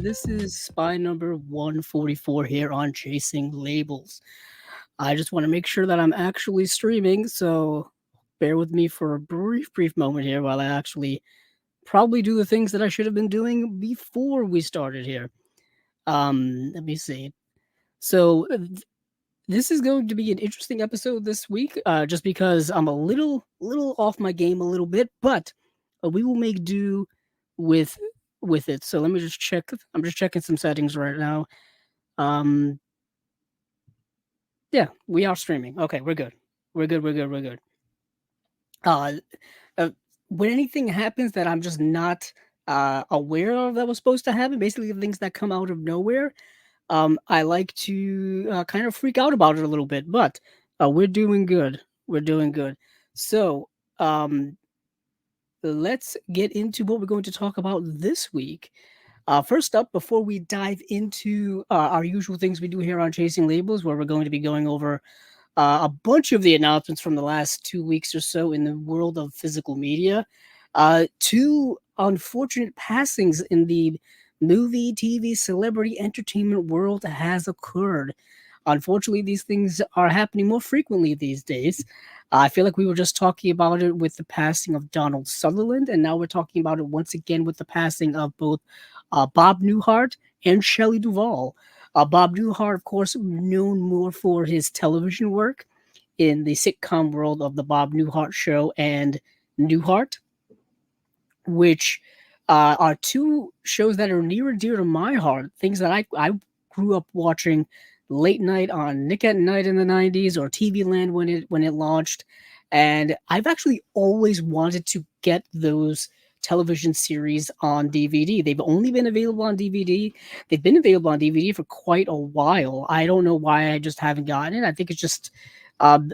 This is spy number 144 here on Chasing Labels. I just want to make sure that I'm actually streaming, so bear with me for a brief moment here while I actually probably do the things that I should have been doing before we started here. Let me see. So this is going to be an interesting episode this week, just because I'm a little off my game a little bit, but we will make do with it. So let me just check. I'm just checking some settings right now. Um, yeah, we are streaming. Okay, we're good. We're good. Uh, uh when anything happens that I'm just not aware of that was supposed to happen, basically the things that come out of nowhere, I like to kind of freak out about it a little bit, but we're doing good. We're doing good. So, let's get into what we're going to talk about this week. First up, before we dive into our usual things we do here on Chasing Labels, where we're going to be going over a bunch of the announcements from the last 2 weeks or so in the world of physical media, two unfortunate passings in the movie, TV, celebrity entertainment world has occurred. Unfortunately, these things are happening more frequently these days. I feel like we were just talking about it with the passing of Donald Sutherland, and now we're talking about it once again with the passing of both Bob Newhart and Shelley Duvall. Bob Newhart, of course, known more for his television work in the sitcom world of The Bob Newhart Show and Newhart, which are two shows that are near and dear to my heart, things that I grew up watching late night on Nick at Night in the 90s or TV Land when it launched. And I've actually always wanted to get those television series on DVD. They've only been available on DVD. They've been available on DVD for quite a while. I don't know why I just haven't gotten it. I think it's just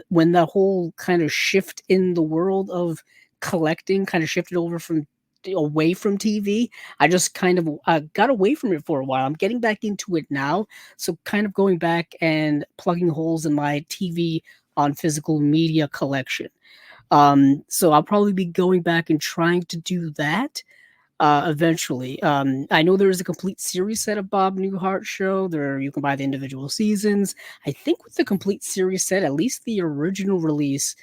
when the whole kind of shift in the world of collecting kind of shifted over from away from TV. I just kind of got away from it for a while. I'm getting back into it now. So kind of going back and plugging holes in my TV on physical media collection. So I'll probably be going back and trying to do that eventually. I know there is a complete series set of Bob Newhart show. There you can buy the individual seasons. I think with the complete series set, at least the original release,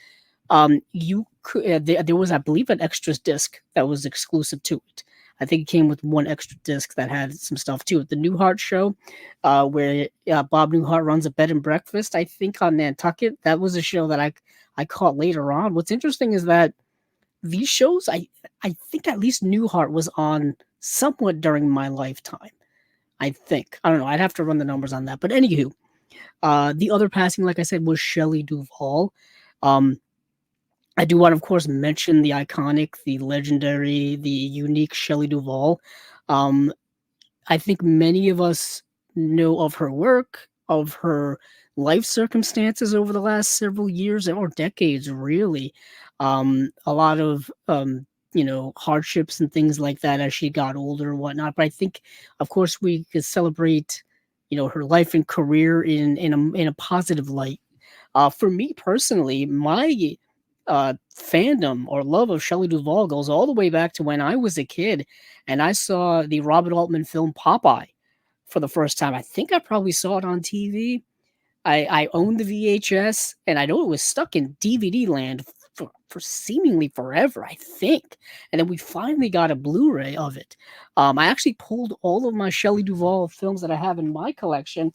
you could there was, I believe, an extras disc that was exclusive to it. I think it came with one extra disc that had some stuff to it. The Newhart show, where Bob Newhart runs a bed and breakfast, I think on Nantucket. That was a show that I caught later on. What's interesting is that these shows, I think at least Newhart was on somewhat during my lifetime. I think. I don't know. I'd have to run the numbers on that. But anywho, the other passing, like I said, was Shelley Duvall. I do want to, of course, mention the iconic, the legendary, the unique Shelley Duvall. I think many of us know of her work, of her life circumstances over the last several years or decades, really. A lot of, hardships and things like that as she got older and whatnot. But I think, of course, we could celebrate, her life and career in a positive light. For me personally, my fandom or love of Shelley Duvall goes all the way back to when I was a kid and I saw the Robert Altman film Popeye for the first time. I think I probably saw it on TV. I owned the VHS and I know it was stuck in DVD land for seemingly forever, I think. And then we finally got a Blu-ray of it. I actually pulled all of my Shelley Duvall films that I have in my collection.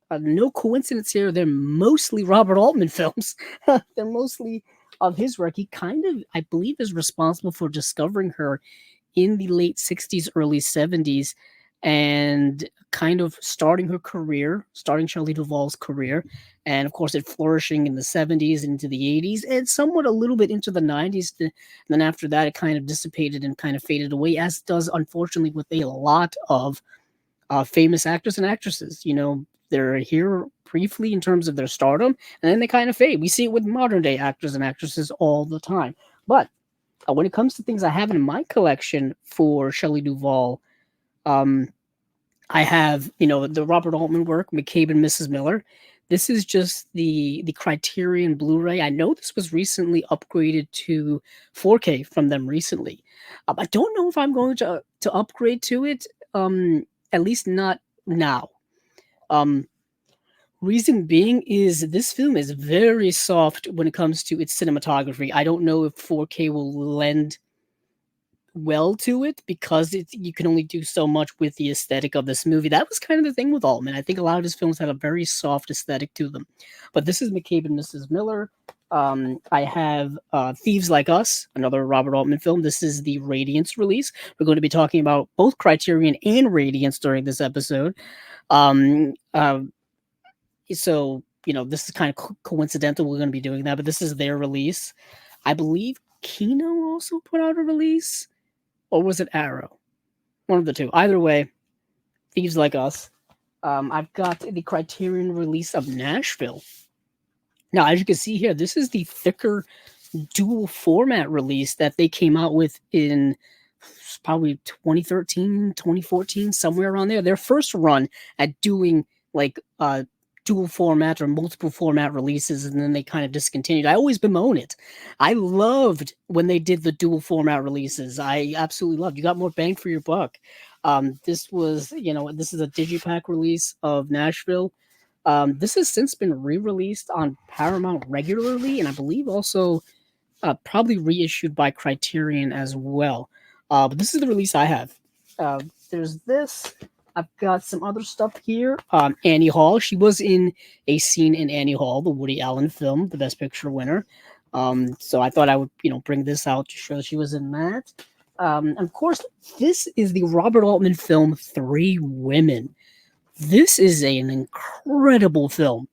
No coincidence here. They're mostly Robert Altman films. They're mostly of his work. He kind of, I believe, is responsible for discovering her in the late 60s, early 70s, and kind of starting her career, starting Shelley Duvall's career. And of course, it flourishing in the 70s and into the 80s, and somewhat a little bit into the 90s. And then after that, it kind of dissipated and kind of faded away, as does, unfortunately, with a lot of famous actors and actresses. They're here briefly in terms of their stardom, and then they kind of fade. We see it with modern day actors and actresses all the time. But when it comes to things I have in my collection for Shelley Duvall, I have, the Robert Altman work, McCabe and Mrs. Miller. This is just the Criterion Blu-ray. I know this was recently upgraded to 4K from them recently. I don't know if I'm going to upgrade to it. at least not now. Um, Reason being is this film is very soft when it comes to its cinematography. I don't know if 4K will lend well to it because you can only do so much with the aesthetic of this movie. That was kind of the thing with Altman. I think a lot of his films had a very soft aesthetic to them. But this is McCabe and Mrs. Miller. I have Thieves Like Us, another Robert Altman film. This is the Radiance release. We're going to be talking about both Criterion and Radiance during this episode. Um, uh, so, this is kind of coincidental. We're going to be doing that, but this is their release. I believe Kino also put out a release. Or was it Arrow? One of the two. Either way, Thieves Like Us. I've got the Criterion release of Nashville. Now, as you can see here, this is the thicker dual format release that they came out with in probably 2013, 2014, somewhere around there. Their first run at doing like dual format or multiple format releases, and then they kind of discontinued. I always bemoan it. I loved when they did the dual format releases. I absolutely loved. You got more bang for your buck. This was, this is a digipack release of Nashville. This has since been re-released on Paramount regularly, and I believe also probably reissued by Criterion as well. But this is the release I have. There's this. I've got some other stuff here. Annie Hall. She was in a scene in Annie Hall, the Woody Allen film, the Best Picture winner. So I thought I would, bring this out to show she was in that. And of course, this is the Robert Altman film, Three Women. This is an incredible film.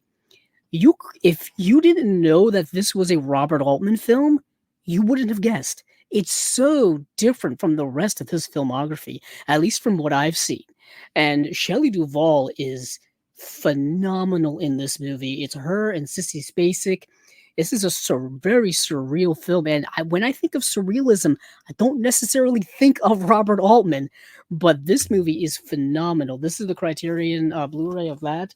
If you didn't know that this was a Robert Altman film, you wouldn't have guessed. It's so different from the rest of his filmography, at least from what I've seen. And Shelley Duvall is phenomenal in this movie. It's her and Sissy Spacek. This is a very surreal film. And when I think of surrealism, I don't necessarily think of Robert Altman, but this movie is phenomenal. This is the Criterion Blu-ray of that.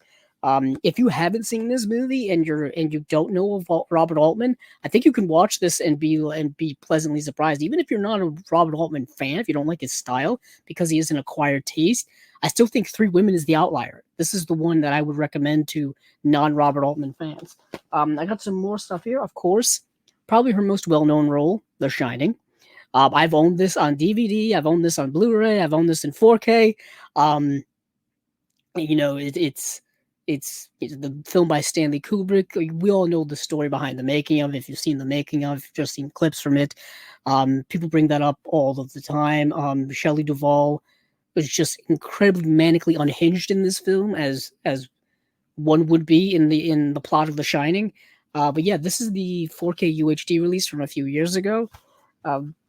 If you haven't seen this movie and you don't know of Robert Altman, I think you can watch this and be pleasantly surprised. Even if you're not a Robert Altman fan, if you don't like his style because he is an acquired taste, I still think Three Women is the outlier. This is the one that I would recommend to non-Robert Altman fans. I got some more stuff here. Of course, probably her most well-known role, The Shining. I've owned this on DVD. I've owned this on Blu-ray. I've owned this in 4K. It's the film by Stanley Kubrick. We all know the story behind the making of it. If you've seen the making of, if you've just seen clips from it, people bring that up all of the time. Shelley Duvall was just incredibly manically unhinged in this film, as one would be in the plot of The Shining. But yeah, this is the 4K UHD release from a few years ago.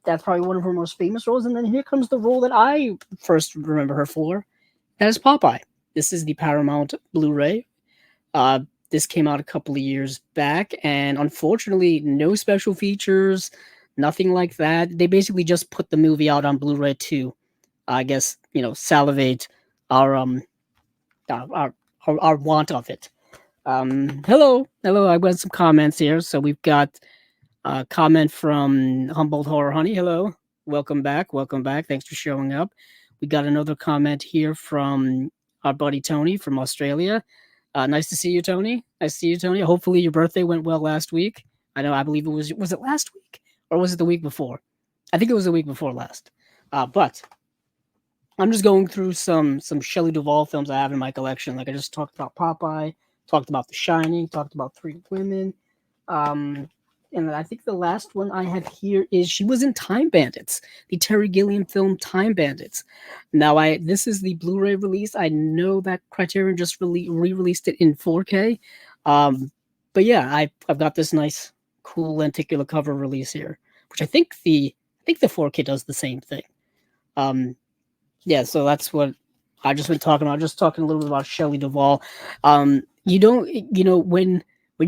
That's probably one of her most famous roles. And then here comes the role that I first remember her for. That is Popeye. This is the Paramount Blu-ray. This came out a couple of years back, and unfortunately, no special features, nothing like that. They basically just put the movie out on Blu-ray to, I guess, salivate our want of it. Hello. I got some comments here. So we've got a comment from Humboldt Horror Honey. Hello, welcome back. Thanks for showing up. We got another comment here from our buddy Tony from Australia. Nice to see you, Tony. Hopefully your birthday went well last week. I believe it was it last week or was it the week before? I think it was the week before last. But I'm just going through some Shelley Duvall films I have in my collection. Like I just talked about Popeye, talked about The Shining, talked about Three Women. And I think the last one I have here is she was in Time Bandits, the Terry Gilliam film Time Bandits. Now, this is the Blu-ray release. I know that Criterion just re-released it in 4K. But yeah, I've got this nice, cool lenticular cover release here, which I think the 4K does the same thing. Yeah, so that's what I just been talking about. Just talking a little bit about Shelley Duvall. When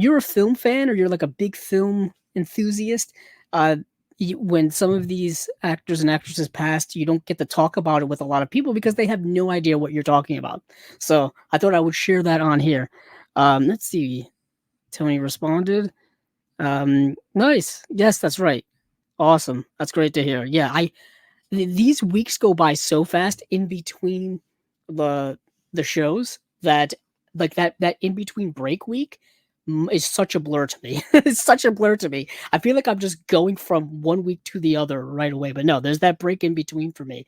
you're a film fan or you're like a big film enthusiast, when some of these actors and actresses passed, you don't get to talk about it with a lot of people because they have no idea what you're talking about. So I thought I would share that on here. Let's see. Tony responded. Nice. Yes, that's right. Awesome. That's great to hear. Yeah, these weeks go by so fast in between the the shows that like that in between break week is such a blur to me. It's such a blur to me. I feel like I'm just going from one week to the other right away. But no, there's that break in between for me.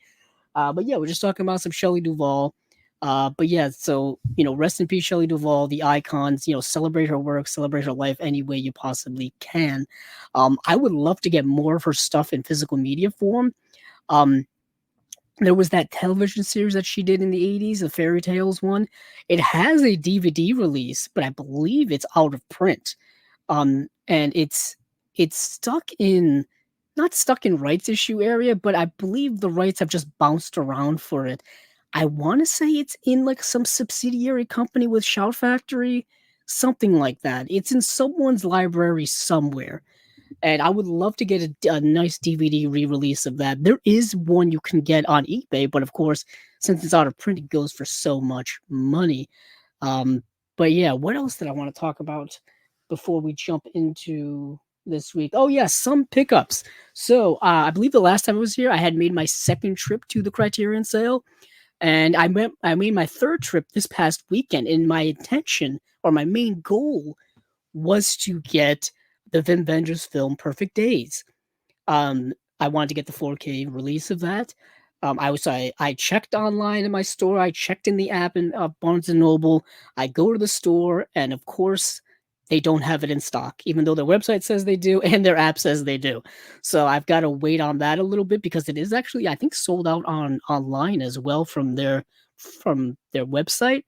But yeah, we're just talking about some Shelley Duvall. But yeah, so rest in peace, Shelley Duvall, the icons. Celebrate her work, celebrate her life any way you possibly can. I would love to get more of her stuff in physical media form. Um, there was that television series that she did in the 80s, the Fairy Tales one. It has a DVD release, but I believe it's out of print. And it's stuck in not stuck in rights issue area, but I believe the rights have just bounced around for it. I want to say it's in like some subsidiary company with Shout Factory, something like that. It's in someone's library somewhere, and I would love to get a nice DVD re-release of that. There is one you can get on eBay, but of course, since it's out of print, it goes for so much money. Um, but yeah, what else did I want to talk about before we jump into this week? Oh yeah, some pickups. So I believe the last time I was here, I had made my second trip to the Criterion sale, and I made my third trip this past weekend. And my intention or my main goal was to get the Vin Vendors film Perfect Days. I wanted to get the 4K release of that. I checked online in my store. I checked in the app in Barnes and Noble. I go to the store, and of course, they don't have it in stock, even though their website says they do and their app says they do. So I've got to wait on that a little bit because it is actually, I think, sold out on online as well from their website,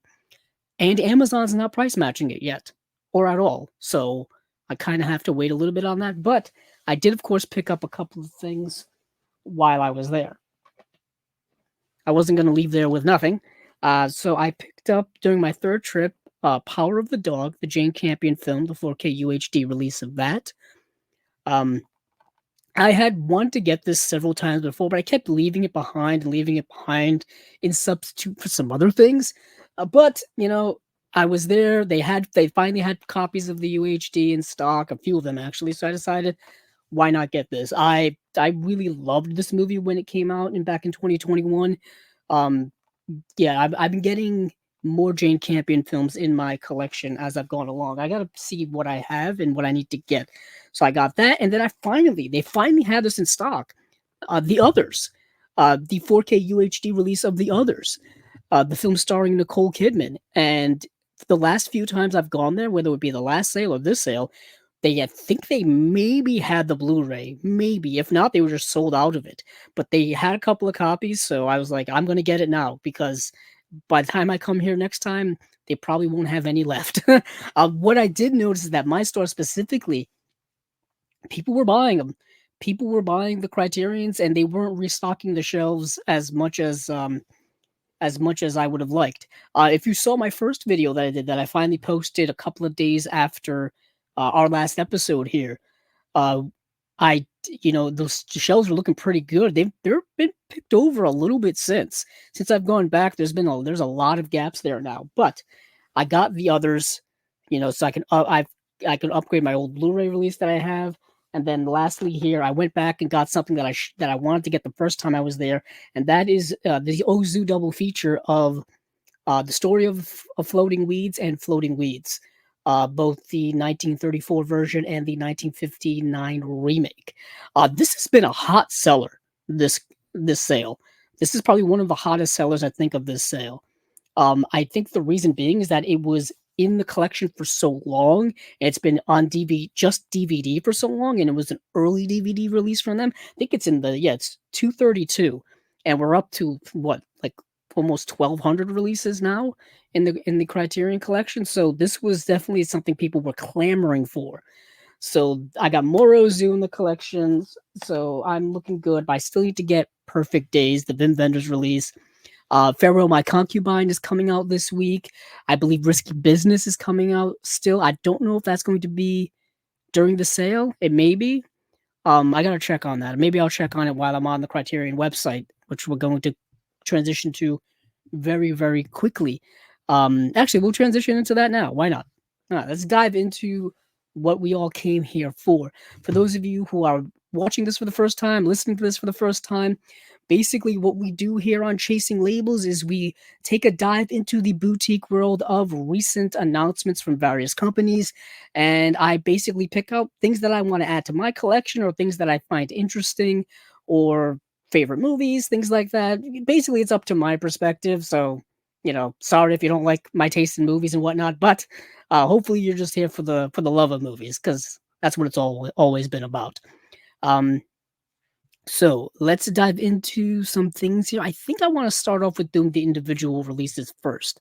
and Amazon's not price matching it yet or at all. So I kind of have to wait a little bit on that. But I did, of course, pick up a couple of things while I was there. I wasn't going to leave there with nothing. So I picked up during my third trip Power of the Dog, the Jane Campion film, the 4K UHD release of that. Um, I had wanted to get this several times before, but I kept leaving it behind and leaving it behind in substitute for some other things. But I was there. They finally had copies of the UHD in stock, a few of them actually. So I decided, why not get this? I really loved this movie when it came out back in 2021. Um, yeah, I've been getting more Jane Campion films in my collection as I've gone along. I gotta see what I have and what I need to get. So I got that, and then they finally had this in stock. The Others, the 4K UHD release of The Others, the film starring Nicole Kidman. And the last few times I've gone there, whether it be the last sale or this sale, I think they maybe had the Blu-ray, maybe. If not, they were just sold out of it. But they had a couple of copies, so I was like, I'm gonna get it now because by the time I come here next time, they probably won't have any left. What I did notice is that my store specifically, people were buying them. People were buying the Criterions, and they weren't restocking the shelves as much as I would have liked. If you saw my first video that I did, that I finally posted a couple of days after our last episode here, uh, those shelves are looking pretty good. They've been picked over a little bit since I've gone back. There's a lot of gaps there now, but I got The Others, so I can upgrade my old Blu-ray release that I have. And then lastly here, I went back and got something that I wanted to get the first time I was there, and that is the Ozu double feature of the story of Floating Weeds and Floating Weeds, both the 1934 version and the 1959 remake. This has been a hot seller. This sale. This is probably one of the hottest sellers I think of this sale. I think the reason being is that it was in the collection for so long. It's been on just DVD for so long, and it was an early DVD release from them. I think it's 232, and we're up to what, like almost 1,200 releases now in the Criterion collection. So this was definitely something people were clamoring for. So I got more Ozu in the collections, so I'm looking good. But I still need to get Perfect Days, the Vin Vendors release. Farewell My Concubine is coming out this week. I believe Risky Business is coming out still. I don't know if that's going to be during the sale. It may be. I gotta check on that. Maybe I'll check on it while I'm on the Criterion website, which we're going to transition to very, very quickly. Actually, we'll transition into that now. Why not? All right, let's dive into what we all came here for. For those of you who are watching this for the first time, listening to this for the first time, Basically, what we do here on Chasing Labels is we take a dive into the boutique world of recent announcements from various companies, and I basically pick out things that I want to add to my collection or things that I find interesting or favorite movies, things like that. Basically, it's up to my perspective. So, sorry if you don't like my taste in movies and whatnot, but hopefully you're just here for the love of movies because that's what it's always been about. Um, so let's dive into some things here. I think I want to start off with doing the individual releases first.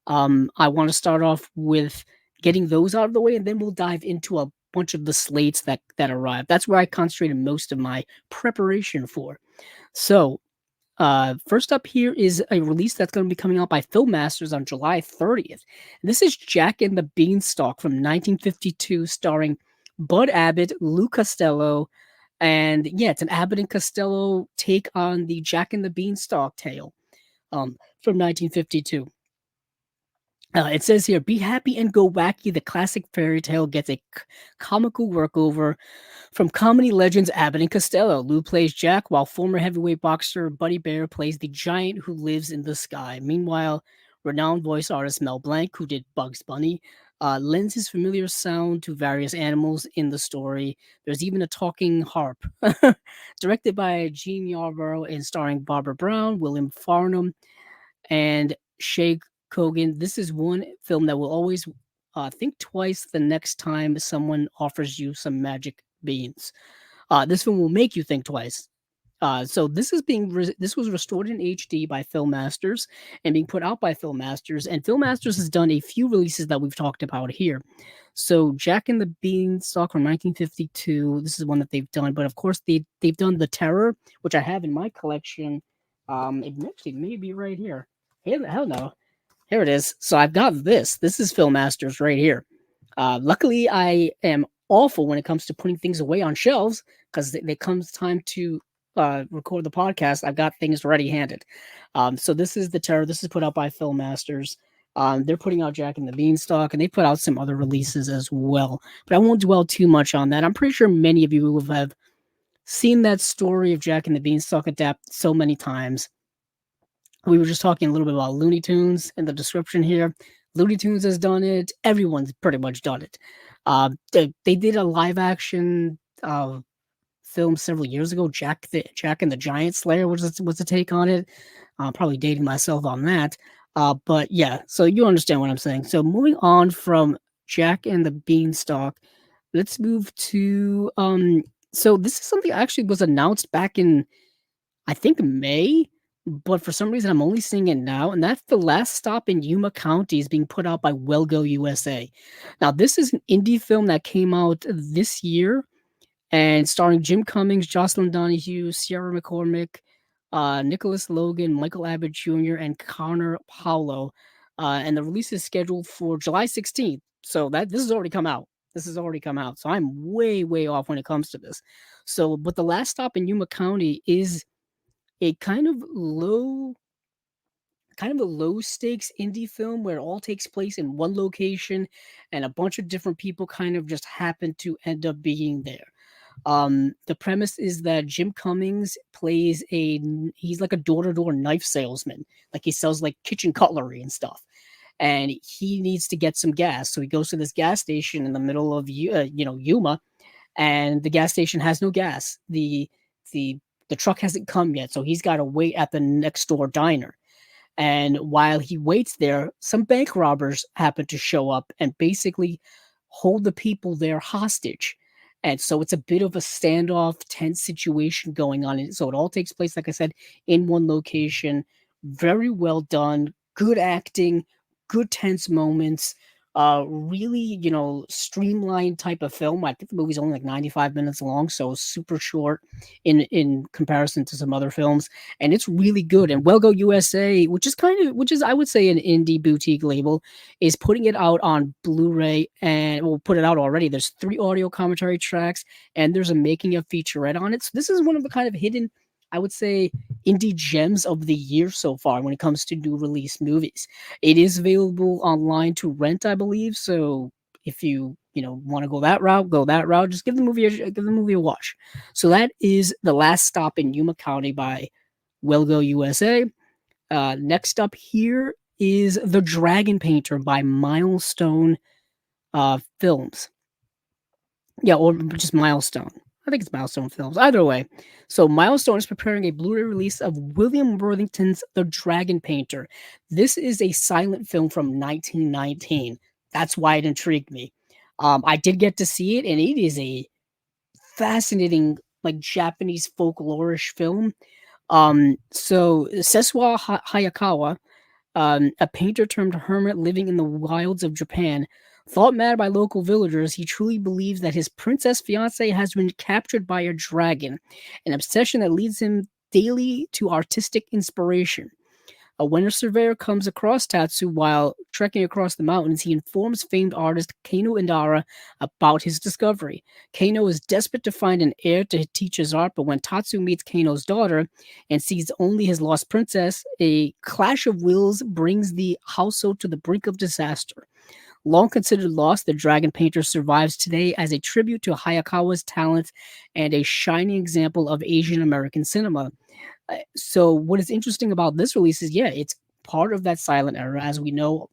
I want to start off with getting those out of the way, and then we'll dive into a bunch of the slates that arrive. That's where I concentrated most of my preparation for. So, first up here is a release that's going to be coming out by Film Masters on July 30th. This is Jack and the Beanstalk from 1952, starring Bud Abbott, Lou Costello, and yeah, it's an Abbott and Costello take on the Jack and the Beanstalk tale from 1952. It says here, be happy and go wacky. The classic fairy tale gets a comical workover from comedy legends Abbott and Costello. Lou plays Jack, while former heavyweight boxer Buddy Bear plays the giant who lives in the sky. Meanwhile, renowned voice artist Mel Blanc, who did Bugs Bunny, lends his familiar sound to various animals in the story. There's even a talking harp. Directed by Gene Yarborough and starring Barbara Brown, William Farnham, and Shay Kogan. This is one film that will always think twice the next time someone offers you some magic beans. This film will make you think twice. So this is this was restored in HD by Film Masters and being put out by Film Masters. And Film Masters has done a few releases that we've talked about here. So Jack and the Beanstalk from 1952. This is one that they've done, but of course they've done The Terror, which I have in my collection. It actually may be right here. Hell no. Here it is. So I've got this. This is Film Masters right here. Luckily, I am awful when it comes to putting things away on shelves because it comes time to record the podcast. I've got things ready-handed. So this is The Terror. This is put out by Film Masters. They're putting out Jack and the Beanstalk, and they put out some other releases as well. But I won't dwell too much on that. I'm pretty sure many of you have seen that story of Jack and the Beanstalk adapt so many times. We were just talking a little bit about Looney Tunes in the description here. Looney Tunes has done it. Everyone's pretty much done it. They did a live action film several years ago, Jack and the Giant Slayer was a take on it. Probably dating myself on that. But yeah, so you understand what I'm saying. So moving on from Jack and the Beanstalk, let's move to so this is something that actually was announced back in I think May, but for some reason I'm only seeing it now, and that's The Last Stop in Yuma County is being put out by Wellgo USA. Now, this is an indie film that came out this year and starring Jim Cummings, Jocelyn Donahue, Sierra McCormick, Nicholas Logan, Michael Abbott Jr., and Connor Paulo. And the release is scheduled for July 16th. So this has already come out. This has already come out. So I'm way, way off when it comes to this. So, but The Last Stop in Yuma County is a kind of a low stakes indie film where it all takes place in one location and a bunch of different people kind of just happen to end up being there. The premise is that Jim Cummings plays he's like a door-to-door knife salesman. Like he sells like kitchen cutlery and stuff. And he needs to get some gas. So he goes to this gas station in the middle of Yuma, and the gas station has no gas. The truck hasn't come yet, so he's got to wait at the next door diner. And while he waits there, some bank robbers happen to show up and basically hold the people there hostage. And so it's a bit of a standoff, tense situation going on. And so it all takes place, like I said, in one location. Very well done, good acting, good tense moments. Really, streamlined type of film. I think the movie's only like 95 minutes long, so super short in comparison to some other films. And it's really good. And Wellgo USA, which is I would say an indie boutique label, is putting it out on Blu-ray, and we'll put it out already. There's 3 audio commentary tracks, and there's a making of featurette on it. So this is one of the kind of hidden, I would say, indie gems of the year so far when it comes to new release movies. It is available online to rent, I believe. So if you want to go that route, go that route. Just give the movie a watch. So that is The Last Stop in Yuma County by Go USA. Next up here is The Dragon Painter by Milestone Films. Yeah, or just Milestone. I think it's Milestone Films. Either way. So Milestone is preparing a Blu-ray release of William Worthington's The Dragon Painter. This is a silent film from 1919. That's why it intrigued me. I did get to see it, and it is a fascinating, like Japanese folklorish film. So Seswa Hayakawa, a painter turned hermit living in the wilds of Japan, thought mad by local villagers, he truly believes that his princess fiancée has been captured by a dragon, an obsession that leads him daily to artistic inspiration. When a surveyor comes across Tatsu while trekking across the mountains, he informs famed artist Kano Indara about his discovery. Kano is desperate to find an heir to teach his art, but when Tatsu meets Kano's daughter and sees only his lost princess, a clash of wills brings the household to the brink of disaster. Long considered lost, the Dragon Painter survives today as a tribute to Hayakawa's talent and a shining example of Asian American cinema. So what is interesting about this release is, yeah, it's part of that silent era. As we know,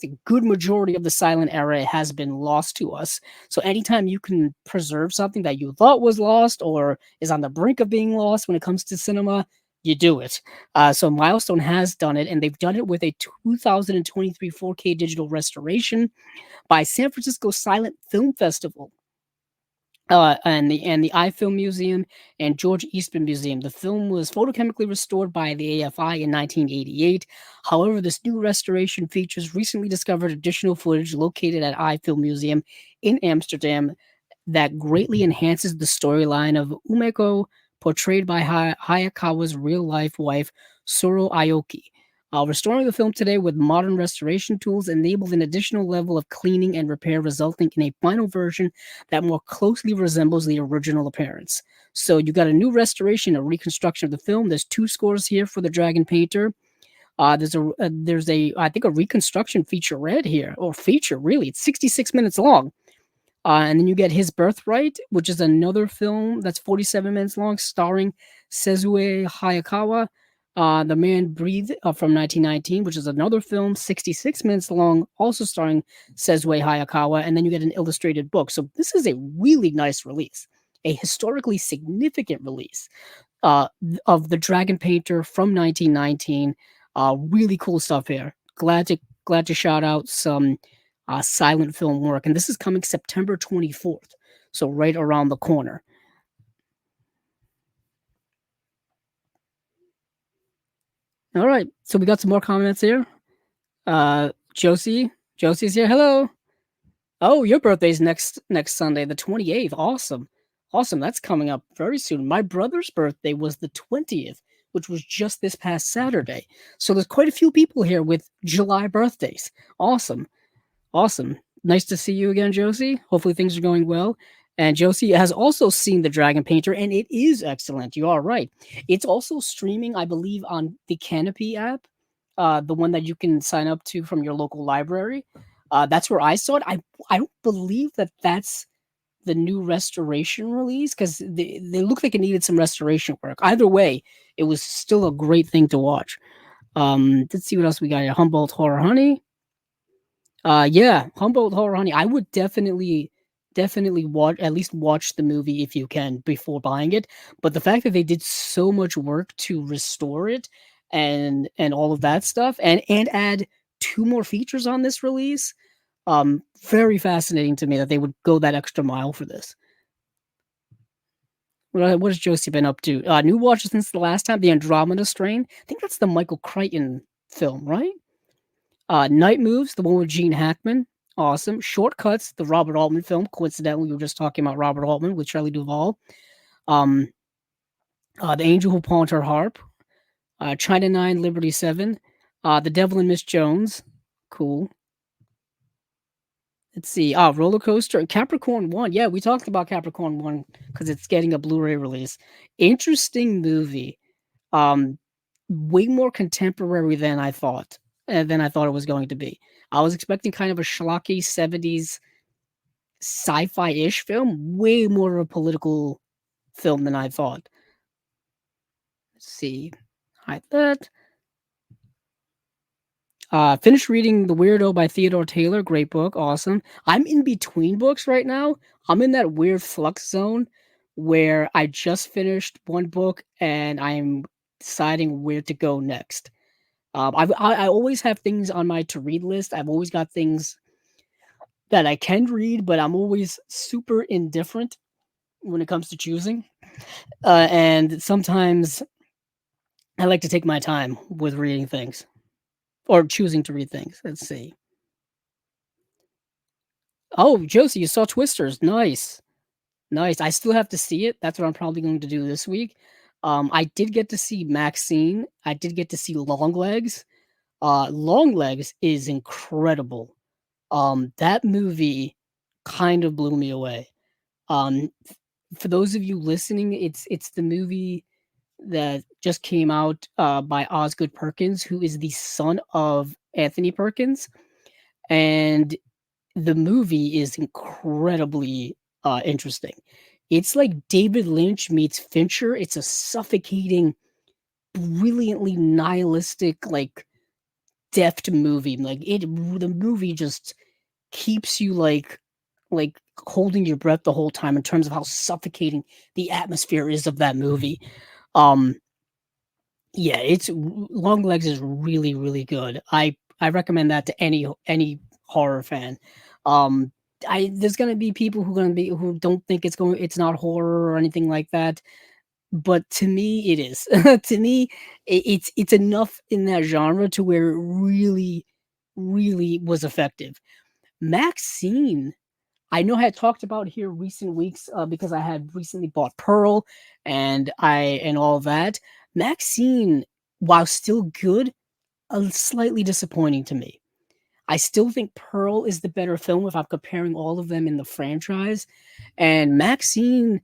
the good majority of the silent era has been lost to us. So anytime you can preserve something that you thought was lost or is on the brink of being lost when it comes to cinema, you do it. So Milestone has done it, and they've done it with a 2023 4K digital restoration by San Francisco Silent Film Festival. And the iFilm Museum and George Eastman Museum. The film was photochemically restored by the AFI in 1988. However, this new restoration features recently discovered additional footage located at iFilm Museum in Amsterdam that greatly enhances the storyline of Umeko, portrayed by Hayakawa's real-life wife, Soro Aoki. Restoring the film today with modern restoration tools enabled an additional level of cleaning and repair, resulting in a final version that more closely resembles the original appearance. So you got a new restoration, a reconstruction of the film. There's 2 scores here for the Dragon Painter. There's a I think a reconstruction featurette here, or feature really. It's 66 minutes long. And then you get His Birthright, which is another film that's 47 minutes long, starring Sezue Hayakawa. The Man Breathed from 1919, which is another film, 66 minutes long, also starring Sezue Hayakawa. And then you get an illustrated book. So this is a really nice release, a historically significant release of The Dragon Painter from 1919. Really cool stuff here. Glad to shout out some silent film work. And this is coming September 24th. So right around the corner. All right. So we got some more comments here. Josie's here. Hello. Oh, your birthday's next Sunday, the 28th. Awesome. Awesome. That's coming up very soon. My brother's birthday was the 20th, which was just this past Saturday. So there's quite a few people here with July birthdays. Awesome. Awesome. Nice to see you again, Josie. Hopefully things are going well. And Josie has also seen The Dragon Painter, and it is excellent. You are right. It's also streaming, I believe, on the Canopy app, the one that you can sign up to from your local library. That's where I saw it. I don't believe that that's the new restoration release, because they look like it needed some restoration work. Either way, it was still a great thing to watch. Let's see what else we got here. Humboldt Horror Honey. Yeah, Humboldt Horror Honey. I would definitely watch the movie if you can before buying it. But the fact that they did so much work to restore it and all of that stuff, and add 2 more features on this release, very fascinating to me that they would go that extra mile for this. What has Josie been up to? New watches since the last time, The Andromeda Strain. I think that's the Michael Crichton film, right? Night Moves, the one with Gene Hackman. Awesome. Shortcuts, the Robert Altman film. Coincidentally, we were just talking about Robert Altman with Shelley Duvall. The Angel Who Pawned Her Harp. China 9, Liberty 7. The Devil and Miss Jones. Cool. Let's see. Roller Coaster and Capricorn 1. Yeah, we talked about Capricorn 1 because it's getting a Blu-ray release. Interesting movie. Way more contemporary than I thought. Than I thought it was going to be. I was expecting kind of a schlocky 70s sci-fi-ish film. Way more of a political film than I thought. Let's see. hide that. Finished reading The Weirdo by Theodore Taylor. Great book. Awesome. I'm in between books right now. I'm in that weird flux zone where I just finished one book and I'm deciding where to go next. I always have things on my to read list. I've always got things that I can read, but I'm always super indifferent when it comes to choosing. And sometimes I like to take my time with reading things or choosing to read things. Let's see. Oh, Josie, you saw Twisters. Nice. Nice. I still have to see it. That's what I'm probably going to do this week. I did get to see Maxine. I did get to see Longlegs. Longlegs is incredible. That movie kind of blew me away. Um, for those of you listening, it's the movie that just came out by Osgood Perkins, who is the son of Anthony Perkins, and the movie is incredibly interesting. It's like David Lynch meets Fincher. It's a suffocating, brilliantly nihilistic, like deft movie. The movie just keeps you like holding your breath the whole time in terms of how suffocating the atmosphere is of that movie. Um, yeah, it's Longlegs is really really good. I recommend that to any horror fan. Um, I there's gonna be people who don't think it's not horror or anything like that, but to me it is. To me, it's enough in that genre to where it really really was effective. Maxine, I know I had talked about here recent weeks because I had recently bought Pearl and all that. Maxine, while still good, slightly disappointing to me. I still think Pearl is the better film if I'm comparing all of them in the franchise. And Maxine,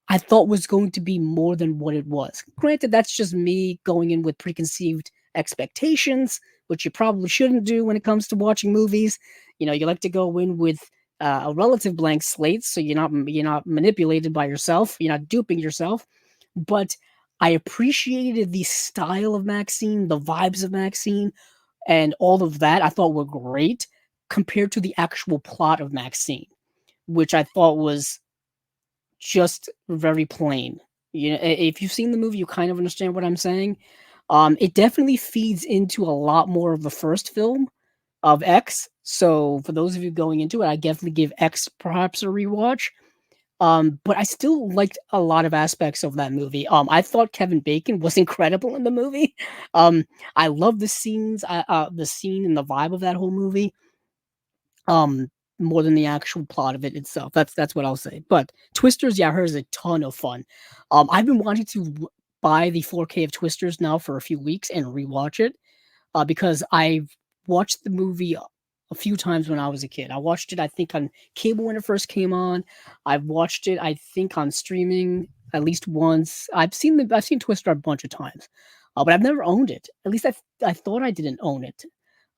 I thought was going to be more than what it was. Granted, that's just me going in with preconceived expectations, which you probably shouldn't do when it comes to watching movies. You know, you like to go in with a relative blank slate, so you're not manipulated by yourself. You're not duping yourself. But I appreciated the style of Maxine, the vibes of Maxine, and all of that. I thought were great compared to the actual plot of Maxine, which I thought was just very plain. You know, if you've seen the movie, you kind of understand what I'm saying. It definitely feeds into a lot more of the first film of X. So for those of you going into it, I definitely give X perhaps a rewatch. But I still liked a lot of aspects of that movie. I thought Kevin Bacon was incredible in the movie. I love the scene and the vibe of that whole movie. Um, more than the actual plot of it itself. That's what I'll say. But Twisters, yeah, I heard is a ton of fun. I've been wanting to buy the 4K of Twisters now for a few weeks and rewatch it because I've watched the movie a few times when I was a kid. I watched it, I think, on cable when it first came on. I've watched it, I think, on streaming at least once. I've seen Twister a bunch of times, but I've never owned it. At least I thought I didn't own it.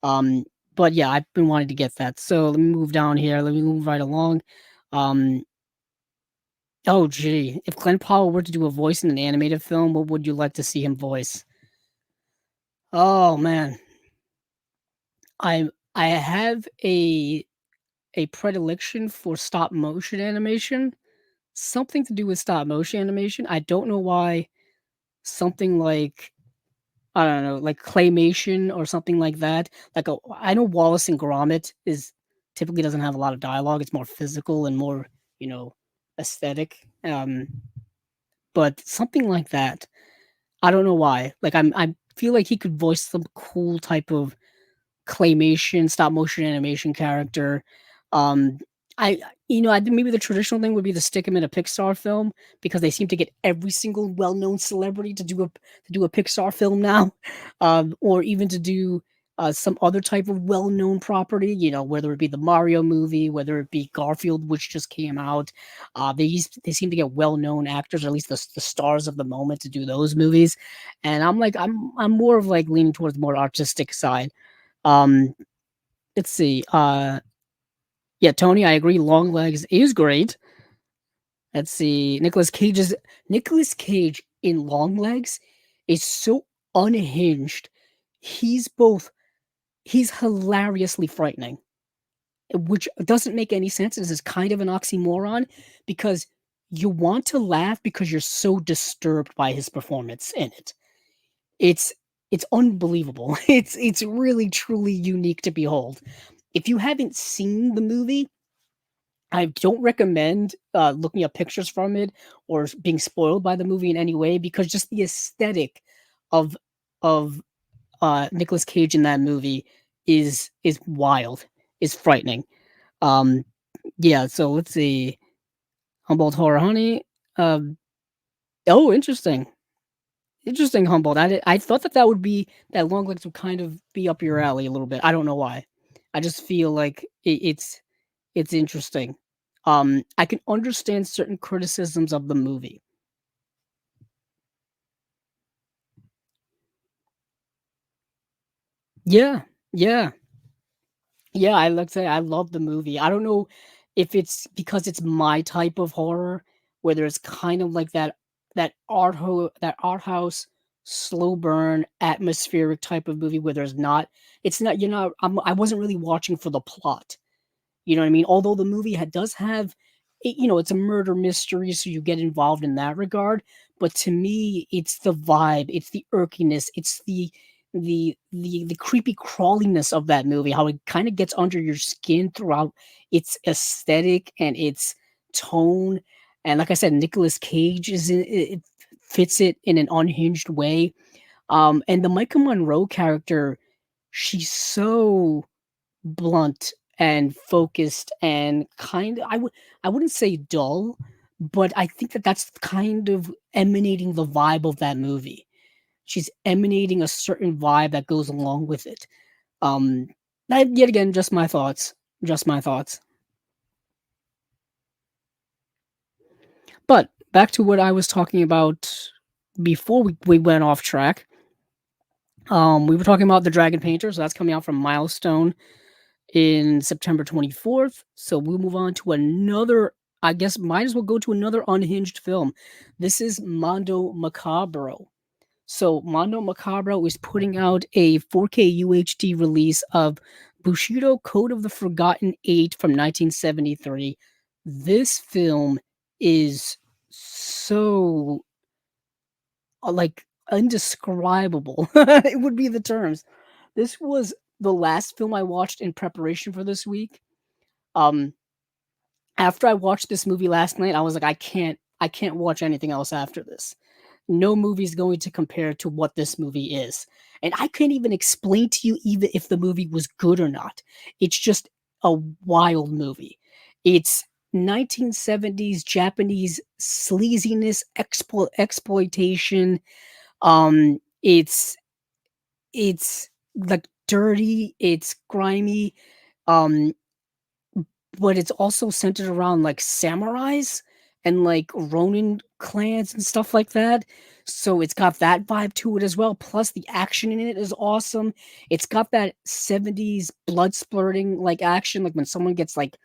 Um, but yeah, I've been wanting to get that. So let me move down here. Let me move right along. Um, oh gee, if Glenn Powell were to do a voice in an animated film, what would you like to see him voice? Oh man, I have a predilection for stop motion animation. Something to do with stop motion animation. I don't know why something like I don't know, like claymation or something like that. I know Wallace and Gromit is typically doesn't have a lot of dialogue. It's more physical and more, you know, aesthetic. But something like that. I don't know why. I feel like he could voice some cool type of claymation, stop motion animation character. Um, I think maybe the traditional thing would be to stick him in a Pixar film because they seem to get every single well-known celebrity to do a Pixar film now, or even to do some other type of well-known property. You know, whether it be the Mario movie, whether it be Garfield, which just came out. They seem to get well-known actors, or at least the stars of the moment, to do those movies. And I'm more of like leaning towards the more artistic side. Um, let's see. Yeah, Tony, I agree. Long legs is great. Let's see. Nicholas Cage in Long Legs is so unhinged. He's both he's hilariously frightening, which doesn't make any sense. This is kind of an oxymoron because you want to laugh because you're so disturbed by his performance in it. It's it's unbelievable. It's really truly unique to behold. If you haven't seen the movie, I don't recommend looking up pictures from it or being spoiled by the movie in any way because just the aesthetic of of Nicolas Cage in that movie is wild, is frightening. Um, yeah, so let's see. Humboldt Horror Honey. Um, oh, interesting. Interesting, Humboldt. I thought that that would be that long legs would kind of be up your alley a little bit. I don't know why. I just feel like it's interesting. I can understand certain criticisms of the movie. Yeah, yeah. Yeah, I like to say I love the movie. I don't know if it's because it's my type of horror, whether it's kind of like that art house, slow burn, atmospheric type of movie where there's not it's not you're not I wasn't really watching for the plot. You know what I mean? Although the movie does have, it's a murder mystery, so you get involved in that regard. But to me, it's the vibe, it's the irkiness, it's the creepy crawliness of that movie. How it kind of gets under your skin throughout its aesthetic and its tone. And like I said, Nicolas Cage it fits it in an unhinged way. And the Micah Monroe character, she's so blunt and focused and kind of I wouldn't say dull, but I think that that's kind of emanating the vibe of that movie. She's emanating a certain vibe that goes along with it. Um, that yet again, just my thoughts. Just my thoughts. But back to what I was talking about before we went off track. We were talking about the Dragon Painter, so that's coming out from Milestone in September 24th. So we'll move on to another, I guess, might as well go to another unhinged film. This is Mondo Macabro. So Mondo Macabro is putting out a 4K UHD release of Bushido Code of the Forgotten 8 from 1973. This film is so like indescribable. It would be the terms. This was the last film I watched in preparation for this week. Um, After I watched this movie last night, I was like, I can't watch anything else after this. No movie's going to compare to what this movie is. And I can't even explain to you even if the movie was good or not. It's just a wild movie. It's 1970s Japanese sleaziness, exploitation. It's like dirty, it's grimy, um, but it's also centered around like samurais and like Ronin clans and stuff like that. So it's got that vibe to it as well. Plus the action in it is awesome. It's got that 70s blood splurting like action, like when someone gets like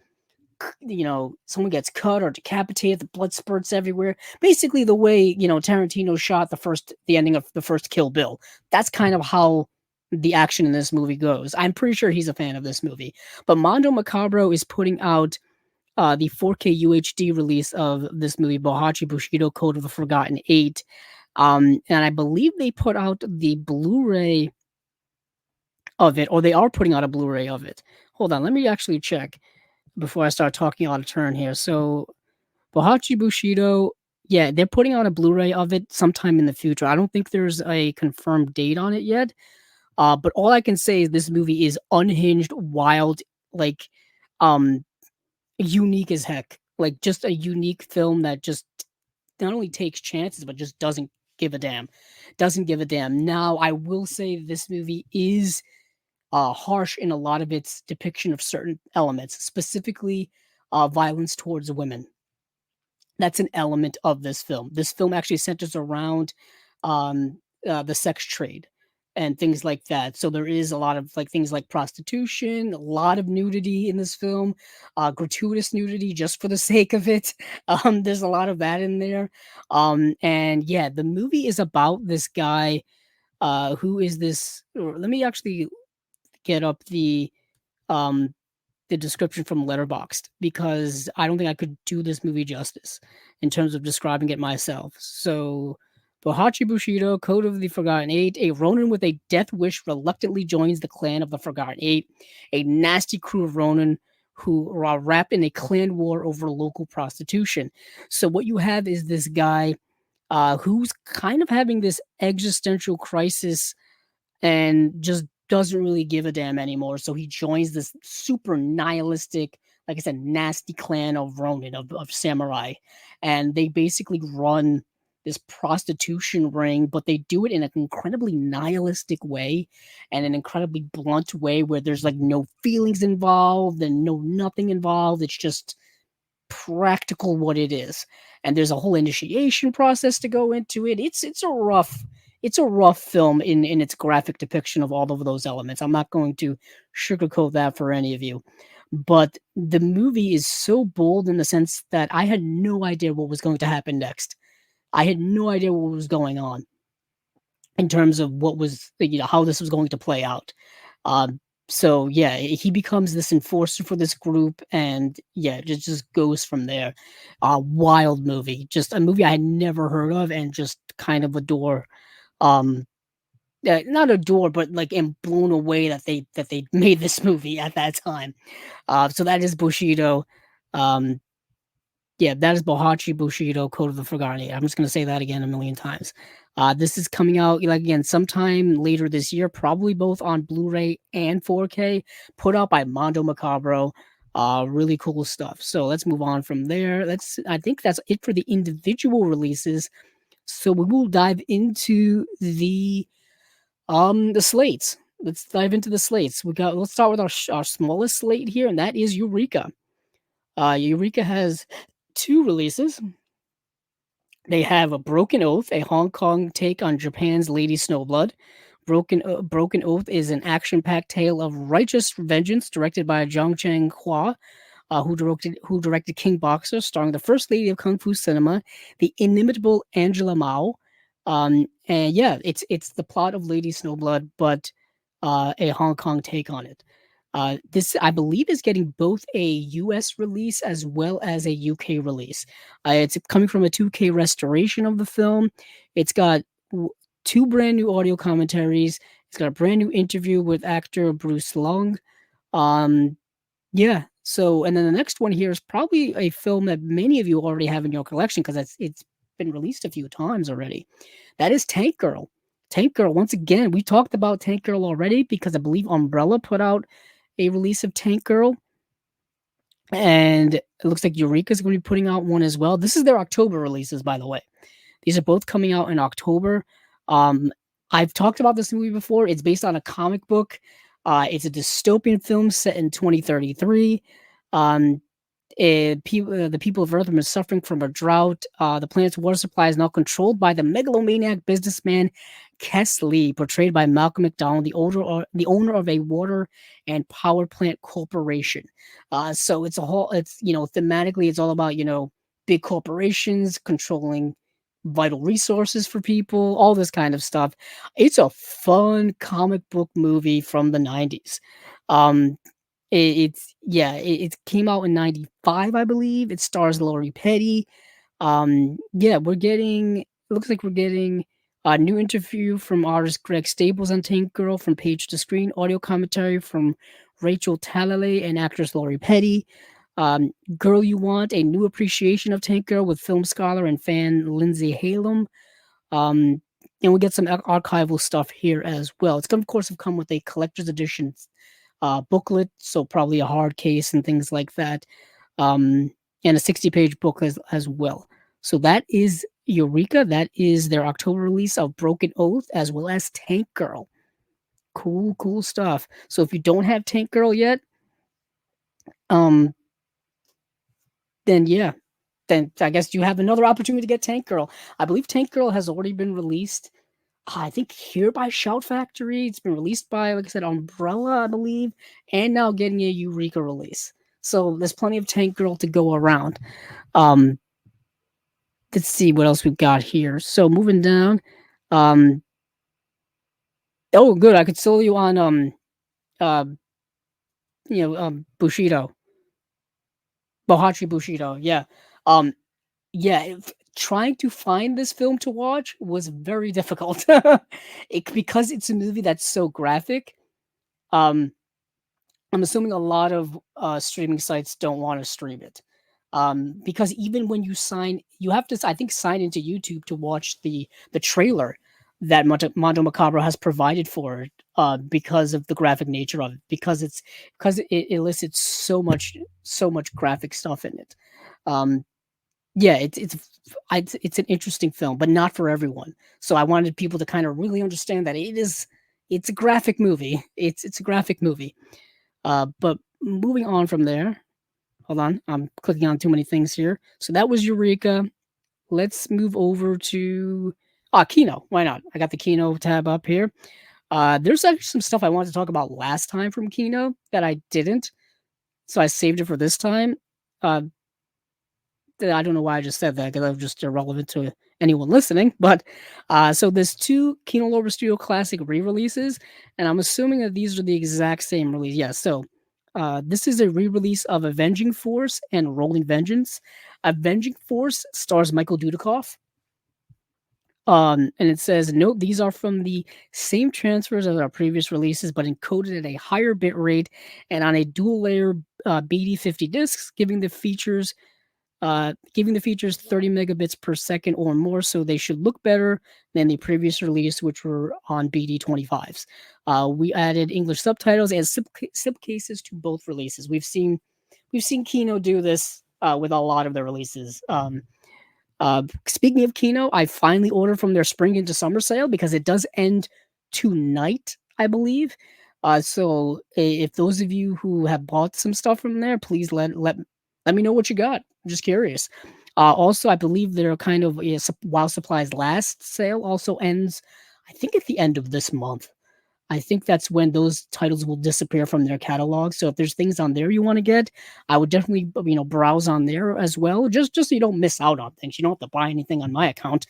someone gets cut or decapitated, the blood spurts everywhere. Basically the way, Tarantino shot the ending of the first Kill Bill. That's kind of how the action in this movie goes. I'm pretty sure he's a fan of this movie. But Mondo Macabro is putting out the 4K UHD release of this movie, Bohachi Bushido Code of the Forgotten 8. And I believe they put out the Blu-ray of it, or they are putting out a Blu-ray of it. Hold on, let me actually check before I start talking out of turn here. So Bohachi Bushido, yeah, they're putting out a Blu-ray of it sometime in the future. I don't think there's a confirmed date on it yet. But all I can say is this movie is unhinged, wild, like um unique as heck. Like just a unique film that just not only takes chances but just doesn't give a damn. Doesn't give a damn. Now, I will say this movie is harsh in a lot of its depiction of certain elements, specifically violence towards women. That's an element of this film. This film actually centers around the sex trade and things like that. So there is a lot of like things like prostitution, a lot of nudity in this film, gratuitous nudity just for the sake of it. There's a lot of that in there. And yeah, the movie is about this guy. Who is this? Or let me actually get up um the description from Letterboxd because I don't think I could do this movie justice in terms of describing it myself. So, Bohachi Bushido, Code of the Forgotten Eight, a Ronin with a death wish reluctantly joins the clan of the Forgotten Eight, a nasty crew of Ronin who are wrapped in a clan war over local prostitution. So, what you have is this guy who's kind of having this existential crisis and just doesn't really give a damn anymore. So he joins this super nihilistic, like I said, nasty clan of Ronin, of samurai. And they basically run this prostitution ring, but they do it in an incredibly nihilistic way and an incredibly blunt way where there's like no feelings involved and no nothing involved. It's just practical what it is. And there's a whole initiation process to go into it. It's a rough film in its graphic depiction of all of those elements. I'm not going to sugarcoat that for any of you. But the movie is so bold in the sense that I had no idea what was going to happen next. I had no idea what was going on in terms of what was, how this was going to play out. So yeah, he becomes this enforcer for this group, and yeah, it just goes from there. Wild movie, just a movie I had never heard of, and just kind of adore. Um, not adore, but like am blown away that they made this movie at that time. So that is Bushido. Um, yeah, that is Bohachi Bushido, Code of the Forgotten. I'm just gonna say that again a million times. This is coming out like again sometime later this year, probably both on Blu-ray and 4K, put out by Mondo Macabro. Really cool stuff. So let's move on from there. I think that's it for the individual releases. So we will dive into the slates. Let's dive into the slates. Let's start with our smallest slate here, and that is Eureka. Eureka has two releases. They have a Broken Oath, a Hong Kong take on Japan's Lady Snowblood. Broken Oath is an action-packed tale of righteous vengeance directed by Zhang Cheng Hua, who directed King Boxer, starring the First Lady of Kung Fu cinema, the inimitable Angela Mao. And yeah, it's the plot of Lady Snowblood, but a Hong Kong take on it. This, I believe, is getting both a US release as well as a UK release. It's coming from a 2K restoration of the film. It's got two brand new audio commentaries. It's got a brand new interview with actor Bruce Long. Yeah. So, and then the next one here is probably a film that many of you already have in your collection because it's been released a few times already. That is Tank Girl. Tank Girl. Once again, we talked about Tank Girl already because I believe Umbrella put out a release of Tank Girl, and it looks like Eureka is going to be putting out one as well. This is their October releases, by the way. These are both coming out in October. I've talked about this movie before. It's based on a comic book. It's a dystopian film set in 2033. The people of Earth have been suffering from a drought. The planet's water supply is now controlled by the megalomaniac businessman Kes Lee, portrayed by Malcolm McDowell, the owner of a water and power plant corporation. So it's thematically, it's all about, big corporations controlling vital resources for people, all this kind of stuff. It's a fun comic book movie from the 90s. It came out in 95, I believe. It stars Lori Petty. Yeah, it looks like we're getting a new interview from artist Greg Staples on Tank Girl from Page to Screen, audio commentary from Rachel Talalay and actress Lori Petty. Girl You Want, a new appreciation of Tank Girl with film scholar and fan Lindsay Halem. And we get some archival stuff here as well. It's going to, of course, have come with a collector's edition booklet, so probably a hard case and things like that, and a 60-page book as well. So that is Eureka. That is their October release of Broken Oath as well as Tank Girl. Cool stuff. So if you don't have Tank Girl yet, then yeah, then I guess you have another opportunity to get Tank Girl. I believe Tank Girl has already been released. I think here by Shout Factory. It's been released by, like I said, Umbrella, I believe, and now getting a Eureka release. So there's plenty of Tank Girl to go around. Let's see what else we've got here. So moving down, Oh, good. I could sell you on uh Bushido, Bohachi Bushido. Yeah. Um, yeah. Trying to find this film to watch was very difficult. Because it's a movie that's so graphic. Um, I'm assuming a lot of streaming sites don't want to stream it. Because even when you have to, I think, sign into YouTube to watch the trailer that Mondo Macabro has provided for it, because of the graphic nature of it, because it elicits so much graphic stuff in it. Um, yeah, it's an interesting film, but not for everyone. So I wanted people to kind of really understand that it's a graphic movie. It's a graphic movie. But moving on from there, hold on, I'm clicking on too many things here. So that was Eureka. Let's move over to Kino. Why not? I got the Kino tab up here. There's actually some stuff I wanted to talk about last time from Kino that I didn't, so I saved it for this time. Uh, I don't know why I just said that because that was just irrelevant to anyone listening. But so there's two Kino Lorber Studio Classic re-releases, and I'm assuming that these are the exact same release. Yeah, so this is a re-release of Avenging Force and Rolling Vengeance. Avenging Force stars Michael Dudikoff. And it says, note these are from the same transfers as our previous releases, but encoded at a higher bit rate and on a dual layer BD50 discs, giving the features 30 megabits per second or more, so they should look better than the previous release, which were on BD25s. We added English subtitles and slipcases to both releases. We've seen Kino do this with a lot of their releases. Speaking of Kino, I finally ordered from their spring into summer sale because it does end tonight, I believe. So if those of you who have bought some stuff from there, please let me know what you got. I'm just curious. Also, I believe their kind of while supplies last sale also ends, I think, at the end of this month. I think that's when those titles will disappear from their catalog. So if there's things on there you want to get, I would definitely browse on there as well, just so you don't miss out on things. You don't have to buy anything on my account,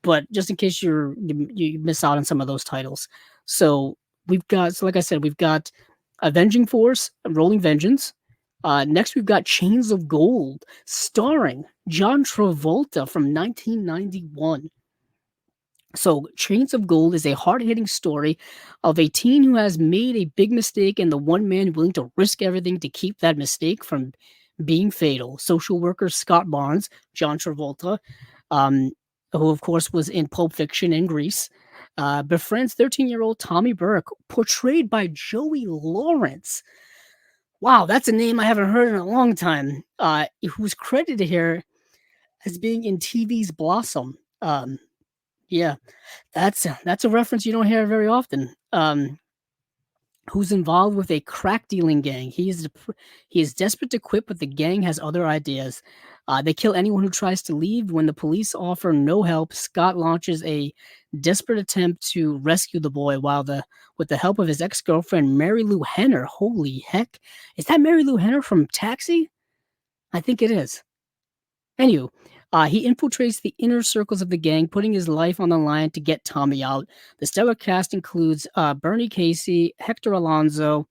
but just in case you miss out on some of those titles. So like I said, we've got Avenging Force, Rolling Vengeance. Next, we've got Chains of Gold, starring John Travolta from 1991. So, Chains of Gold is a hard hitting story of a teen who has made a big mistake and the one man willing to risk everything to keep that mistake from being fatal. Social worker Scott Barnes, John Travolta, um, who of course was in Pulp Fiction and Grease, befriends 13-year-old Tommy Burke, portrayed by Joey Lawrence. Wow, that's a name I haven't heard in a long time. Who's credited here as being in TV's Blossom. Yeah, that's a reference you don't hear very often. Who's involved with a crack dealing gang. He is desperate to quit, but the gang has other ideas. They kill anyone who tries to leave. When the police offer no help, Scott launches a desperate attempt to rescue the boy with the help of his ex-girlfriend Mary Lou Henner. Holy heck. Is that Mary Lou Henner from Taxi? I think it is. Anywho, he infiltrates the inner circles of the gang, putting his life on the line to get Tommy out. The stellar cast includes Bernie Casey, Hector Alonso,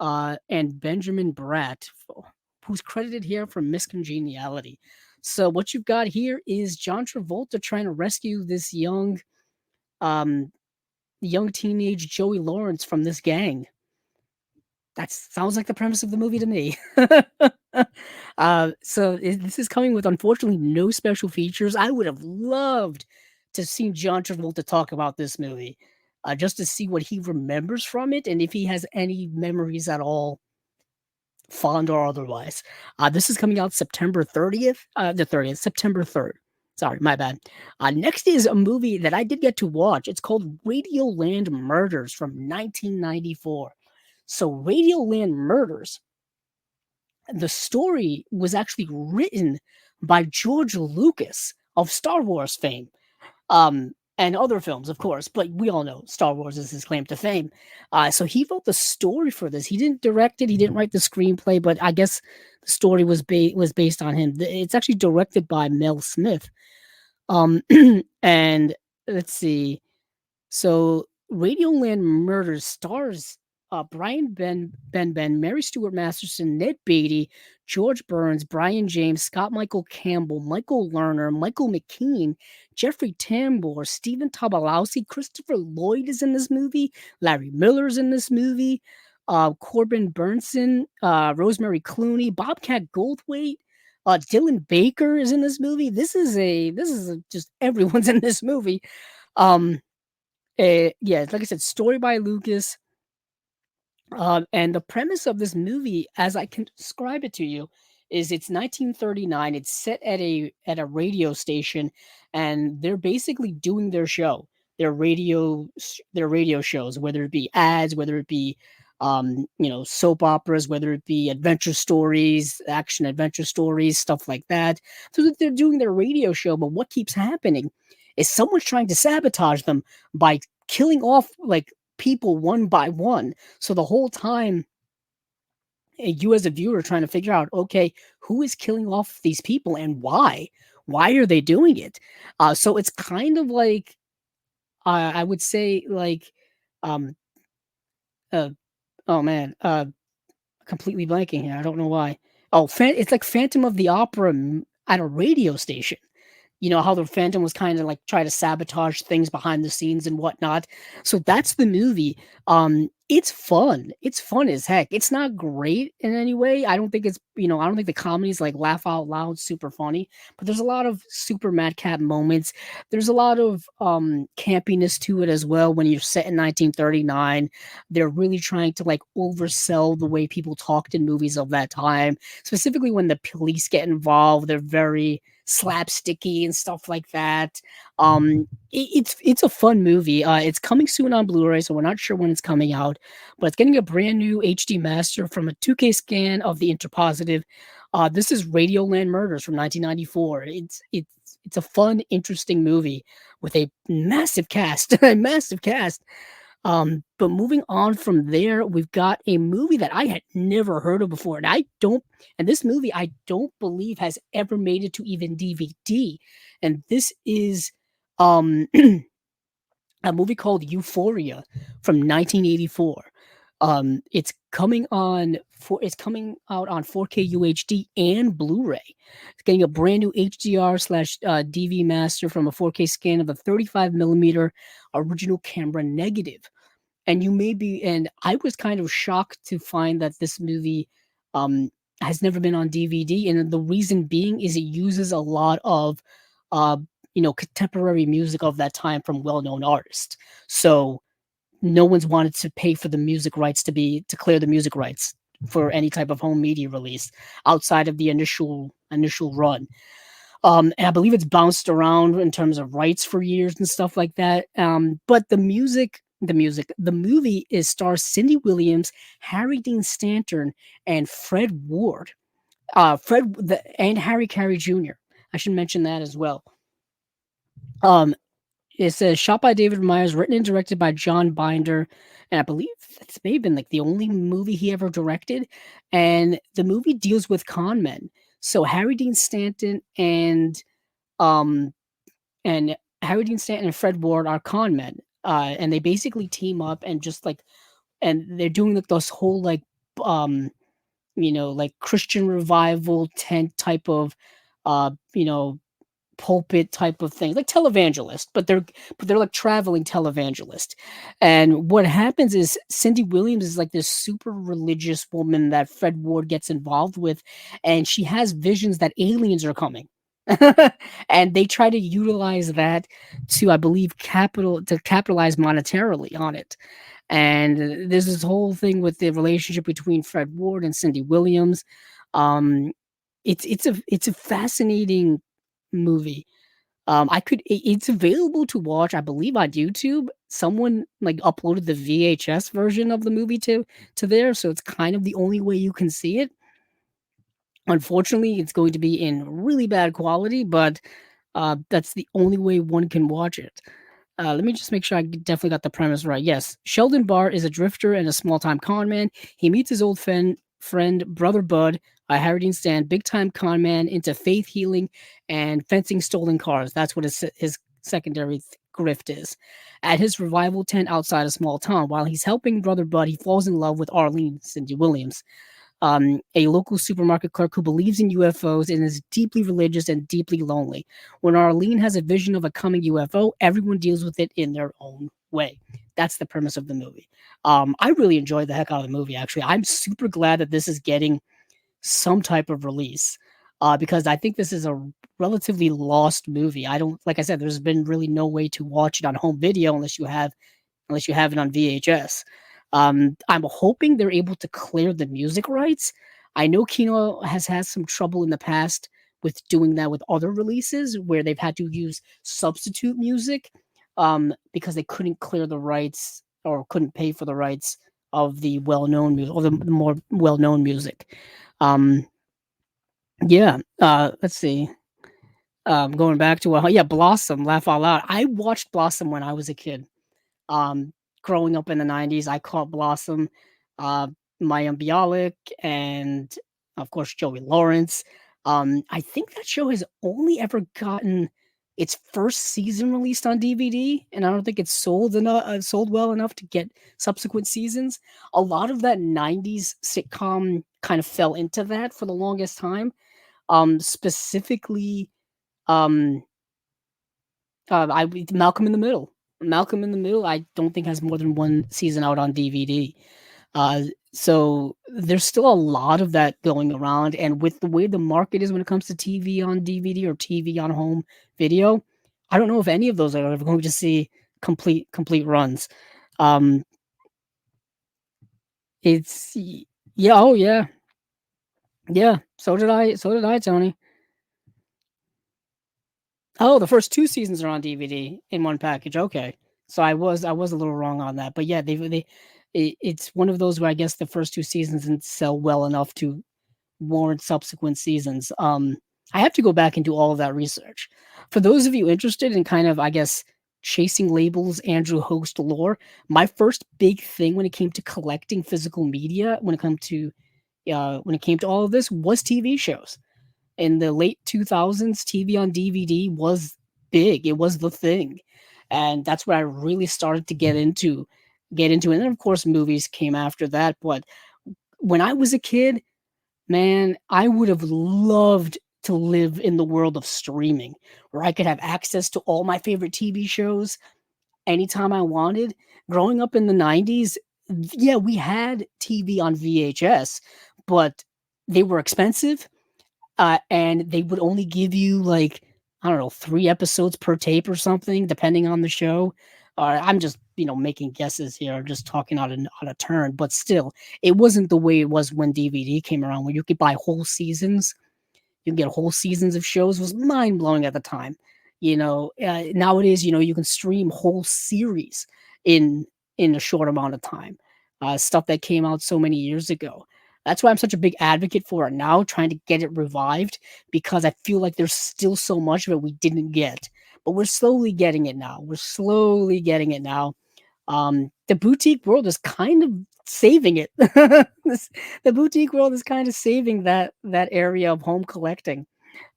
and Benjamin Bratt, who's credited here for Miscongeniality. So what you've got here is John Travolta trying to rescue this um, young teenage Joey Lawrence from this gang. That sounds like the premise of the movie to me. This is coming with, unfortunately, no special features. I would have loved to see John Travolta talk about this movie, just to see what he remembers from it and if he has any memories at all, fond or otherwise. This is coming out September 30th, September 3rd. Sorry, my bad. Next is a movie that I did get to watch. It's called Radioland Murders from 1994. So Radioland Murders, the story was actually written by George Lucas of Star Wars fame, and other films, of course, but we all know Star Wars is his claim to fame. So he wrote the story for this. He didn't direct it. He didn't write the screenplay, but I guess the story was based on him. It's actually directed by Mel Smith. And let's see. So Radioland Murders stars Brian Ben, Mary Stuart Masterson, Ned Beatty, George Burns, Brian James, Scott Michael Campbell, Michael Lerner, Michael McKean, Jeffrey Tambor, Stephen Tobolowsky, Christopher Lloyd is in this movie, Larry Miller's in this movie, Corbin Burnson, Rosemary Clooney, Bobcat Goldthwait, Dylan Baker is in this movie. Just everyone's in this movie. Yeah, like I said, story by Lucas. And the premise of this movie, as I can describe it to you, is it's 1939. It's set at a radio station, and they're basically doing their show, their radio shows, whether it be ads, whether it be soap operas, whether it be adventure stories, action adventure stories, stuff like that. So that they're doing their radio show, but what keeps happening is someone's trying to sabotage them by killing off like people one by one. So the whole time, you as a viewer are trying to figure out, okay, who is killing off these people and why? Why are they doing it? So it's kind of like, I would say, like, um, uh, oh man, completely blanking here. I don't know why. Oh, it's like Phantom of the Opera at a radio station. You know how the Phantom was kind of like try to sabotage things behind the scenes and whatnot. So that's the movie. It's fun. It's fun as heck. It's not great in any way. I don't think I don't think the comedy's like laugh out loud, super funny, but there's a lot of super madcap moments. There's a lot of campiness to it as well. When you're set in 1939, they're really trying to like oversell the way people talked in movies of that time. Specifically when the police get involved, they're very slapsticky and stuff like that. It's a fun movie. It's coming soon on Blu-ray, so we're not sure when it's coming out, but it's getting a brand new HD master from a 2K scan of the interpositive. This is Radioland Murders from 1994. It's a fun, interesting movie with a massive cast, a massive cast. But moving on from there, we've got a movie that I had never heard of before, and this movie I don't believe has ever made it to even DVD. And this is um a movie called Uforia from 1984. It's coming out on 4K UHD and Blu-ray. It's getting a brand new HDR/DV master from a 4K scan of a 35 millimeter original camera negative. And I was kind of shocked to find that this movie um has never been on DVD, and the reason being is it uses a lot of uh contemporary music of that time from well-known artists. So no one's wanted to pay for the music rights to clear the music rights for any type of home media release outside of the initial run. And I believe it's bounced around in terms of rights for years and stuff like that. But the movie stars Cindy Williams, Harry Dean Stanton, and Fred Ward. And Harry Carey Jr. I should mention that as well. Um, it says shot by David Myers, written and directed by John Binder, and I believe that's may have been like the only movie he ever directed. And the movie deals with con men. So um and Harry Dean Stanton and Fred Ward are con men. And they basically team up and just like and they're doing like this whole like um like Christian revival tent type of uh you know pulpit type of thing, like televangelist, but they're like traveling televangelist. And what happens is Cindy Williams is like this super religious woman that Fred Ward gets involved with, and she has visions that aliens are coming. And they try to utilize that to, I believe, capitalize monetarily on it. And there's this whole thing with the relationship between Fred Ward and Cindy Williams. Um, it's a fascinating movie. It's available to watch, I believe, on YouTube. Someone like uploaded the VHS version of the movie to there, so it's kind of the only way you can see it. Unfortunately, it's going to be in really bad quality, but that's the only way one can watch it. Let me just make sure I definitely got the premise right. Yes, Sheldon Barr is a drifter and a small-time con man. He meets his old friend Brother Bud, a Harry Dean Stanton, big-time con man into faith healing and fencing stolen cars. That's what his secondary grift is. At his revival tent outside a small town, while he's helping Brother Bud, he falls in love with Arlene Cindy Williams, a local supermarket clerk who believes in UFOs and is deeply religious and deeply lonely. When Arlene has a vision of a coming UFO, everyone deals with it in their own way. That's the premise of the movie. I really enjoyed the heck out of the movie, actually. I'm super glad that this is getting some type of release because I think this is a relatively lost movie. I don't, like I said, there's been really no way to watch it on home video unless you have it on VHS. I'm hoping they're able to clear the music rights. I know Kino has had some trouble in the past with doing that with other releases where they've had to use substitute music because they couldn't clear the rights or couldn't pay for the rights of the well-known music or the more well-known music. Um, yeah, let's see. Going back to yeah, Blossom, Laugh Out Loud. I watched Blossom when I was a kid. Um, Growing up in the 90s, I caught Blossom, uh, Mayim Bialik, and of course Joey Lawrence. I think that show has only ever gotten its first season released on DVD, and I don't think it's sold well enough to get subsequent seasons. A lot of that 90s sitcom kind of fell into that for the longest time. Specifically, um, I Malcolm in the Middle. Malcolm in the Middle, I don't think has more than one season out on DVD. Uh, so there's still a lot of that going around, and with the way the market is when it comes to TV on DVD or TV on home video, I don't know if any of those are ever going to see complete runs. Um, it's yeah, oh yeah, yeah. So did I, Tony. Oh, the first 2 seasons are on DVD in one package, okay. So I was a little wrong on that, but yeah, it's one of those where I guess the first 2 seasons didn't sell well enough to warrant subsequent seasons. I have to go back and do all of that research. For those of you interested in kind of, I guess, chasing labels, Andrew Host lore, my first big thing when it came to collecting physical media, when it came to all of this, was TV shows in the late 2000s. TV on DVD was big. It was the thing. And that's where I really started to get into. And then of course movies came after that. But when I was a kid, man, I would have loved to live in the world of streaming where I could have access to all my favorite TV shows anytime I wanted. Growing up in the 90s, yeah, we had TV on VHS, but they were expensive, and they would only give you like, I don't know, 3 episodes per tape or something, depending on the show. I'm just making guesses here, just talking on a turn, but still, it wasn't the way it was when DVD came around, where you could buy whole seasons. You can get whole seasons of shows. It was mind blowing at the time. Nowadays, you can stream whole series in in a short amount of time. Stuff that came out so many years ago. That's why I'm such a big advocate for it now, trying to get it revived, because I feel like there's still so much of it we didn't get. But we're slowly getting it now. We're slowly getting it now. The boutique world is kind of saving it. The boutique world is kind of saving that area of home collecting.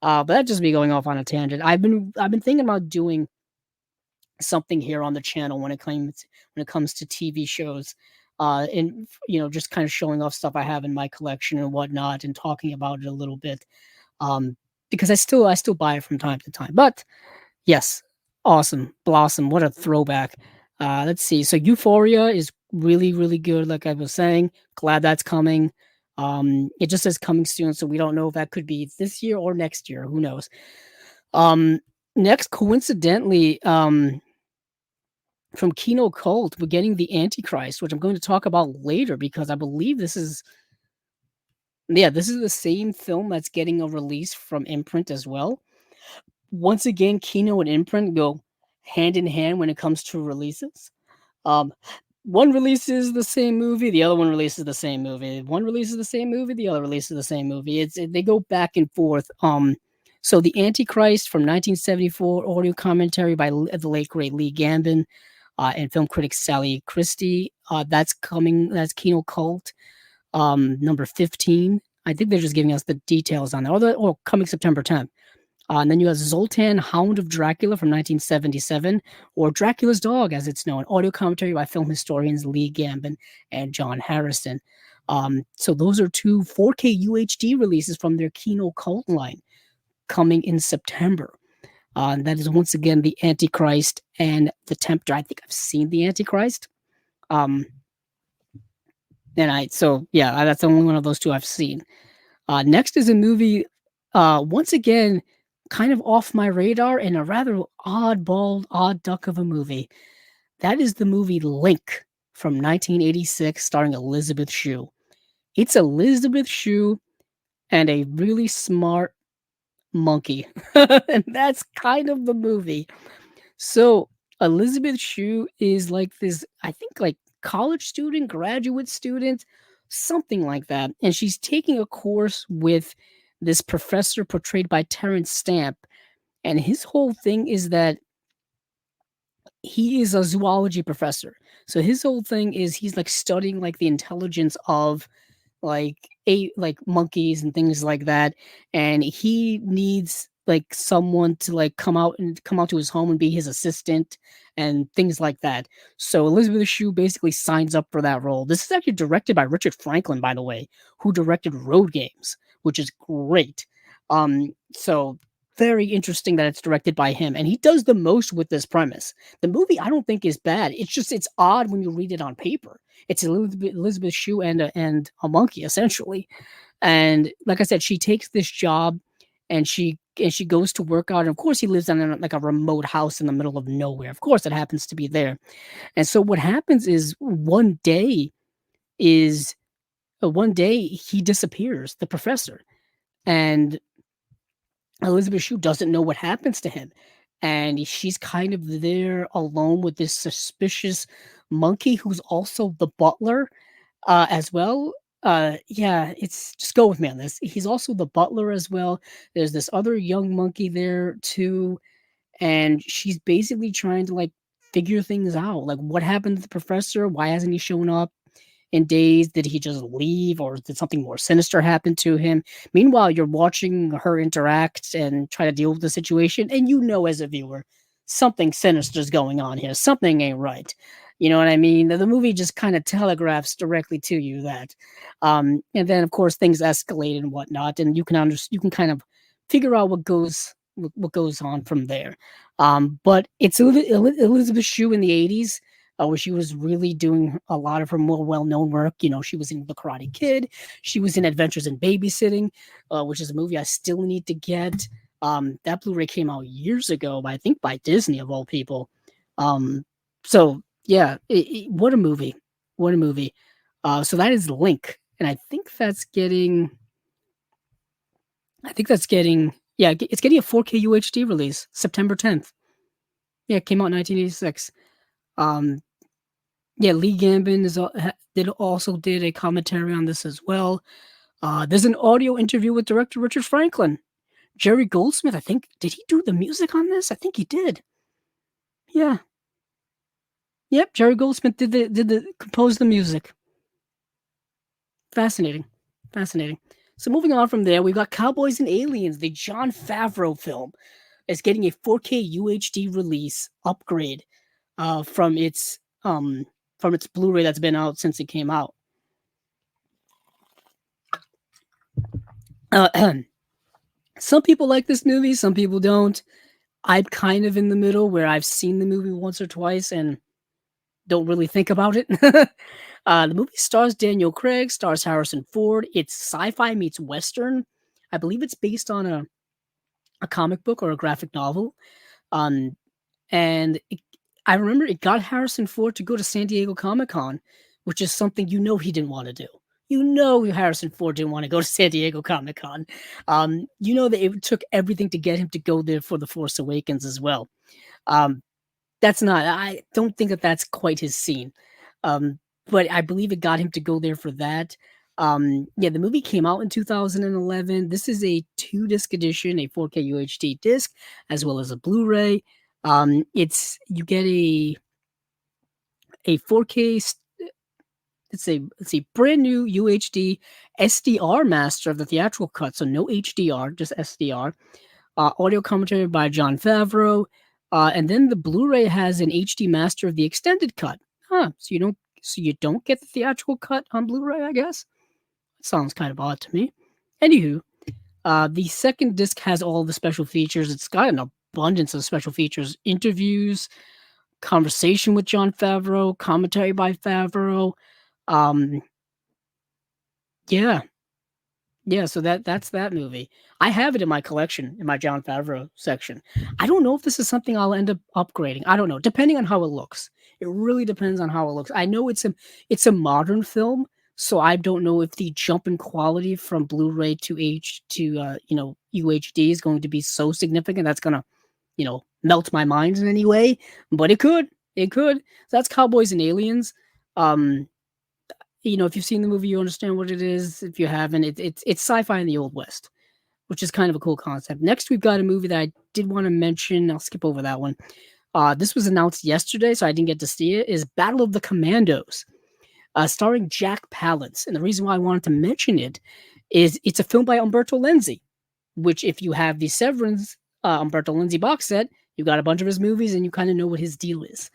But that's just me going off on a tangent. I've been thinking about doing something here on the channel when it comes to TV shows, and just kind of showing off stuff I have in my collection and whatnot, and talking about it a little bit. Um, because I still buy it from time to time. But yes, awesome, Blossom, what a throwback. Let's see. So Euphoria is really really good. Like I was saying, glad that's coming. It just says coming soon, so we don't know if that could be this year or next year. Who knows? Um, Next, coincidentally, from Kino Cult, we're getting the Antichrist, which I'm going to talk about later because I believe this is the same film that's getting a release from Imprint as well. Once again, Kino and Imprint go hand in hand when it comes to releases. Um, One releases the same movie, the other one releases the same movie. One releases the same movie, the other releases the same movie. They go back and forth. So the Antichrist from 1974, audio commentary by the late great Lee Gambin, and film critic Sally Christie. That's coming. That's Kino Cult, number 15. I think they're just giving us the details on that. Or coming September 10th. And then you have Zoltan, Hound of Dracula from 1977, or Dracula's Dog, as it's known, audio commentary by film historians Lee Gambin and John Harrison. So those are two 4K UHD releases from their Kino cult line coming in September. And that is once again the Antichrist and the Tempter. I think I've seen the Antichrist. Um, that's the only one of those two I've seen. Next is a movie, once again, kind of off my radar and a rather odd duck of a movie. That is the movie Link from 1986, starring Elizabeth Shue. It's Elizabeth Shue and a really smart monkey. And that's kind of the movie. So Elizabeth Shue is like this, I think, like college student, graduate student, something like that. And she's taking a course with this professor portrayed by Terrence Stamp. And his whole thing is that he is a zoology professor. So his whole thing is he's like studying like the intelligence of like monkeys and things like that, and he needs like someone to like come out to his home and be his assistant and things like that. So Elizabeth Shue basically signs up for that role. This is actually directed by Richard Franklin, by the way, who directed Road Games, which is great. So very interesting that it's directed by him, and he does the most with this premise. The movie I don't think is bad. It's odd when you read it on paper. It's Elizabeth Shue and a monkey essentially, and like I said, she takes this job, and she goes to work out. And of course, he lives in like a remote house in the middle of nowhere. Of course, it happens to be there. And so what happens is one day he disappears, the professor, and Elizabeth Shue doesn't know what happens to him. And she's kind of there alone with this suspicious monkey who's also the butler as well. Yeah, it's just go with me on this. He's also the butler as well. There's this other young monkey there too. And she's basically trying to like figure things out. Like, what happened to the professor? Why hasn't he shown up in days? Did he just leave, or did something more sinister happen to him? Meanwhile, you're watching her interact and try to deal with the situation, and you know as a viewer, something sinister is going on here. Something ain't right. You know what I mean? The movie just kind of telegraphs directly to you that. And then, of course, things escalate and whatnot, and you can kind of figure out what goes on from there. But it's Elizabeth Shue in the 80s, where she was really doing a lot of her more well-known work. You know, she was in The Karate Kid. She was in Adventures in Babysitting, which is a movie I still need to get. That Blu-ray came out years ago, I think by Disney of all people. So yeah, what a movie! What a movie! So that is Link, and I think that's getting. Yeah, it's getting a 4K UHD release September 10th. Yeah, it came out in 1986. Um, yeah, Lee Gambin also did a commentary on this as well. There's an audio interview with director Richard Franklin. Jerry Goldsmith, I think, did he do the music on this? I think he did. Yeah. Yep, Jerry Goldsmith composed the music. Fascinating. So moving on from there, we've got Cowboys and Aliens, the Jon Favreau film. It's getting a 4K UHD release upgrade from its Blu-ray that's been out since it came out. Some people like this movie, some people don't. I'm kind of in the middle where I've seen the movie once or twice and don't really think about it. The movie stars Daniel Craig, stars Harrison Ford. It's sci-fi meets Western. I believe it's based on a comic book or a graphic novel. And I remember it got Harrison Ford to go to San Diego Comic-Con, which is something he didn't want to do. Harrison Ford didn't want to go to San Diego Comic-Con. That it took everything to get him to go there for The Force Awakens as well. I don't think that's quite his scene. But I believe it got him to go there for that. The movie came out in 2011. This is a 2-disc edition, a 4K UHD disc, as well as a Blu-ray. You get a 4K. It's a brand new UHD SDR master of the theatrical cut, so no HDR, just SDR. audio commentary by Jon Favreau, and then the Blu-ray has an HD master of the extended cut. So you don't get the theatrical cut on Blu-ray, I guess. Sounds kind of odd to me. Anywho, the second disc has all the special features. It's got an abundance of special features, interviews, conversation with Jon Favreau, commentary by Favreau. Um, yeah, yeah. So that's that movie. I have it in my collection in my Jon Favreau section. I don't know if this is something I'll end up upgrading. I don't know, depending on how it looks. It really depends on how it looks. I know it's a modern film, so I don't know if the jump in quality from Blu-ray to UHD is going to be so significant that's gonna melt my mind in any way. But it could. It could. So that's Cowboys and Aliens. Um, if you've seen the movie, you understand what it is. If you haven't, it's sci-fi in the Old West, which is kind of a cool concept. Next, we've got a movie that I did want to mention. I'll skip over that one. This was announced yesterday, so I didn't get to see it. Is Battle of the Commandos, starring Jack Palance. And the reason why I wanted to mention it is it's a film by Umberto Lenzi, which if you have the Severance Umberto Lenzi box set, you got a bunch of his movies and you kind of know what his deal is.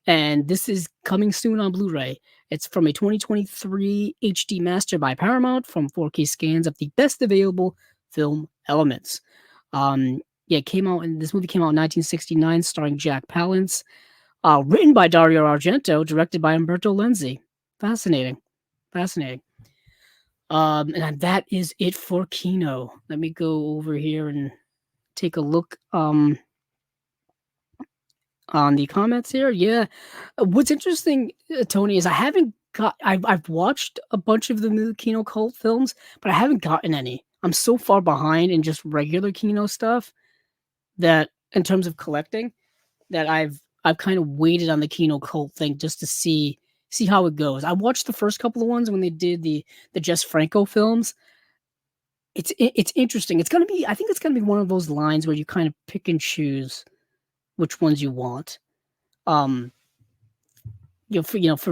And this is coming soon on Blu-ray. It's from a 2023 HD master by Paramount from 4K scans of the best available film elements. It came out, and this movie came out in 1969, starring Jack Palance. Written by Dario Argento, directed by Umberto Lenzi. Fascinating. And that is it for Kino. Let me go over here and take a look on the comments here. Yeah. What's interesting, Tony, is I've watched a bunch of the Kino cult films, but I haven't gotten any. I'm so far behind in just regular Kino stuff that, in terms of collecting, that I've kind of waited on the Kino cult thing just to see how it goes. I watched the first couple of ones when they did the Jess Franco films. It's interesting. I think it's gonna be one of those lines where you kind of pick and choose which ones you want. For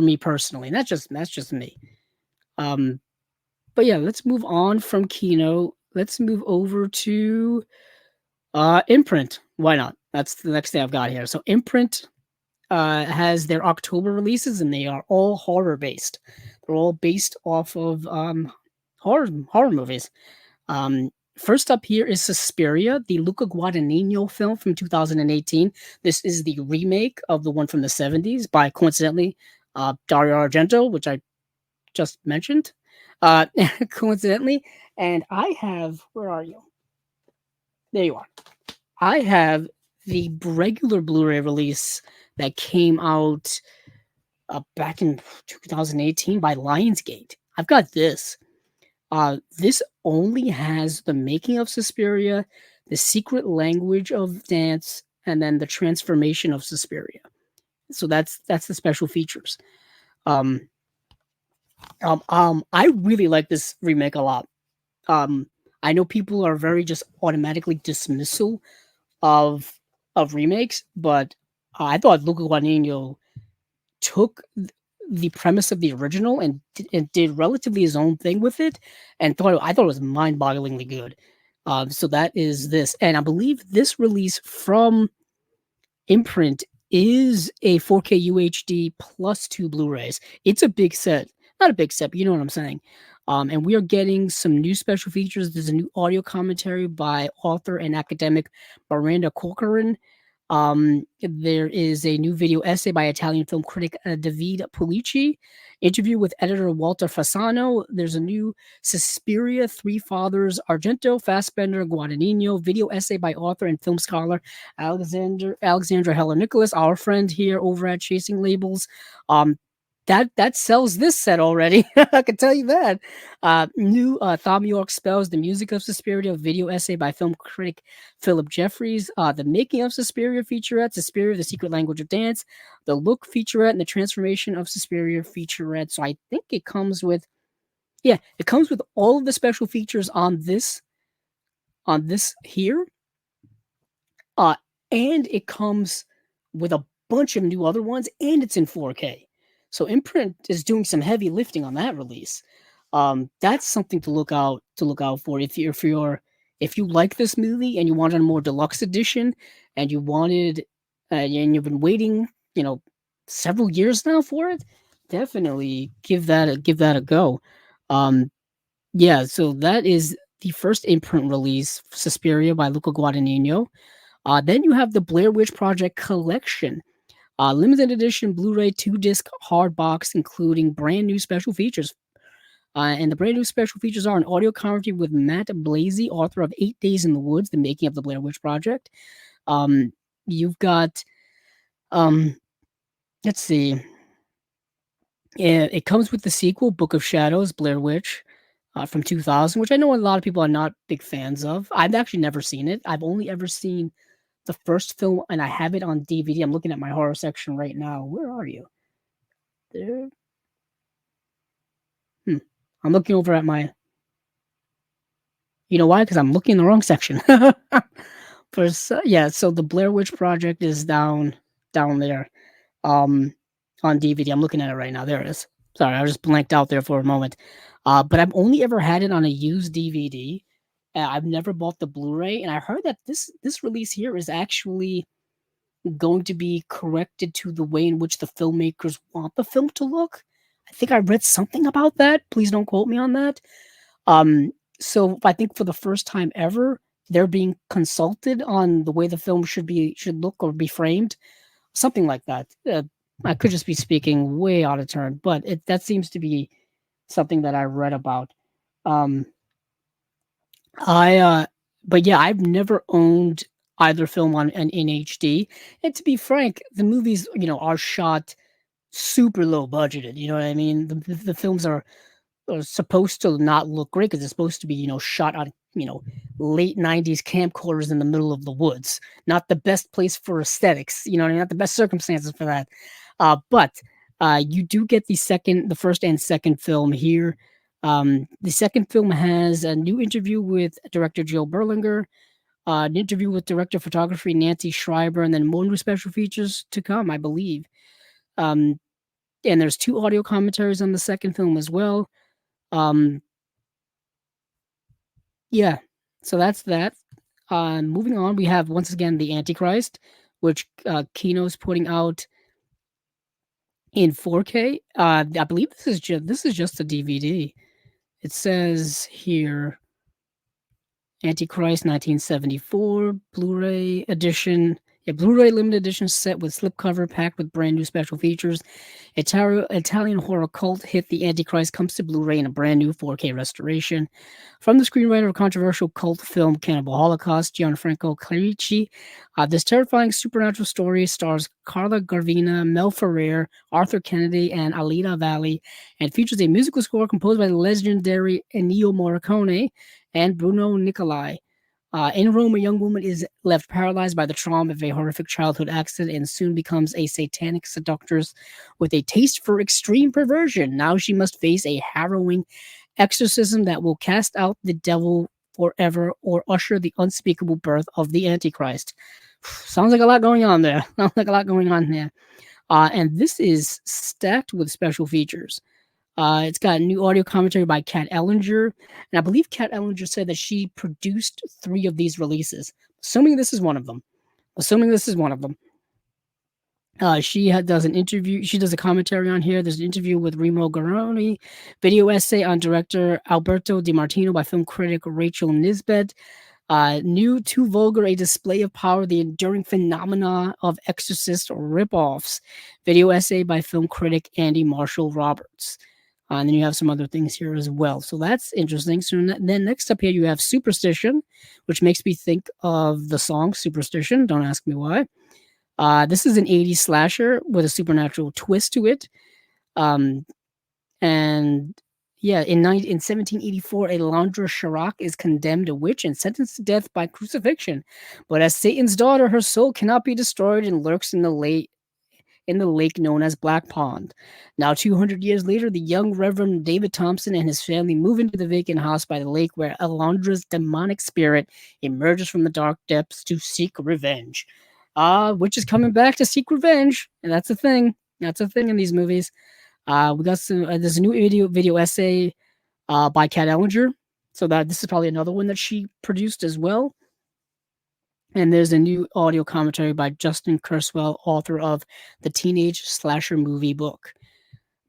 me personally, and that's just me. But yeah, let's move on from Kino. Let's move over to Imprint. Why not? That's the next thing I've got here. So Imprint has their October releases, and they are all horror based. They're all based off of horror movies. First up here is Suspiria, the Luca Guadagnino film from 2018. This is the remake of the one from the 70s by, coincidentally, Dario Argento, which I just mentioned. Coincidentally. And I have, where are you? There you are. I have the regular Blu-ray release that came out back in 2018 by Lionsgate. I've got this. This only has the making of Suspiria, the secret language of dance, and then the transformation of Suspiria. So that's the special features. I really like this remake a lot. I know people are very just automatically dismissal of remakes, but I thought Luca Guadagnino took the premise of the original and did relatively his own thing with it, and I thought it was mind-bogglingly good. So that is this, and I believe this release from Imprint is a 4K UHD plus 2 Blu-rays. It's a big set, not a big set, but you know what I'm saying. And we are getting some new special features. There's a new audio commentary by author and academic Miranda Corcoran. There is a new video essay by Italian film critic David Pulici, interview with editor Walter Fasano. There's a new Suspiria, Three Fathers, Argento, Fassbender, Guadagnino, video essay by author and film scholar Alexandra Heller Nicholas, our friend here over at Chasing Labels. That sells this set already. I can tell you that. New Thom Yorke Spells, the music of Suspiria, video essay by film critic Philip Jeffries, the making of Suspiria featurette, Suspiria, the secret language of dance, the look featurette, and the transformation of Suspiria featurette. So I think it comes with all of the special features on this here. And it comes with a bunch of new other ones, and it's in 4K. So Imprint is doing some heavy lifting on that release. That's something to look out for if you're if you like this movie and you wanted a more deluxe edition, and you wanted, and you've been waiting, several years now for it, definitely give that a go. Um, yeah, so that is the first imprint release, Suspiria by Luca Guadagnino. Then you have the Blair Witch Project Collection, limited edition Blu-ray 2-disc hard box, including brand new special features. And the brand new special features are an audio commentary with Matt Blasey, author of 8 Days in the Woods, the making of the Blair Witch Project. You've got, um, let's see, it comes with the sequel, Book of Shadows, Blair Witch, from 2000, which I know a lot of people are not big fans of. I've actually never seen it. I've only ever seen the first film, and I have it on DVD. I'm looking at my horror section right now. Where are you? There. I'm looking over at my. You know why? Because I'm looking in the wrong section. So the Blair Witch Project is down there, on DVD. I'm looking at it right now. There it is. Sorry, I was just blanked out there for a moment. But I've only ever had it on a used DVD. I've never bought the Blu-ray, and I heard that this release here is actually going to be corrected to the way in which the filmmakers want the film to look. I think I read something about that. Please don't quote me on that. So I think for the first time ever, they're being consulted on the way the film should look or be framed, something like that. I could just be speaking way out of turn, but that seems to be something that I read about. Um, but yeah, I've never owned either film in HD, and to be frank, the movies are shot super low budgeted. You know what I mean? The films are supposed to not look great because it's supposed to be shot on late 90s camcorders in the middle of the woods. Not the best place for aesthetics, not the best circumstances for that. But you do get the first and second film here. The second film has a new interview with director Joe Berlinger, an interview with director of photography Nancy Schreiber, and then more new special features to come, I believe. And there's 2 audio commentaries on the second film as well. Yeah, so that's that. Moving on, we have once again the Antichrist, which Kino's putting out in 4K. I believe this is just a DVD. It says here Antichrist 1974 Blu-ray edition. A Blu-ray limited edition set with slipcover packed with brand new special features. Italian horror cult hit The Antichrist comes to Blu-ray in a brand new 4K restoration. From the screenwriter of controversial cult film Cannibal Holocaust, Gianfranco Clerici, this terrifying supernatural story stars Carla Gravina, Mel Ferrer, Arthur Kennedy, and Alida Valli, and features a musical score composed by the legendary Ennio Morricone and Bruno Nicolai. In Rome, a young woman is left paralyzed by the trauma of a horrific childhood accident and soon becomes a satanic seductress with a taste for extreme perversion. Now she must face a harrowing exorcism that will cast out the devil forever or usher the unspeakable birth of the Antichrist. Sounds like a lot going on there. And this is stacked with special features. It's got new audio commentary by Kat Ellinger, and I believe Kat Ellinger said that she produced 3 of these releases. Assuming this is one of them. Does an interview. She does a commentary on here. There's an interview with Remo Garoni, video essay on director Alberto Di Martino by film critic Rachel Nisbet. New Too Vulgar, a display of power, the enduring phenomena of exorcist ripoffs. Video essay by film critic Andy Marshall Roberts. And then you have some other things here as well. So that's interesting. So then next up here, you have Superstition, which makes me think of the song Superstition. Don't ask me why. This is an 80s slasher with a supernatural twist to it. And yeah, in 1784, a Laundra Chirac is condemned a witch and sentenced to death by crucifixion. But as Satan's daughter, her soul cannot be destroyed and lurks in the lake known as Black Pond. Now, 200 years later, the young Reverend David Thompson and his family move into the vacant house by the lake where Alondra's demonic spirit emerges from the dark depths to seek revenge. Witch is coming back to seek revenge, and that's a thing. That's a thing in these movies. We got some. There's a new video essay by Kat Ellinger. So that this is probably another one that she produced as well. And there's a new audio commentary by Justin Kurzweil, author of the Teenage Slasher Movie book.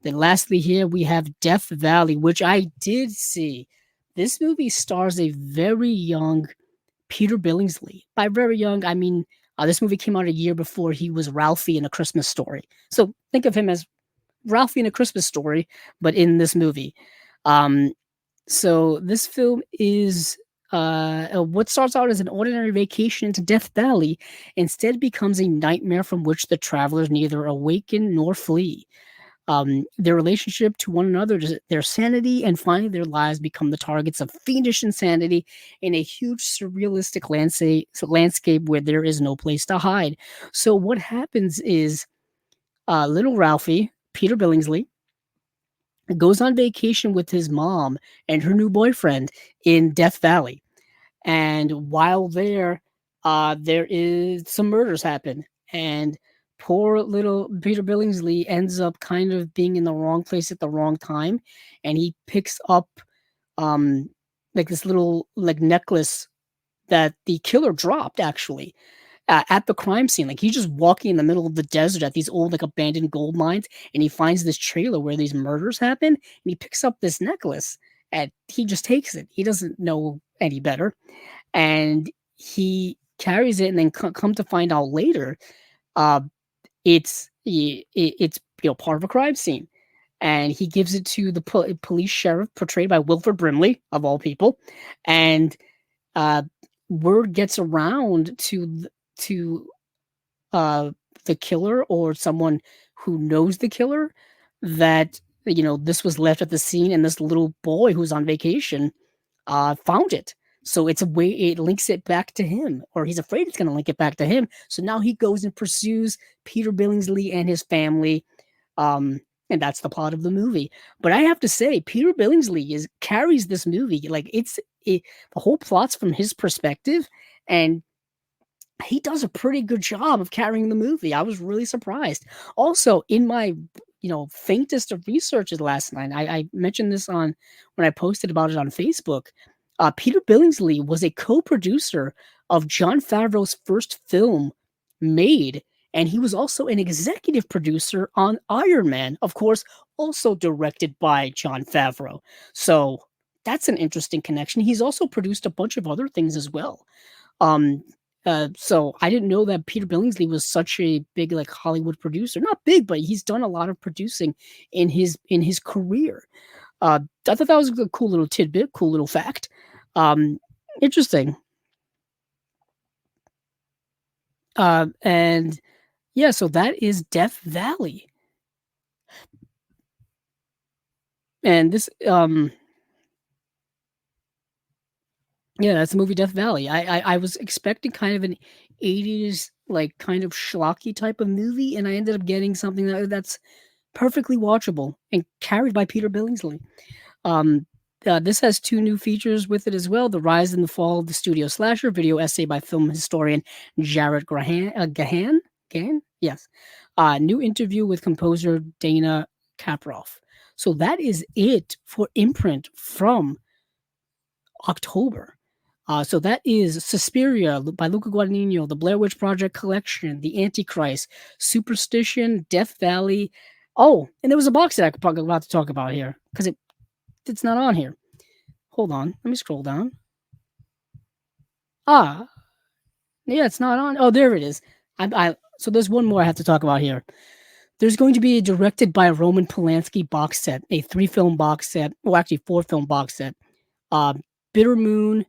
Then lastly here we have Death Valley, which I did see. This movie stars a very young Peter Billingsley. By very young, I mean this movie came out a year before he was Ralphie in A Christmas Story. So think of him as Ralphie in A Christmas Story, but in this movie. So this film is what starts out as an ordinary vacation into Death Valley instead becomes a nightmare from which the travelers neither awaken nor flee. Their relationship to one another, their sanity, and finally their lives become the targets of fiendish insanity in a huge surrealistic landscape where there is no place to hide. So what happens is little Ralphie, Peter Billingsley, goes on vacation with his mom and her new boyfriend in Death Valley. And while there is some murders happen, and poor little Peter Billingsley ends up kind of being in the wrong place at the wrong time, and he picks up like this little like necklace that the killer dropped actually at the crime scene. Like he's just walking in the middle of the desert at these old like abandoned gold mines, and he finds this trailer where these murders happen, and he picks up this necklace and he just takes it. He doesn't know any better, and he carries it, and then come to find out later, uh, it's part of a crime scene, and he gives it to the police sheriff portrayed by Wilford Brimley of all people, and uh, word gets around to the killer or someone who knows the killer that this was left at the scene, and this little boy who's on vacation found it. So it's a way it links it back to him, or he's afraid it's going to link it back to him. So now he goes and pursues Peter Billingsley and his family, and that's the plot of the movie. But I have to say, Peter Billingsley carries this movie. Like the whole plot's from his perspective, and he does a pretty good job of carrying the movie. I was really surprised. Also, in my faintest of researches last night, I mentioned this when I posted about it on Facebook. Peter Billingsley was a co-producer of Jon Favreau's first film, Made, and he was also an executive producer on Iron Man, of course, also directed by Jon Favreau. So that's an interesting connection. He's also produced a bunch of other things as well. So I didn't know that Peter Billingsley was such a big like Hollywood producer. Not big, but he's done a lot of producing in his career. I thought that was a cool little tidbit, cool little fact. Interesting. And yeah, so that is Death Valley. And this yeah, that's the movie Death Valley. I was expecting kind of an 80s like kind of schlocky type of movie, and I ended up getting something that's perfectly watchable and carried by Peter Billingsley. This has two new features with it as well: the rise and the fall of the studio slasher, video essay by film historian Jared Gahan. Yes. New interview with composer Dana Kaproff. So that is it for Imprint from October. So that is Suspiria by Luca Guadagnino, The Blair Witch Project Collection, The Antichrist, Superstition, Death Valley. Oh, and there was a box set I could probably about to talk about here because it's not on here. Hold on, let me scroll down. Yeah, it's not on. Oh, there it is. So there's one more I have to talk about here. There's going to be a directed by Roman Polanski box set, a 3-film box set. Well, actually 4-film box set. Bitter Moon,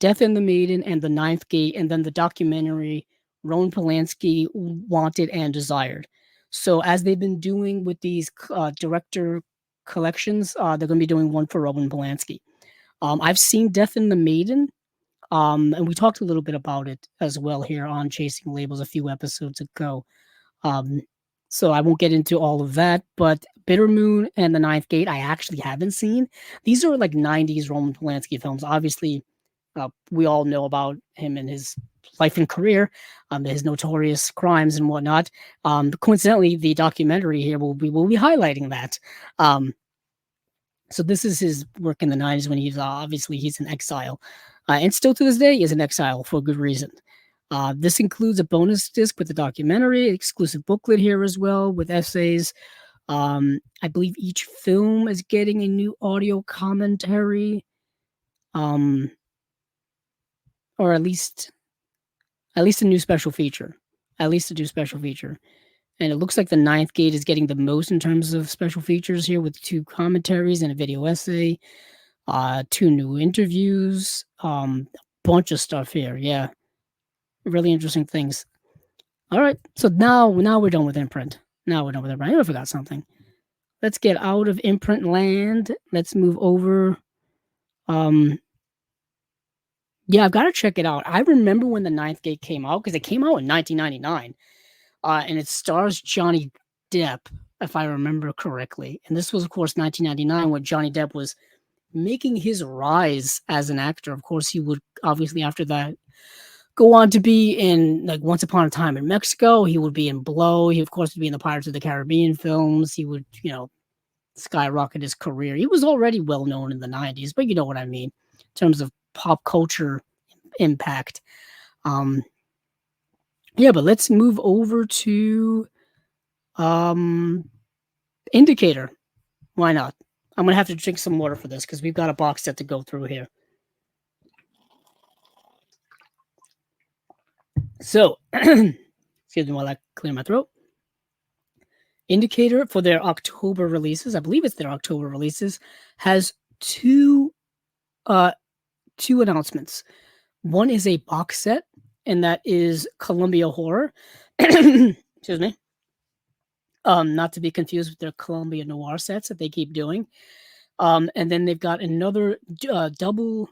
Death and the Maiden, and The Ninth Gate, and then the documentary Roman Polanski Wanted and Desired. So as they've been doing with these director collections, they're going to be doing one for Roman Polanski. I've seen Death and the Maiden, and we talked a little bit about it as well here on Chasing Labels a few episodes ago. So I won't get into all of that, but Bitter Moon and The Ninth Gate, I actually haven't seen. These are like 90s Roman Polanski films. Obviously, we all know about him and his life and career, his notorious crimes and whatnot. Coincidentally, the documentary here will be highlighting that. So this is his work in the 90s when he's obviously he's in exile. And still to this day, he is in exile for good reason. This includes a bonus disc with the documentary, exclusive booklet here as well with essays. I believe each film is getting a new audio commentary, or at least a new special feature. At least a new special feature. And it looks like the Ninth Gate is getting the most in terms of special features here with 2 commentaries and a video essay, 2 new interviews, bunch of stuff here. Yeah, really interesting things. All right, so now we're done with Imprint. Now we're done with Imprint. I forgot something. Let's get out of Imprint land. Let's move over. Yeah, I've got to check it out. I remember when the Ninth Gate came out because it came out in 1999, and it stars Johnny Depp, if I remember correctly. And this was, of course, 1999 when Johnny Depp was making his rise as an actor. Of course, he would obviously after that go on to be in like Once Upon a Time in Mexico. He would be in Blow. He, of course, would be in the Pirates of the Caribbean films. He would, skyrocket his career. He was already well known in the 90s, but you know what I mean in terms of pop culture impact. Yeah, but let's move over to Indicator. Why not? I'm gonna have to drink some water for this because we've got a box set to go through here. So, excuse me while I clear my throat. Indicator for their October releases, I believe it's their October releases, has two announcements. One is a box set, and that is Columbia Horror. Excuse me. Not to be confused with their Columbia Noir sets that they keep doing. And then they've got another double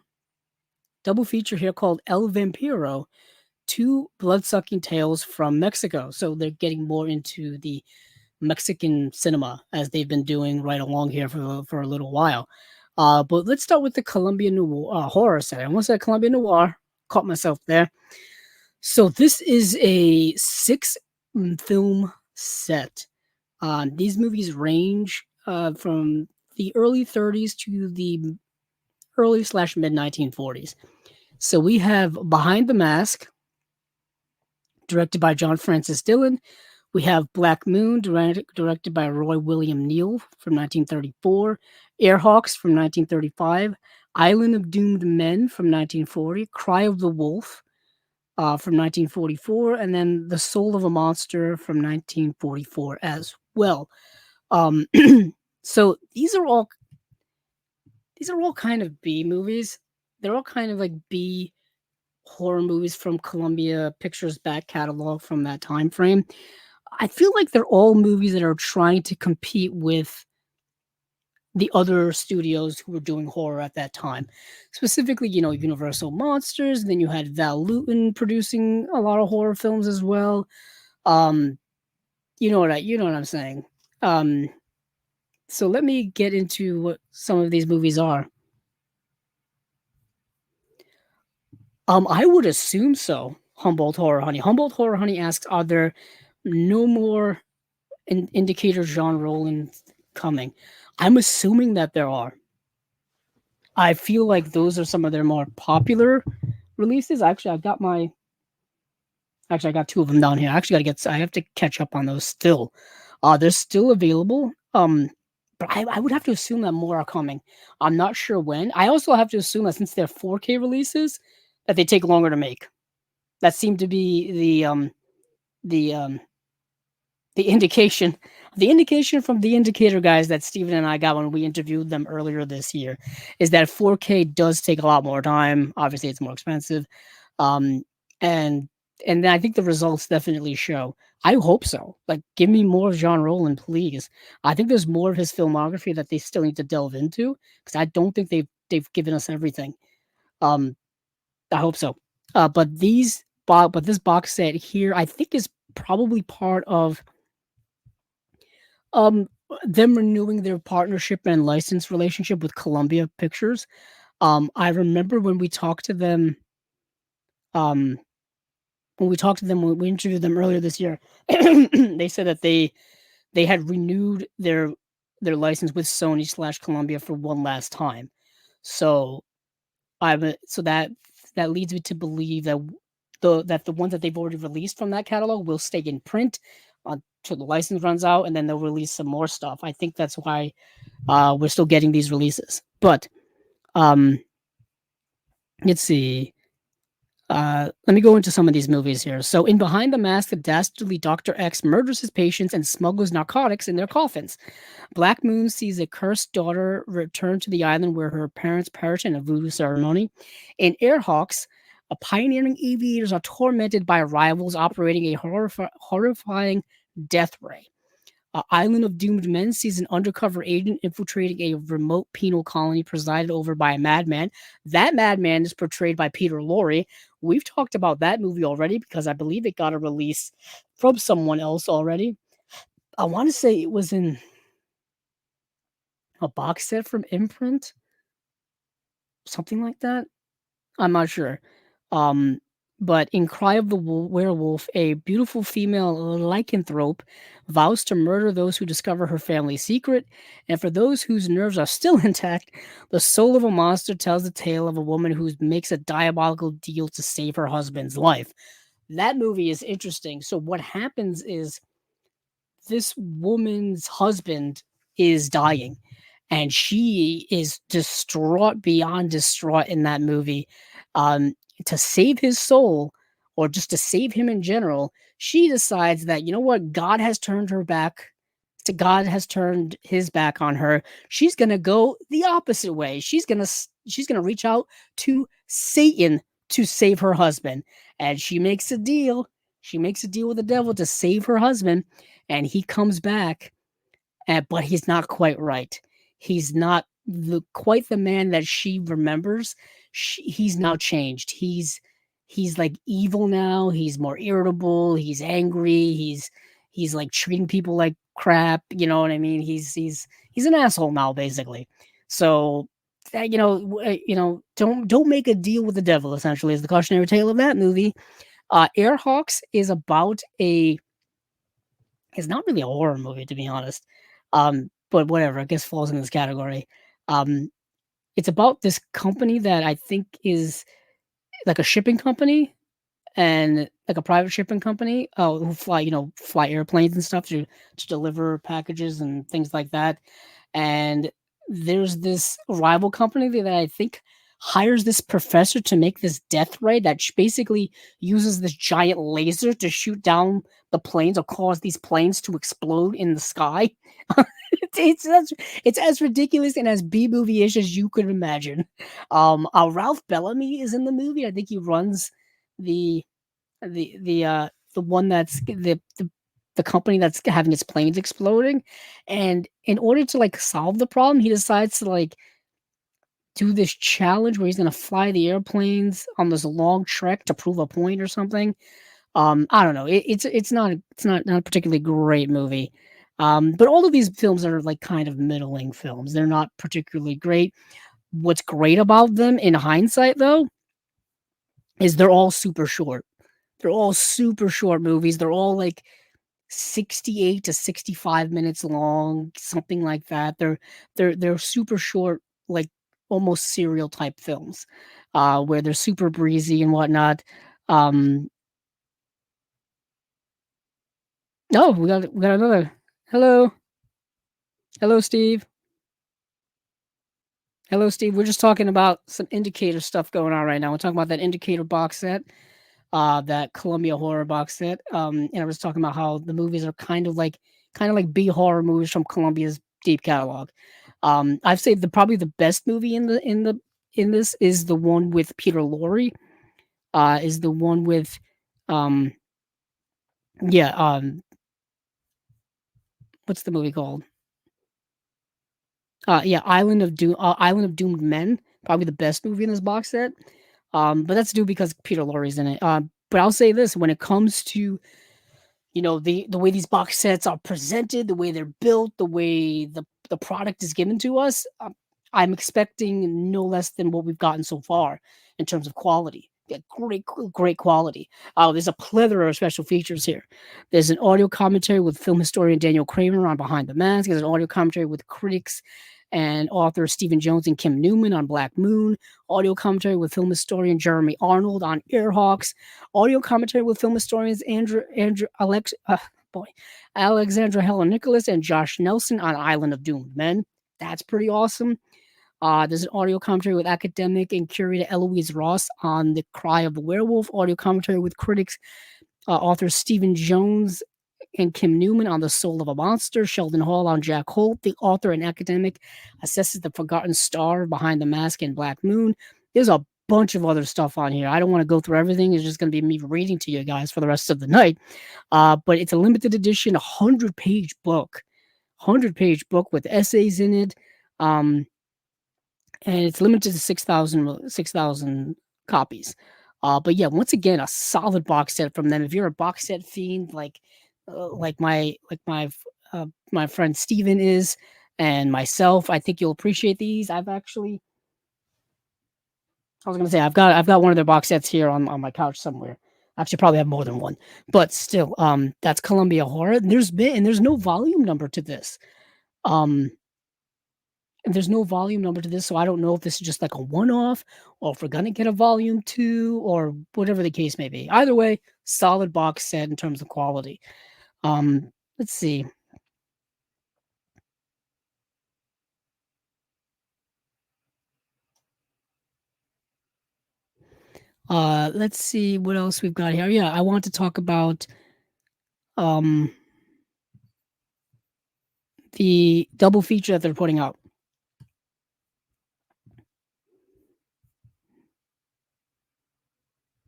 feature here called El Vampiro, 2 blood-sucking tales from Mexico. So they're getting more into the Mexican cinema as they've been doing right along here for a little while. But let's start with the Columbia Noir horror set. I almost said Columbia Noir, caught myself there. So this is a 6 film set. These movies range from the early 30s to the early/mid 1940s. So we have Behind the Mask, directed by John Francis Dillon. We have Black Moon, directed by Roy William Neill from 1934. Airhawks from 1935. Island of Doomed Men from 1940. Cry of the Wolf from 1944. And then The Soul of a Monster from 1944 as well. So these are all kind of B movies. They're all kind of like B horror movies from Columbia Pictures back catalog from that time frame. I feel like they're all movies that are trying to compete with the other studios who were doing horror at that time. Specifically, Universal Monsters, and then you had Val Lewton producing a lot of horror films as well. You know what I'm saying. So let me get into what some of these movies are. I would assume so. Humboldt Horror Honey. Humboldt Horror Honey asks, are there no more Indicator Jean Roland coming? I'm assuming that there are. I feel like those are some of their more popular releases. Actually, I got 2 of them down here. I have to catch up on those still. They're still available. But I would have to assume that more are coming. I'm not sure when. I also have to assume that since they're 4K releases, that they take longer to make. That seemed to be the indication. The indication from the Indicator guys that Steven and I got when we interviewed them earlier this year is that 4K does take a lot more time. Obviously, it's more expensive. And I think the results definitely show. I hope so. Like, give me more of Jean Roland, please. I think there's more of his filmography that they still need to delve into because I don't think they've given us everything. I hope so. But this box set here, I think, is probably part of them renewing their partnership and license relationship with Columbia Pictures. I remember when we talked to them. When we interviewed them earlier this year, they said that they had renewed their their license with Sony slash Columbia for one last time. So so that leads me to believe that the ones that they've already released from that catalog will stay in print until the license runs out, and then they'll release some more stuff. I think that's why we're still getting these releases. But um, let's see. Let me go into some of these movies here. So, in Behind the Mask, the dastardly Dr. X murders his patients and smuggles narcotics in their coffins. Black Moon sees a cursed daughter return to the island where her parents perish in a voodoo ceremony. In Airhawks, pioneering aviators are tormented by rivals operating a horrifying death ray. Island of Doomed Men sees an undercover agent infiltrating a remote penal colony presided over by a madman. That madman is portrayed by Peter Lorre. We've talked about that movie already because I believe it got a release from someone else already. I want to say it was in a box set from Imprint, something like that. I'm not sure. Um, but in Cry of the Werewolf, a beautiful female lycanthrope vows to murder those who discover her family's secret, and for those whose nerves are still intact, the soul of a monster tells the tale of a woman who makes a diabolical deal to save her husband's life. That movie is interesting. So what happens is this woman's husband is dying, and she is distraught beyond distraught in that movie. To save his soul, or just to save him in general, she decides that, you know what, God has turned her back. God has turned his back on her. She's gonna go the opposite way. She's gonna reach out to Satan to save her husband, and she makes a deal. She makes a deal with the devil to save her husband, and he comes back, but he's not quite right. He's not quite the man that she remembers. He's now changed. He's like evil now. He's more irritable. He's angry. He's like treating people like crap. You know what I mean? He's an asshole now, basically. So don't make a deal with the devil. Essentially, is the cautionary tale of that movie. Airhawks is about a. It's not really a horror movie, to be honest. But whatever, I guess falls in this category. Um, it's about this company that I think is like a shipping company, and like a private shipping company, who fly airplanes and stuff to deliver packages and things like that. And there's this rival company that I think hires this professor to make this death ray that basically uses this giant laser to shoot down the planes or cause these planes to explode in the sky. It's as ridiculous and as B movie-ish as you could imagine. Ralph Bellamy is in the movie. I think he runs the the one that's the company that's having its planes exploding, and in order to like solve the problem, he decides to like do this challenge where he's gonna fly the airplanes on this long trek to prove a point or something. I don't know. It's not a particularly great movie. But all of these films are like kind of middling films. They're not particularly great. What's great about them in hindsight, though, is they're all super short. They're all super short movies. They're all like 68 to 65 minutes long, something like that. They're super short, like almost serial type films, where they're super breezy and whatnot. Um, oh, we got another. Hello, hello, Steve. Hello, Steve. We're just talking about some Indicator stuff going on right now. We're talking about that Indicator box set, that Columbia horror box set. And I was talking about how the movies are kind of like B horror movies from Columbia's deep catalog. I've said probably the best movie in this is the one with Peter Lorre. Is the one with um yeah what's the movie called? Yeah, Island of Doomed Men, probably the best movie in this box set. But that's due because Peter Lorre's in it. But I'll say this: when it comes to the way these box sets are presented, the way they're built, the way the product is given to us, I'm expecting no less than what we've gotten so far in terms of quality. great quality. There's a plethora of special features here. There's an audio commentary with film historian Daniel Kramer on Behind the Mask. There's an audio commentary with critics and author Stephen Jones and Kim Newman on Black Moon. Audio commentary with film historian Jeremy Arnold on Airhawks. Audio commentary with film historians Alexandra Helen Nicholas and Josh Nelson on Island of Doomed Men. That's pretty awesome. There's an audio commentary with academic and curator Eloise Ross on The Cry of the Werewolf. Audio commentary with critics, authors Stephen Jones and Kim Newman on The Soul of a Monster. Sheldon Hall on Jack Holt. The author and academic assesses the forgotten star Behind the Mask and Black Moon. There's a bunch of other stuff on here. I don't want to go through everything. It's just going to be me reading to you guys for the rest of the night. But it's a limited edition, 100-page book. 100-page book with essays in it. And it's limited to 6,000 copies. But yeah, once again, a solid box set from them. If you're a box set fiend like my friend Steven is and myself, I think you'll appreciate these. I've got one of their box sets here on my couch somewhere. Actually, probably have more than one, but still, that's Columbia Horror. There's no volume number to this. There's no volume number to this, so I don't know if this is just like a one-off or if we're going to get a volume 2 or whatever the case may be. Either way, solid box set in terms of quality. Let's see. Let's see what else we've got here. Yeah, I want to talk about the double feature that they're putting out.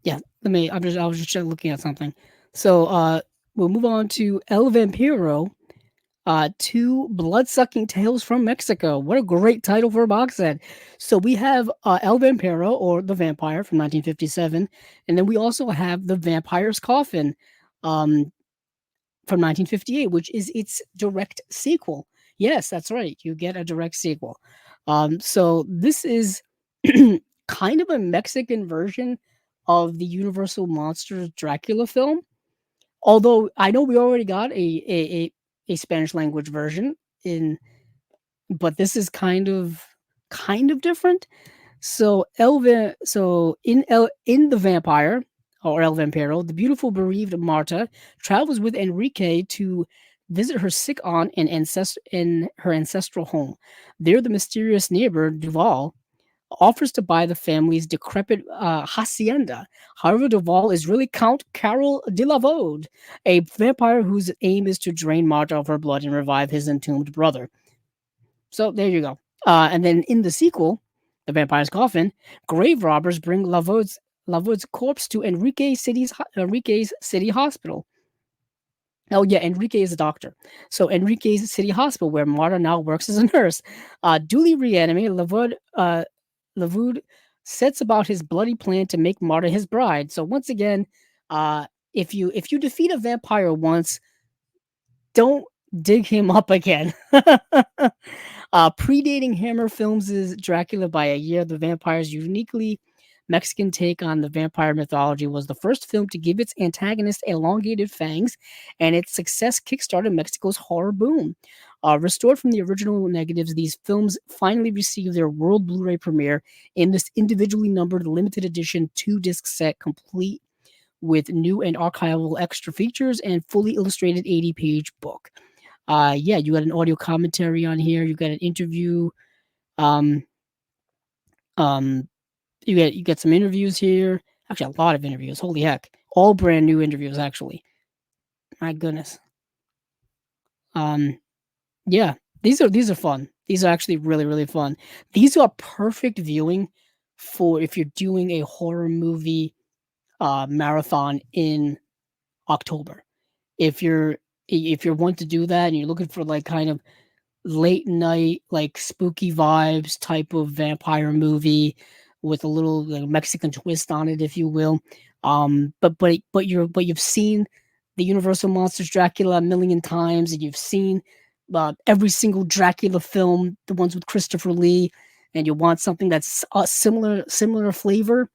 Yeah, I was just looking at something. So we'll move on to El Vampiro, 2 blood-sucking tales from Mexico. What a great title for a box set. So we have El Vampiro, or The Vampire, from 1957, and then we also have The Vampire's Coffin from 1958, which is its direct sequel. Yes, that's right. You get a direct sequel. So this is kind of a Mexican version of the Universal Monsters Dracula film. Although I know we already got a Spanish language version but this is kind of different. So in The Vampire, or El Vampiro, the beautiful bereaved Marta travels with Enrique to visit her sick aunt in her ancestral home. There, the mysterious neighbor Duval offers to buy the family's decrepit hacienda. However, Duval is really Count Carol de la Vode, a vampire whose aim is to drain Marta of her blood and revive his entombed brother. So there you go. And then in the sequel, The Vampire's Coffin, grave robbers bring Lavode's corpse to Enrique's city hospital. Oh yeah, Enrique is a doctor. So Enrique's city hospital, where Marta now works as a nurse. Duly reanimated, Lavud sets about his bloody plan to make Marta his bride. So once again, if you defeat a vampire once, don't dig him up again. Predating Hammer Films' Dracula by a year, The Vampire's uniquely Mexican take on the vampire mythology was the first film to give its antagonist elongated fangs, and its success kickstarted Mexico's horror boom. Restored from the original negatives, these films finally received their world Blu-ray premiere in this individually numbered limited edition 2-disc set, complete with new and archival extra features and fully illustrated 80-page book. Yeah, you got an audio commentary on here. You got an interview. You get some interviews here. Actually, a lot of interviews. Holy heck. All brand new interviews, actually. My goodness. Yeah, these are fun. These are actually really, really fun. These are perfect viewing for if you're doing a horror movie marathon in October. If you're wanting to do that and you're looking for like kind of late night, like spooky vibes type of vampire movie with a little Mexican twist on it, if you will. But you've seen the Universal Monsters Dracula a million times, and you've seen every single Dracula film, the ones with Christopher Lee, and you want something that's a similar flavor.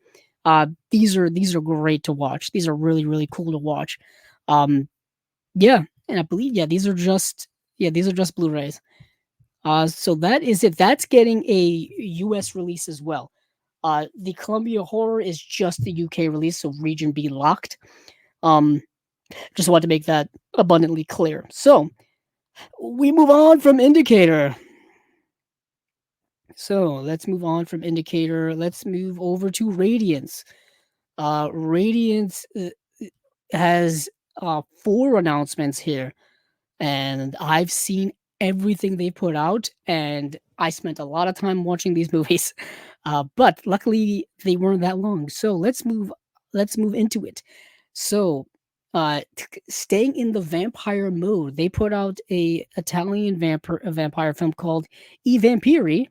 These are great to watch. These are really, really cool to watch. Um, yeah, and I believe, these are just Blu-rays. So that is it. That's getting a US release as well. The Columbia Horror is just the UK release, so region B locked. Um, just want to make that abundantly clear. So we move on from Indicator. So let's move on from Indicator. Let's move over to Radiance. Radiance has four announcements here, and I've seen everything they put out, and I spent a lot of time watching these movies. But luckily they weren't that long. So let's move into it. So staying in the vampire mode, they put out a vampire film called I Vampiri,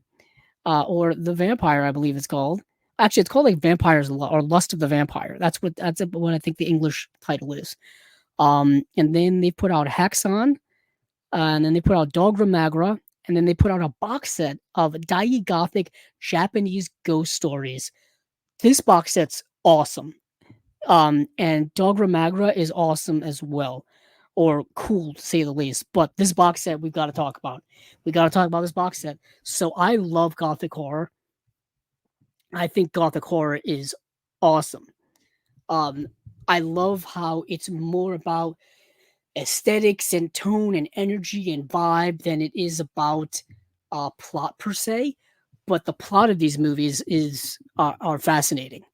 or The Vampire, I believe it's called. Actually, it's called like or Lust of the Vampire. That's what I think the English title is. And then they put out Häxan, and then they put out Dogra Magra, and then they put out a box set of Daiei Gothic Japanese ghost stories. This box set's awesome. And Dogra Magra is awesome as well, or cool to say the least. But this box set we've got to talk about. We got to talk about this box set. So I love Gothic horror. I think Gothic horror is awesome. Um, I love how it's more about aesthetics and tone and energy and vibe than it is about plot per se. But the plot of these movies are fascinating.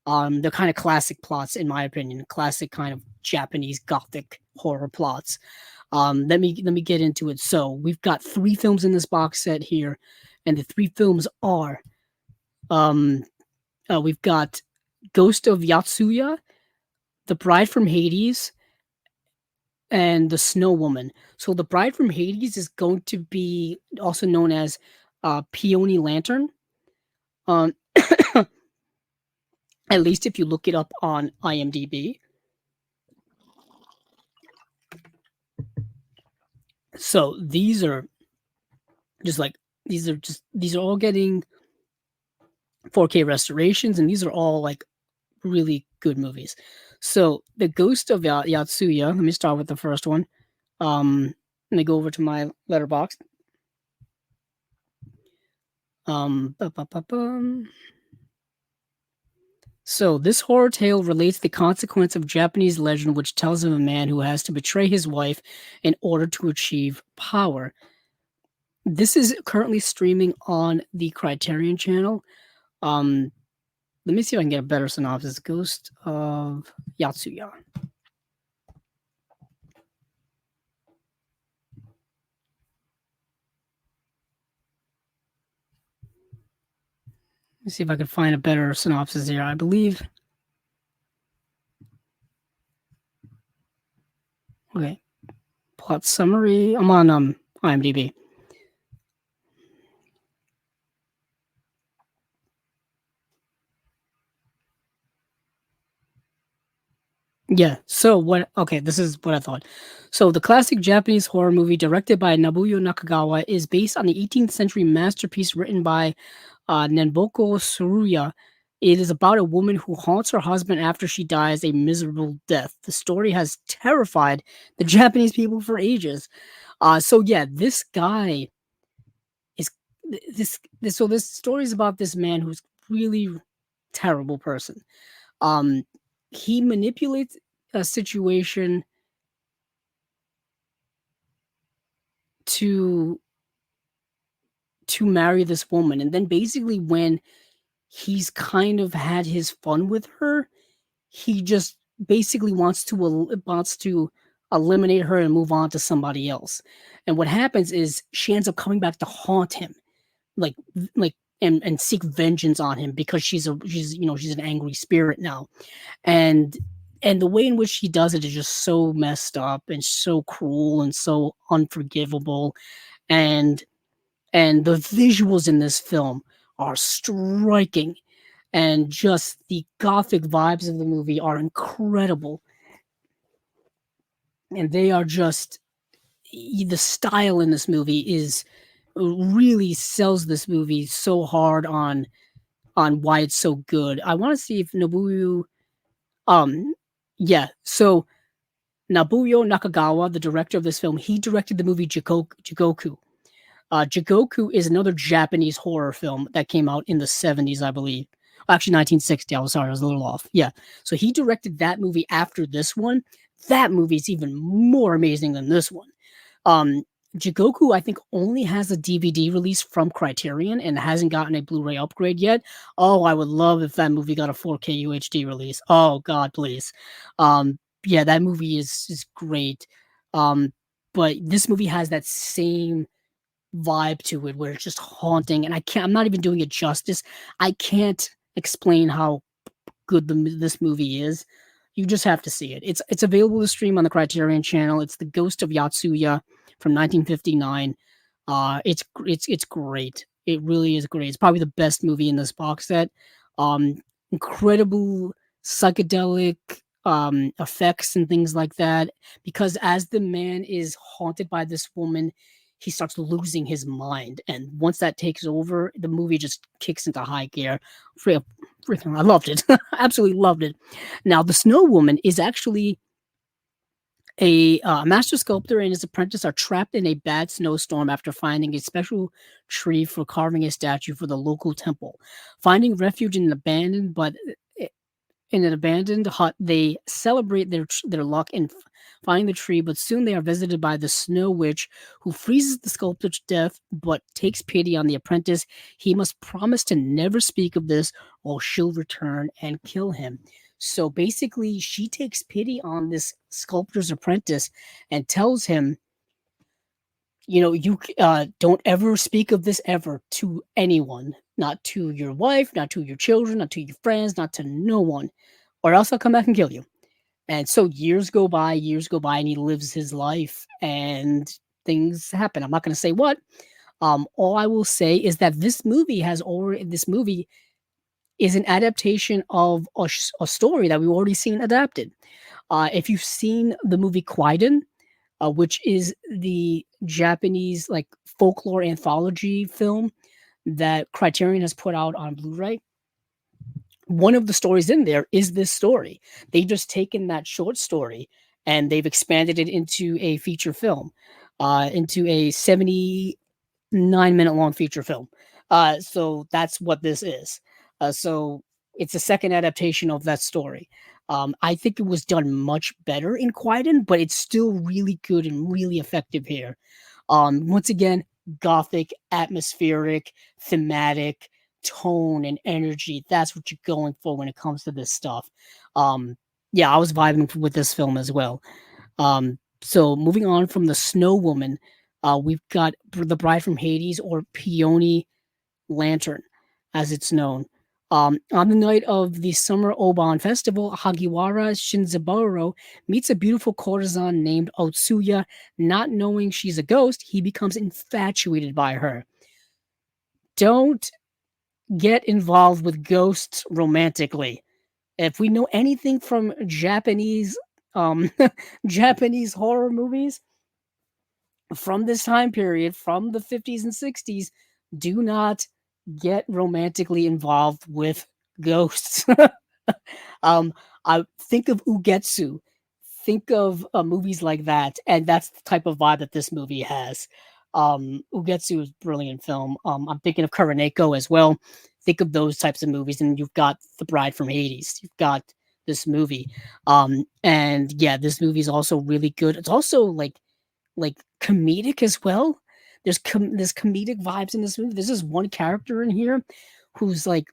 They're kind of classic plots, in my opinion, classic kind of Japanese Gothic horror plots. Let me get into it. So we've got three films in this box set here, and the three films are um, we've got Ghost of Yatsuya, The Bride from Hades, and The Snow Woman. So The Bride from Hades is going to be also known as Peony Lantern. Um, at least if you look it up on IMDb. So these are all getting 4K restorations, and these are all like really good movies. So the Ghost of Yatsuya. Let me start with the first one. Let me go over to my letterbox. So this horror tale relates the consequence of Japanese legend, which tells of a man who has to betray his wife in order to achieve power. This is currently streaming on the Criterion channel. Let me see if I can get a better synopsis. Ghost of Yatsuya. Let me see if I can find a better synopsis here. I believe. Okay. Plot summary. I'm on IMDb. Yeah. So what? Okay, this is what I thought. So the classic Japanese horror movie directed by Nobuo Nakagawa is based on the 18th century masterpiece written by Nenboko Tsuruya. It is about a woman who haunts her husband after she dies a miserable death. The story has terrified the Japanese people for ages. So yeah, this guy is this story is about this man who's really terrible person. Um, he manipulates a situation to marry this woman, and then basically when he's kind of had his fun with her, he just basically wants to eliminate her and move on to somebody else. And what happens is she ends up coming back to haunt him, like like and seek vengeance on him because she's an angry spirit now. And the way in which he does it is just so messed up and so cruel and so unforgivable. And the visuals in this film are striking, and just the gothic vibes of the movie are incredible. And they are just the style in this movie is really sells this movie so hard on on why it's so good. I want to see if Nobuo, um, yeah. So Nobuo Nakagawa, the director of this film, he directed the movie Jigoku. Jigoku is another Japanese horror film that came out in the 70s, I believe. Actually, 1960. I was sorry, I was a little off. Yeah. So he directed that movie after this one. That movie is even more amazing than this one. Um, Jigoku, I think, only has a DVD release from Criterion and hasn't gotten a Blu-ray upgrade yet. Oh, I would love if that movie got a 4K UHD release. Oh God, please. Yeah, that movie is great. Um, but this movie has that same vibe to it where it's just haunting, and I'm not even doing it justice. I can't explain how good this movie is. You just have to see it. It's available to stream on the Criterion channel. It's The Ghost of Yatsuya from 1959. It's great. It really is great. It's probably the best movie in this box set. Um, Incredible psychedelic effects and things like that. Because as the man is haunted by this woman, he starts losing his mind, and once that takes over, the movie just kicks into high gear. Freaking, I loved it. Absolutely loved it. Now, the Snow Woman is actually a master sculptor and his apprentice are trapped in a bad snowstorm after finding a special tree for carving a statue for the local temple. Finding refuge in an abandoned hut, they celebrate their luck in finding the tree, but soon they are visited by the Snow Witch, who freezes the sculptor to death but takes pity on the apprentice. He must promise to never speak of this, or she'll return and kill him. So basically, she takes pity on this sculptor's apprentice and tells him, you don't ever speak of this ever to anyone, not to your wife, not to your children, not to your friends, not to no one, or else I'll come back and kill you. And so years go by, and he lives his life, and things happen. I'm not going to say what. All I will say is that this movie is an adaptation of a story that we've already seen adapted. If you've seen the movie Kwaidan, which is the Japanese like folklore anthology film that Criterion has put out on Blu-ray, one of the stories in there is this story. They've just taken that short story and they've expanded it into a feature film, into a 79-minute long feature film. So that's what this is. So it's a second adaptation of that story. I think it was done much better in Kwaidan, but it's still really good and really effective here. Once again, gothic, atmospheric, thematic, tone, and energy. That's what you're going for when it comes to this stuff. Yeah, I was vibing with this film as well. So moving on from the Snow Woman, we've got the Bride from Hades, or Peony Lantern, as it's known. On the night of the Summer Oban Festival, Hagiwara Shinzaburo meets a beautiful courtesan named Otsuya. Not knowing she's a ghost, he becomes infatuated by her. Don't get involved with ghosts romantically. If we know anything from Japanese Japanese horror movies from this time period, from the 50s and 60s, do not get romantically involved with ghosts. um, I think of Ugetsu, think of movies like that, and that's the type of vibe that this movie has. Ugetsu is a brilliant film. I'm thinking of Kuroneko as well. Think of those types of movies, and you've got The Bride from Hades. You've got this movie, and yeah, this movie is also really good. It's also like comedic as well. There's comedic vibes in this movie. There's this one character in here who's like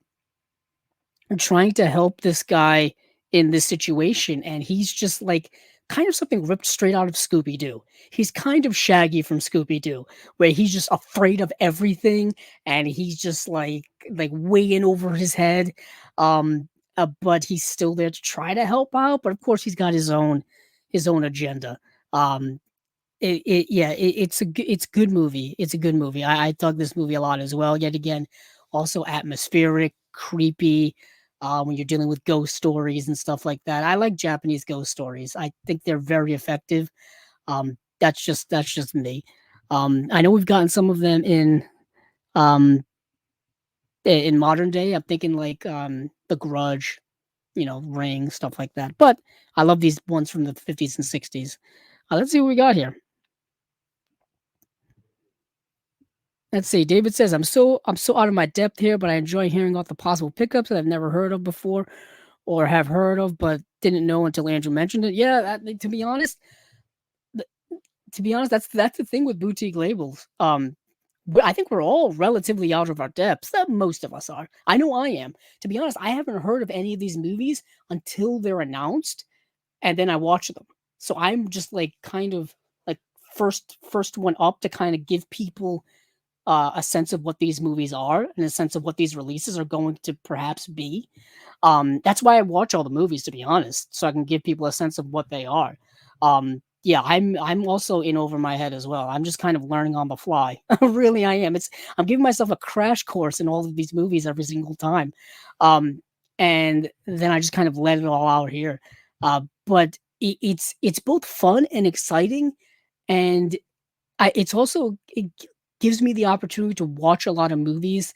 trying to help this guy in this situation, and he's just like kind of something ripped straight out of Scooby Doo. He's kind of Shaggy from Scooby Doo, where he's just afraid of everything, and he's just like way in over his head. But he's still there to try to help out. But of course, he's got his own agenda. Um, it's a good movie. It's a good movie. I dug this movie a lot as well. Yet again, also atmospheric, creepy. When you're dealing with ghost stories and stuff like that, I like Japanese ghost stories. I think they're very effective. That's just me. I know we've gotten some of them in um In modern day, I'm thinking like The Grudge, Ring, stuff like that. But I love these ones from the 50s and 60s. Let's see what we got here. Let's see. David says, I'm so out of my depth here, but I enjoy hearing about the possible pickups that I've never heard of before or have heard of, but didn't know until Andrew mentioned it. Yeah, to be honest, that's the thing with boutique labels. I think we're all relatively out of our depths. Most of us are. I know I am. To be honest, I haven't heard of any of these movies until they're announced, and then I watch them. So I'm just like kind of like first one up to kind of give people a sense of what these movies are and a sense of what these releases are going to perhaps be. That's why I watch all the movies, to be honest, so I can give people a sense of what they are. Yeah, I'm also in over my head as well. I'm just kind of learning on the fly. Really, I am. I'm giving myself a crash course in all of these movies every single time, um, and then I just kind of let it all out here. But it's both fun and exciting, and it gives me the opportunity to watch a lot of movies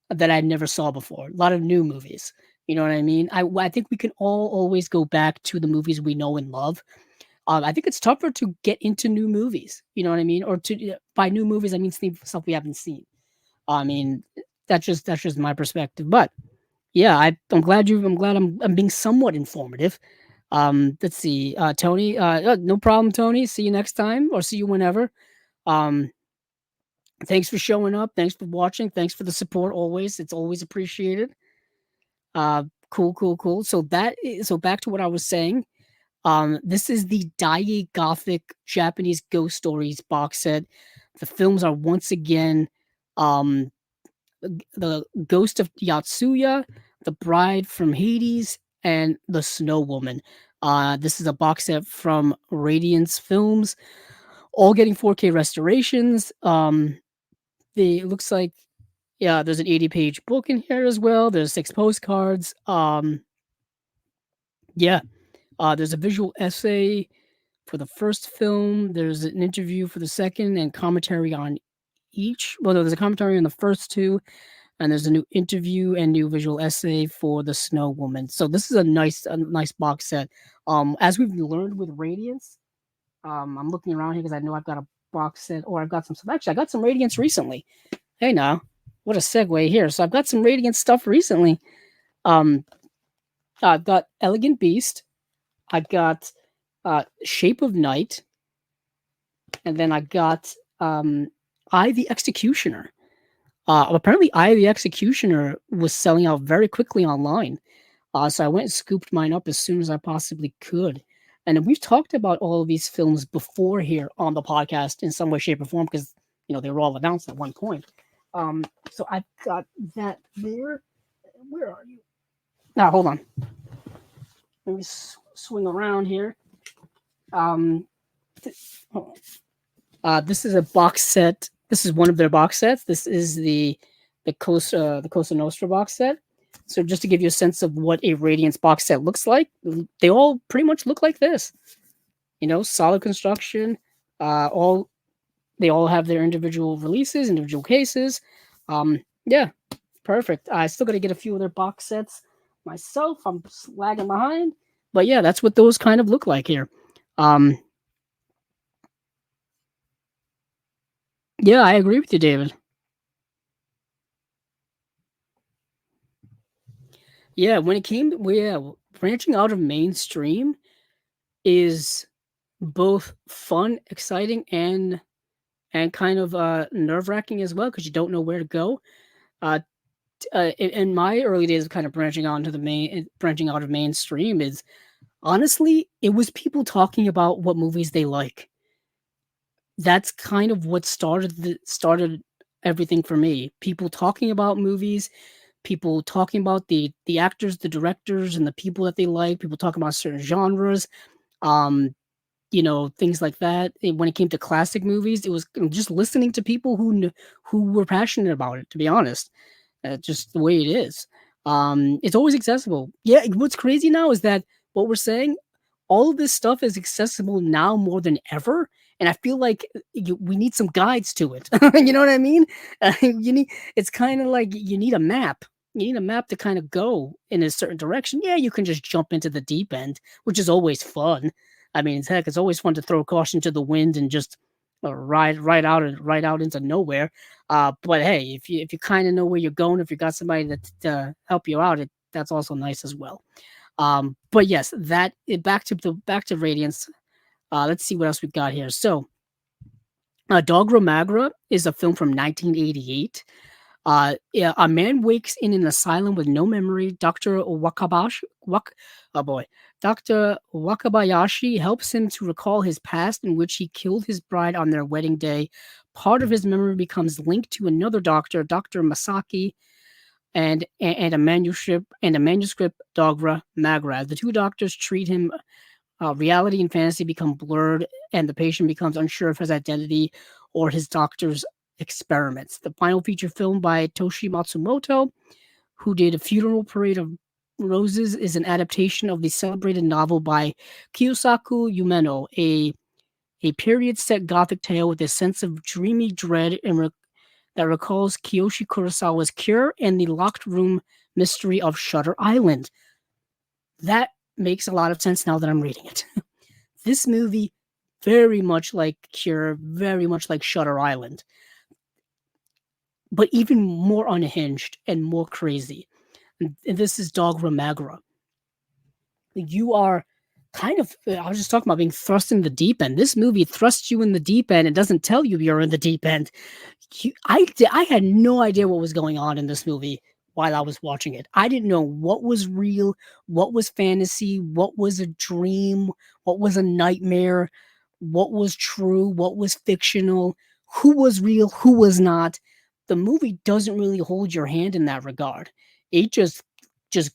that I never saw before, a lot of new movies. You know what I mean? I think we can all always go back to the movies we know and love. I think it's tougher to get into new movies. You know what I mean? Or by new movies, I mean stuff we haven't seen. I mean, that's just my perspective. But yeah, I'm glad I'm being somewhat informative. Let's see, Tony. No problem, Tony. See you next time, or see you whenever. Um, Thanks for showing up. Thanks for watching. Thanks for the support always. It's always appreciated. Cool, cool, cool. So back to what I was saying. This is the Daiei Gothic Japanese Ghost Stories box set. The films are once again um the Ghost of Yatsuya, The Bride from Hades, and The Snow Woman. This is a box set from Radiance Films, all getting 4K restorations. It looks like, yeah, there's an 80-page book in here as well. There's 6 postcards. Yeah, there's a visual essay for the first film. There's an interview for the second and commentary on each. Well, no, there's a commentary on the first two, and there's a new interview and new visual essay for the Snow Woman. So this is a nice box set. As we've learned with Radiance, I'm looking around here because I know I've got a box set, or I've got some stuff. Actually, I got some Radiance recently. Hey now, what a segue here. So I've got some Radiant stuff recently. Um, I've got Elegant Beast. I've got Shape of Night, and then I got I the Executioner. Apparently, I the Executioner was selling out very quickly online. So I went and scooped mine up as soon as I possibly could. And we've talked about all of these films before here on the podcast in some way, shape, or form because they were all announced at one point. So I've got that there. Where are you? Now, hold on. Let me swing around here. This is a box set. This is one of their box sets. This is the Cosa Nostra box set. So just to give you a sense of what a Radiance box set looks like, they all pretty much look like this. Solid construction. They all have their individual releases, individual cases. Yeah, perfect. I still got to get a few of their box sets myself. I'm lagging behind, but yeah, that's what those kind of look like here. Yeah, I agree with you, David. Yeah, when it came, branching out of mainstream is both fun, exciting, and kind of nerve wracking as well because you don't know where to go. Uh, in my early days of kind of branching out of mainstream is honestly it was people talking about what movies they like. That's kind of what started everything for me. People talking about movies, people talking about the actors, the directors, and the people that they like. People talking about certain genres. Um, things like that. When it came to classic movies, it was just listening to people who were passionate about it. To be honest, just the way it is. It's always accessible. Yeah, what's crazy now is that what we're saying, all of this stuff is accessible now more than ever, and I feel like we need some guides to it. You know what I mean? You need. It's kind of like you need a map. You need a map to kind of go in a certain direction. Yeah, you can just jump into the deep end, which is always fun. I mean, heck, it's always fun to throw caution to the wind and just ride right out into nowhere. But hey, if you kind of know where you're going, if you got somebody to help you out, that's also nice as well. But yes, back to Radiance. Let's see what else we've got here. So, Dogra Magra is a film from 1988. Yeah, a man wakes in an asylum with no memory. Oh boy, Dr. Wakabayashi helps him to recall his past, in which he killed his bride on their wedding day. Part of his memory becomes linked to another doctor, Dr. Masaki, and a manuscript, Dogra Magra. The two doctors treat him. Reality and fantasy become blurred, and the patient becomes unsure of his identity or his doctor's experiments. The final feature film by Toshi Matsumoto, who did A Funeral Parade of Roses, is an adaptation of the celebrated novel by Kiyosaku Umeno, a period set Gothic tale with a sense of dreamy dread that recalls Kiyoshi Kurosawa's Cure and the locked room mystery of Shutter Island. That makes a lot of sense now that I'm reading it. This movie, very much like Cure, very much like Shutter Island, but even more unhinged and more crazy. And this is Dogra Magra. You are kind of, I was just talking about being thrust in the deep end. This movie thrusts you in the deep end and doesn't tell you you're in the deep end. I had no idea what was going on in this movie while I was watching it. I didn't know what was real, what was fantasy, what was a dream, what was a nightmare, what was true, what was fictional, who was real, who was not. The movie doesn't really hold your hand in that regard. It just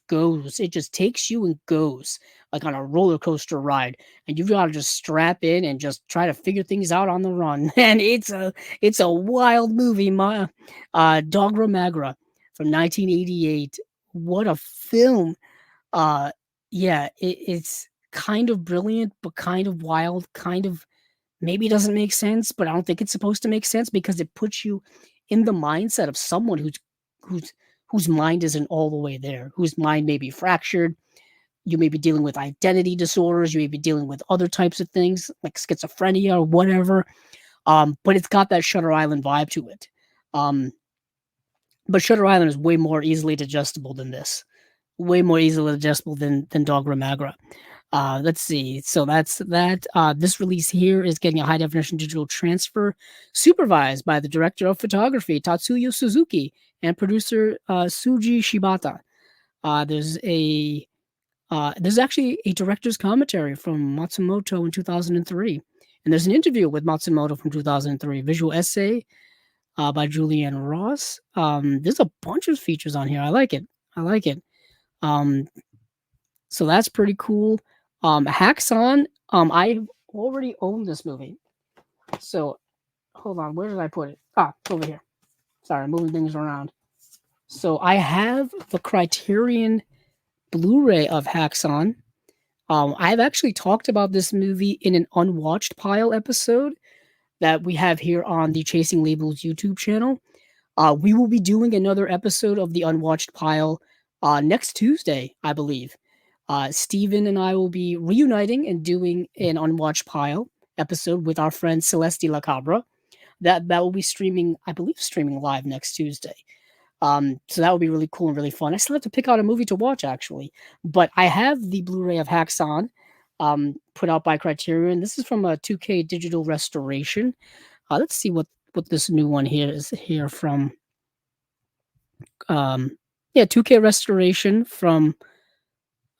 goes. It just takes you and goes like on a roller coaster ride, and you've got to just strap in and just try to figure things out on the run. And it's a wild movie, Dogra Magra from 1988. What a film! Yeah, it's kind of brilliant, but kind of wild, kind of maybe doesn't make sense, but I don't think it's supposed to make sense because it puts you in the mindset of someone whose mind isn't all the way there, whose mind may be fractured. You may be dealing with identity disorders. You may be dealing with other types of things like schizophrenia or whatever. But it's got that Shutter Island vibe to it. But Shutter Island is way more easily digestible than this. Way more easily digestible than Dogra Magra. Let's see. So that's that. This release here is getting a high definition digital transfer supervised by the director of photography, Tatsuya Suzuki, and producer Suji Shibata. There's actually a director's commentary from Matsumoto in 2003. And there's an interview with Matsumoto from 2003, visual essay by Julianne Ross. There's a bunch of features on here. I like it. So that's pretty cool. Häxan, I've already owned this movie. So hold on, where did I put it? It's over here. Sorry, I'm moving things around. So I have the Criterion Blu-ray of Häxan. I've actually talked about this movie in an Unwatched Pile episode that we have here on the Chasing Labels YouTube channel. We will be doing another episode of the Unwatched Pile next Tuesday, I believe. Steven and I will be reuniting and doing an Unwatched Pile episode with our friend Celeste Lacabra. That will be streaming, I believe, live next Tuesday. So that would be really cool and really fun. I still have to pick out a movie to watch, actually. But I have the Blu-ray of Häxan, put out by Criterion. This is from a 2K digital restoration. Let's see what this new one here is here from. 2K restoration from.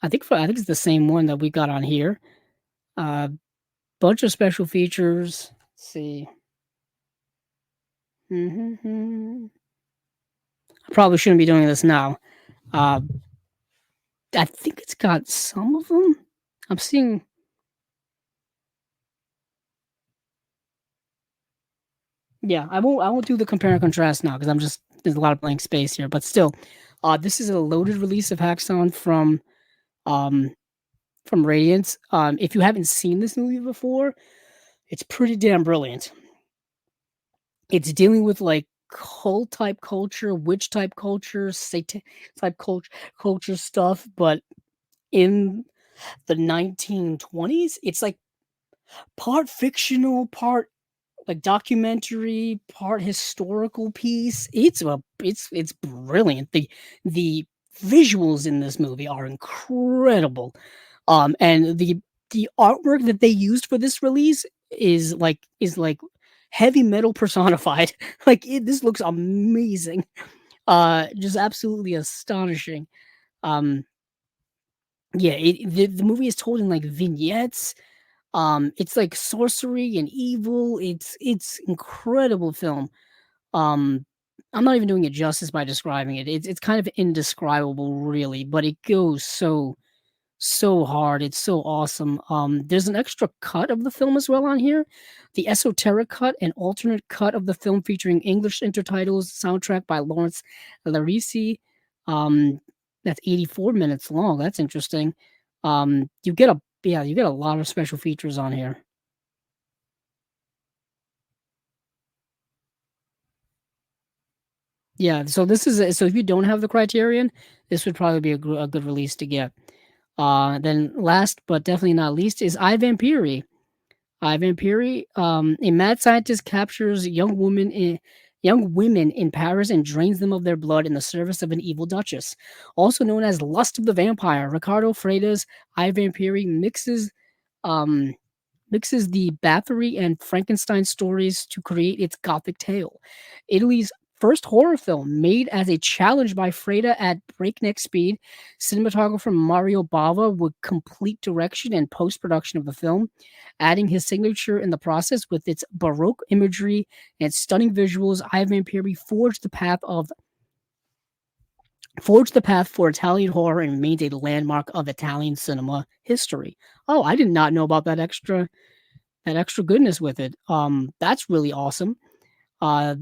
I think it's the same one that we got on here. Bunch of special features. Let's see. I probably shouldn't be doing this now. I think it's got some of them. I'm seeing. Yeah, I won't do the compare and contrast now because there's a lot of blank space here. But still, this is a loaded release of Häxan from Radiance. If you haven't seen this movie before, It's pretty damn brilliant. It's dealing with, like, cult type culture, witch type culture, satan type culture stuff, but in the 1920s. It's, like, part fictional, part, like, documentary, part historical piece. It's brilliant. The visuals in this movie are incredible. And the artwork that they used for this release is like heavy metal personified. Like, this looks amazing. Just absolutely astonishing. Um, yeah, the movie is told in, like, vignettes. It's like sorcery and evil. It's incredible film. Um, I'm not even doing it justice by describing it. It's kind of indescribable, really, but it goes so hard. It's so awesome. There's an extra cut of the film as well on here, the esoteric cut, an alternate cut of the film featuring English intertitles, soundtrack by Lawrence Larisi. Um, that's 84 minutes long. That's interesting. You get a lot of special features on here. Yeah, so so if you don't have the Criterion, this would probably be a good release to get. Then last but definitely not least is I, Vampiri. I, Vampiri, a mad scientist captures young women in Paris and drains them of their blood in the service of an evil duchess. Also known as Lust of the Vampire, Ricardo Freitas' I, Vampiri um, mixes the Bathory and Frankenstein stories to create its gothic tale. Italy's first horror film made as a challenge by Freda at breakneck speed. Cinematographer Mario Bava would complete direction and post production of the film, adding his signature in the process with its Baroque imagery and stunning visuals. Ivan Vampiri forged the path for Italian horror and remains a landmark of Italian cinema history. Oh, I did not know about that extra goodness with it. That's really awesome. Uh,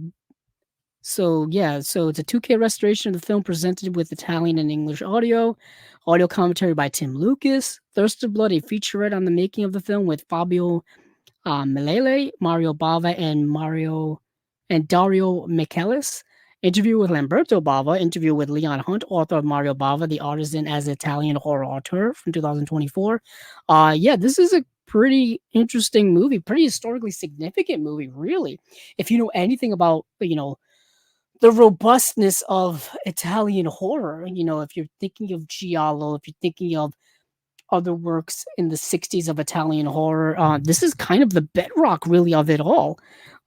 so yeah, so it's a 2K restoration of the film presented with Italian and English audio commentary by Tim Lucas. Thirst of Blood, a featurette on the making of the film with Fabio Milele, Mario Bava, and Dario Michaelis. Interview with Lamberto Bava, interview with Leon Hunt, author of Mario Bava, the artisan as Italian horror auteur from 2024. Yeah, this is a pretty interesting movie, pretty historically significant movie, really. If you know anything about, the robustness of Italian horror, if you're thinking of Giallo, if you're thinking of other works in the 60s of Italian horror, this is kind of the bedrock, really, of it all.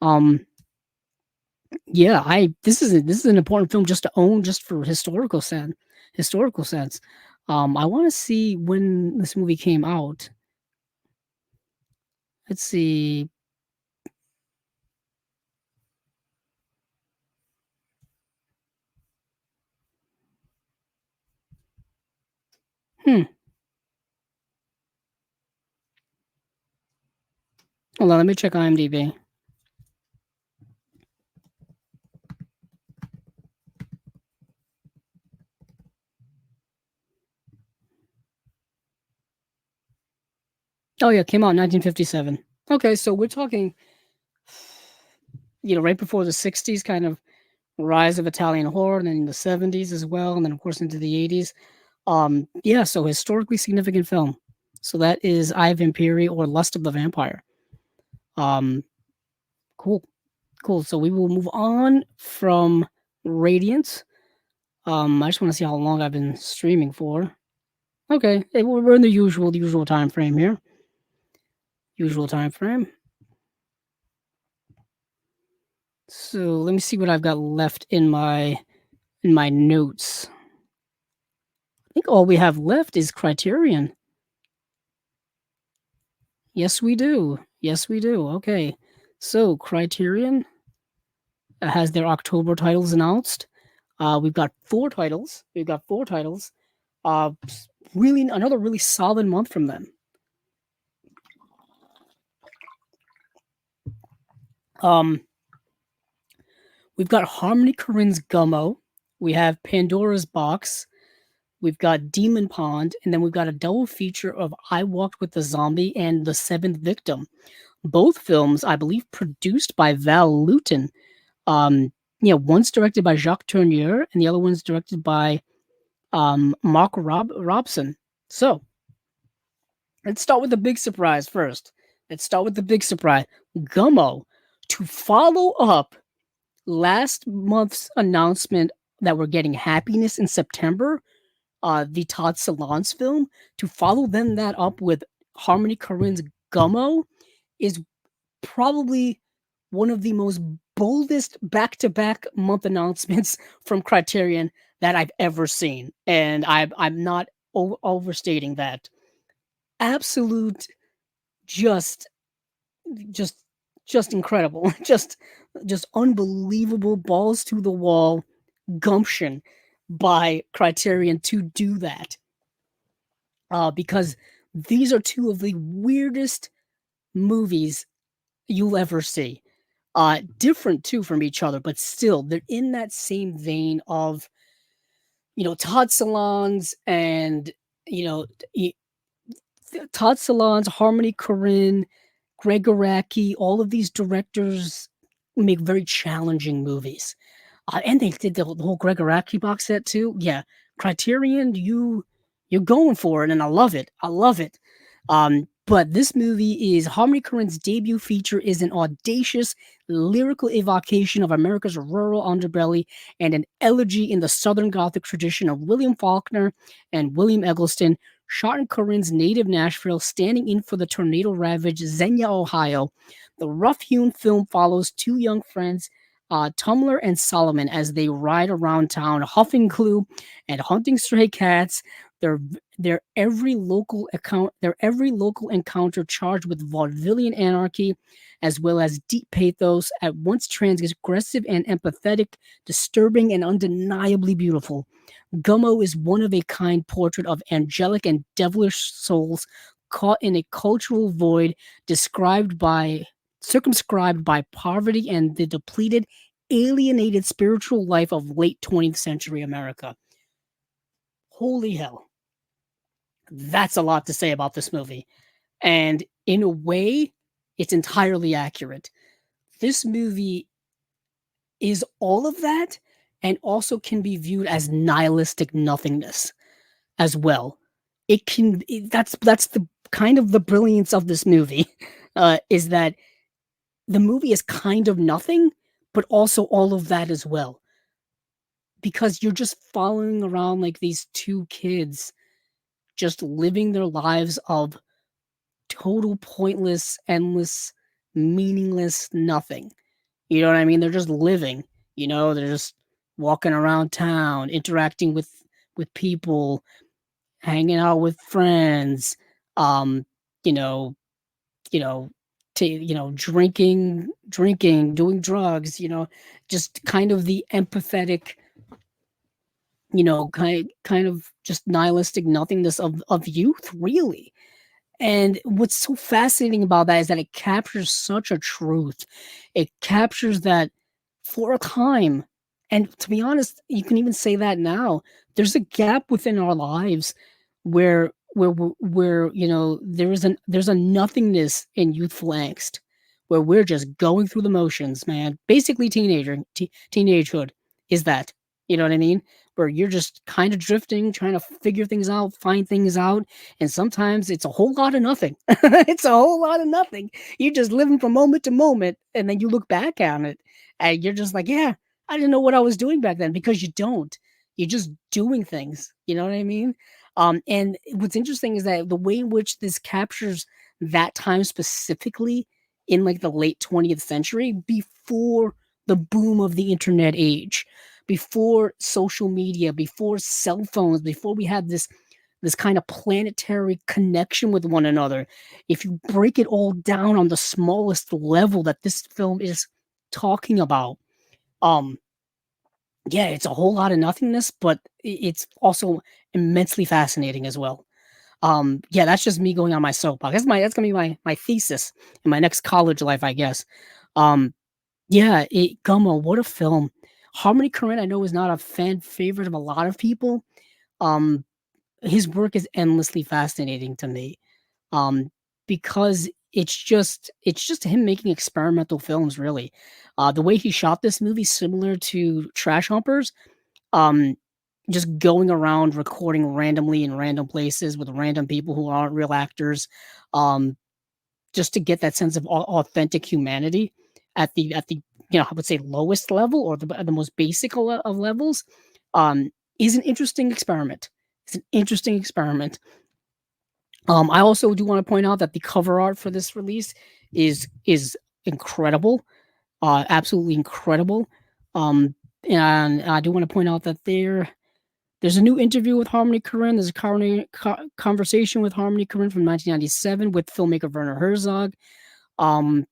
Um, yeah, I this is an important film just to own, just for historical sense. I want to see when this movie came out. Let's see. Hmm. Hold on, let me check IMDb. Oh yeah, came out in 1957. Okay, so we're talking, right before the 60s, kind of rise of Italian horror, and then in the 70s as well, and then of course into the 80s. Yeah, so historically significant film. So that is I, Vampiri, or Lust of the Vampire. Um, cool, cool. So we will move on from Radiance. I just want to see how long I've been streaming for. Okay, we're in the usual time frame here. Usual time frame. So let me see what I've got left in my notes. I think all we have left is Criterion. Yes, we do. Yes, we do. Okay. So Criterion has their October titles announced. We've got four titles. Uh, really, another really solid month from them. Um, we've got Harmony Korine's Gummo. We have Pandora's Box. We've got Demon Pond, and then we've got a double feature of I Walked with the Zombie and The Seventh Victim. Both films, I believe, produced by Val Lewton. One's directed by Jacques Tourneur, and the other one's directed by Mark Robson. So let's start with the big surprise first. Let's start with the big surprise. Gummo, to follow up last month's announcement that we're getting Happiness in September, the Todd Solondz film, to follow them that up with Harmony Korine's Gummo is probably one of the most boldest back-to-back month announcements from Criterion that I've ever seen, and I'm not overstating that. Absolute, just, just, just incredible, just unbelievable, balls to the wall gumption by Criterion to do that. Because these are two of the weirdest movies you'll ever see. Different too from each other, but still they're in that same vein of, Todd Solondz and, Todd Solondz, Harmony Korine, Greg Araki, all of these directors make very challenging movies. And they did the whole Greg Araki box set too. Yeah, Criterion, you're going for it, and I love it. I love it. But this movie is Harmony Korine's debut feature is an audacious lyrical evocation of America's rural underbelly and an elegy in the Southern Gothic tradition of William Faulkner and William Eggleston, shot in Korine's native Nashville, standing in for the tornado-ravaged Xenia, Ohio. The rough-hewn film follows two young friends, Tumblr and Solomon, as they ride around town, huffing glue and hunting stray cats. Their every local encounter charged with vaudevillian anarchy, as well as deep pathos, at once transgressive and empathetic, disturbing and undeniably beautiful. Gummo is one-of-a-kind portrait of angelic and devilish souls caught in a cultural void circumscribed by poverty and the depleted, alienated spiritual life of late 20th century America. Holy hell. That's a lot to say about this movie. And in a way, it's entirely accurate. This movie is all of that and also can be viewed as nihilistic nothingness as well. That's the kind of the brilliance of this movie, is that the movie is kind of nothing, but also all of that as well. Because you're just following around like these two kids just living their lives of total pointless, endless, meaningless nothing. You know what I mean? They're just living, they're just walking around town, interacting with people, hanging out with friends, you know, you know, drinking, doing drugs, just kind of the empathetic, kind of just nihilistic nothingness of youth, really. And what's so fascinating about that is that it captures such a truth. It captures that for a time, and to be honest, you can even say that now, there's a gap within our lives where there's a nothingness in youthful angst, where we're just going through the motions, man. Basically, teenagehood is that. You know what I mean? Where you're just kind of drifting, trying to figure things out, find things out, and sometimes it's a whole lot of nothing. It's a whole lot of nothing. You're just living from moment to moment, and then you look back on it, and you're just like, yeah, I didn't know what I was doing back then, because you don't. You're just doing things. You know what I mean? And what's interesting is that the way in which this captures that time specifically in like the late 20th century, before the boom of the internet age, before social media, before cell phones, before we had this kind of planetary connection with one another. If you break it all down on the smallest level that this film is talking about, yeah, it's a whole lot of nothingness, but it's also immensely fascinating as well. Yeah, that's just me going on my soapbox. That's gonna be my thesis in my next college life, I guess. Yeah, Gummo, what a film. Harmony Korine, I know, is not a fan favorite of a lot of people. His work is endlessly fascinating to me, because it's just him making experimental films, really. The way he shot this movie, similar to Trash Humpers, um, just going around recording randomly in random places with random people who aren't real actors, um, just to get that sense of authentic humanity at the I would say lowest level or the most basic of levels, um, is an interesting experiment. It's an interesting experiment. I also do want to point out that the cover art for this release is incredible, absolutely incredible. Um, and I do want to point out that there's a new interview with Harmony Korine. There's a conversation with Harmony Korine from 1997 with filmmaker Werner Herzog. Um,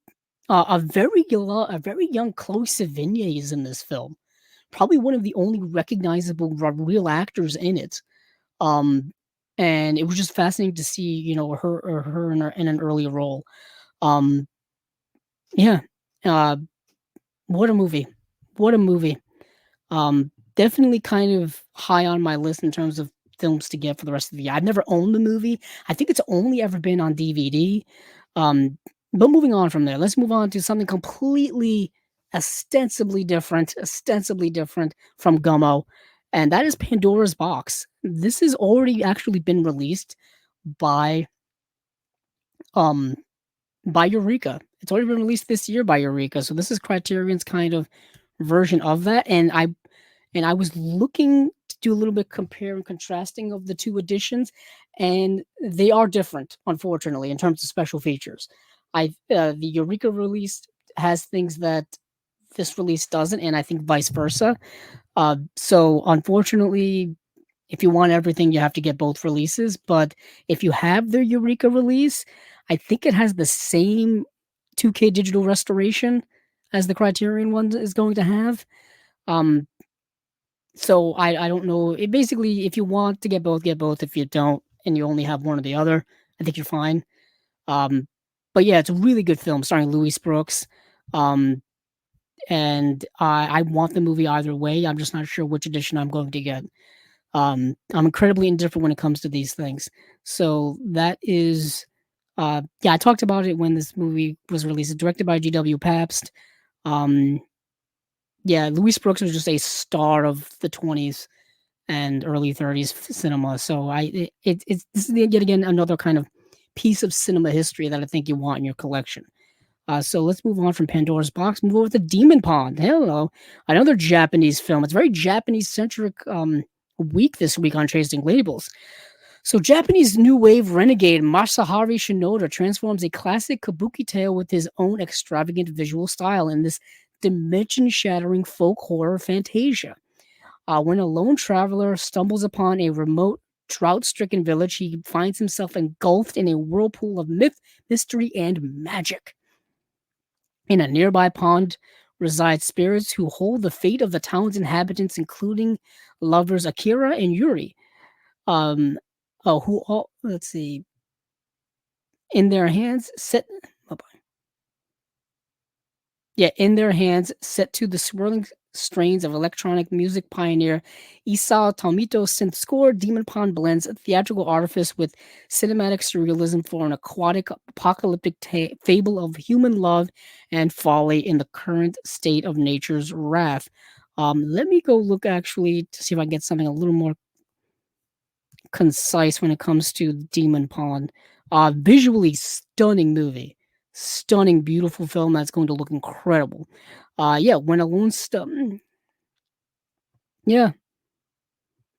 a very young Chloe Sevigny is in this film. Probably one of the only recognizable real actors in it. Um, and it was just fascinating to see, her in an early role. Um, yeah, uh, what a movie! What a movie! Definitely kind of high on my list in terms of films to get for the rest of the year. I've never owned the movie. I think it's only ever been on DVD. Um, but moving on from there, let's move on to something completely ostensibly different from Gummo, and that is Pandora's Box. This has already actually been released by um by Eureka. It's already been released this year by Eureka. So this is Criterion's kind of version of that. And I was looking to do a little bit compare and contrasting of the two editions, and they are different, unfortunately, in terms of special features. The Eureka release has things that this release doesn't, and I think vice versa. So unfortunately, if you want everything, you have to get both releases. But if you have the Eureka release, I think it has the same 2K digital restoration as the Criterion one is going to have. Um, so I don't know. It basically, if you want to get both, get both. If you don't, and you only have one or the other, I think you're fine. Um, but yeah, it's a really good film starring Louis Brooks. Um, and I want the movie either way. I'm just not sure which edition I'm going to get. I'm incredibly indifferent when it comes to these things. So that is, yeah, I talked about it when this movie was released. It's directed by G.W. Pabst. Um, yeah, Louis Brooks was just a star of the 20s and early 30s cinema. So it's this is yet again another kind of piece of cinema history that I think you want in your collection. So let's move on from Pandora's Box. Move over to Demon Pond. Hello, another Japanese film. It's very Japanese centric week this week on Chasing Labels. So Japanese new wave renegade Masahari Shinoda transforms a classic kabuki tale with his own extravagant visual style in this dimension-shattering folk horror fantasia. When a lone traveler stumbles upon a remote, drought-stricken village, he finds himself engulfed in a whirlpool of myth, mystery, and magic. In a nearby pond reside spirits who hold the fate of the town's inhabitants, including lovers Akira and Yuri. Who all let's see, in their hands set. Oh boy. Yeah, in their hands, set to the swirling strains of electronic music pioneer Isao Tomito's synth score, Demon Pond blends theatrical artifice with cinematic surrealism for an aquatic, apocalyptic fable of human love and folly in the current state of nature's wrath. Let me go look actually to see if I can get something a little more concise when it comes to Demon Pond. Visually stunning movie, stunning, beautiful film that's going to look incredible. Yeah, when alone yeah,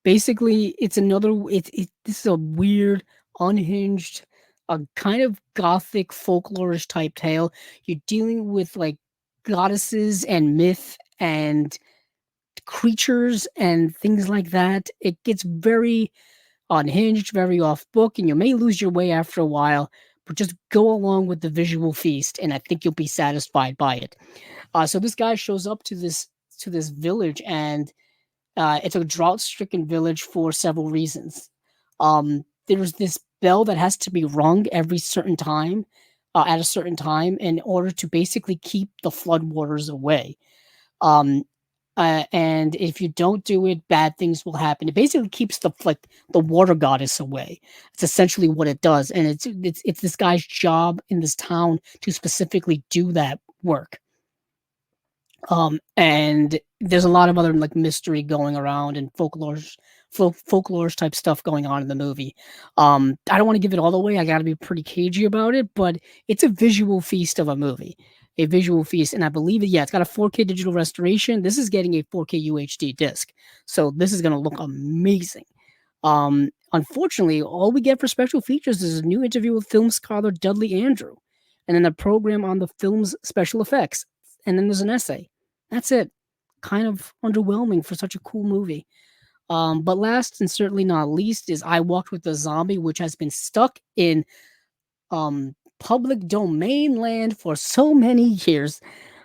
basically it's another. This is a weird, unhinged, a kind of gothic folklorish type tale. You're dealing with like goddesses and myth and creatures and things like that. It gets very unhinged, very off book, and you may lose your way after a while, but just go along with the visual feast, and I think you'll be satisfied by it. So this guy shows up to this village, and it's a drought-stricken village for several reasons. There's this bell that has to be rung every certain time, at a certain time, in order to basically keep the floodwaters away. Um, and if you don't do it, bad things will happen. It basically keeps the water goddess away. It's essentially what it does, and it's this guy's job in this town to specifically do that work. And there's a lot of other like mystery going around and folklore type stuff going on in the movie. I don't want to give it all away. I got to be pretty cagey about it, but it's a visual feast of a movie, a visual feast. And I believe it. Yeah, it's got a 4K digital restoration. This is getting a 4K UHD disc, so this is going to look amazing. Unfortunately, all we get for special features is a new interview with film scholar Dudley Andrew, and then a program on the film's special effects, and then there's an essay. That's it. Kind of underwhelming for such a cool movie. But last and certainly not least is I Walked with the Zombie, which has been stuck in public domain land for so many years.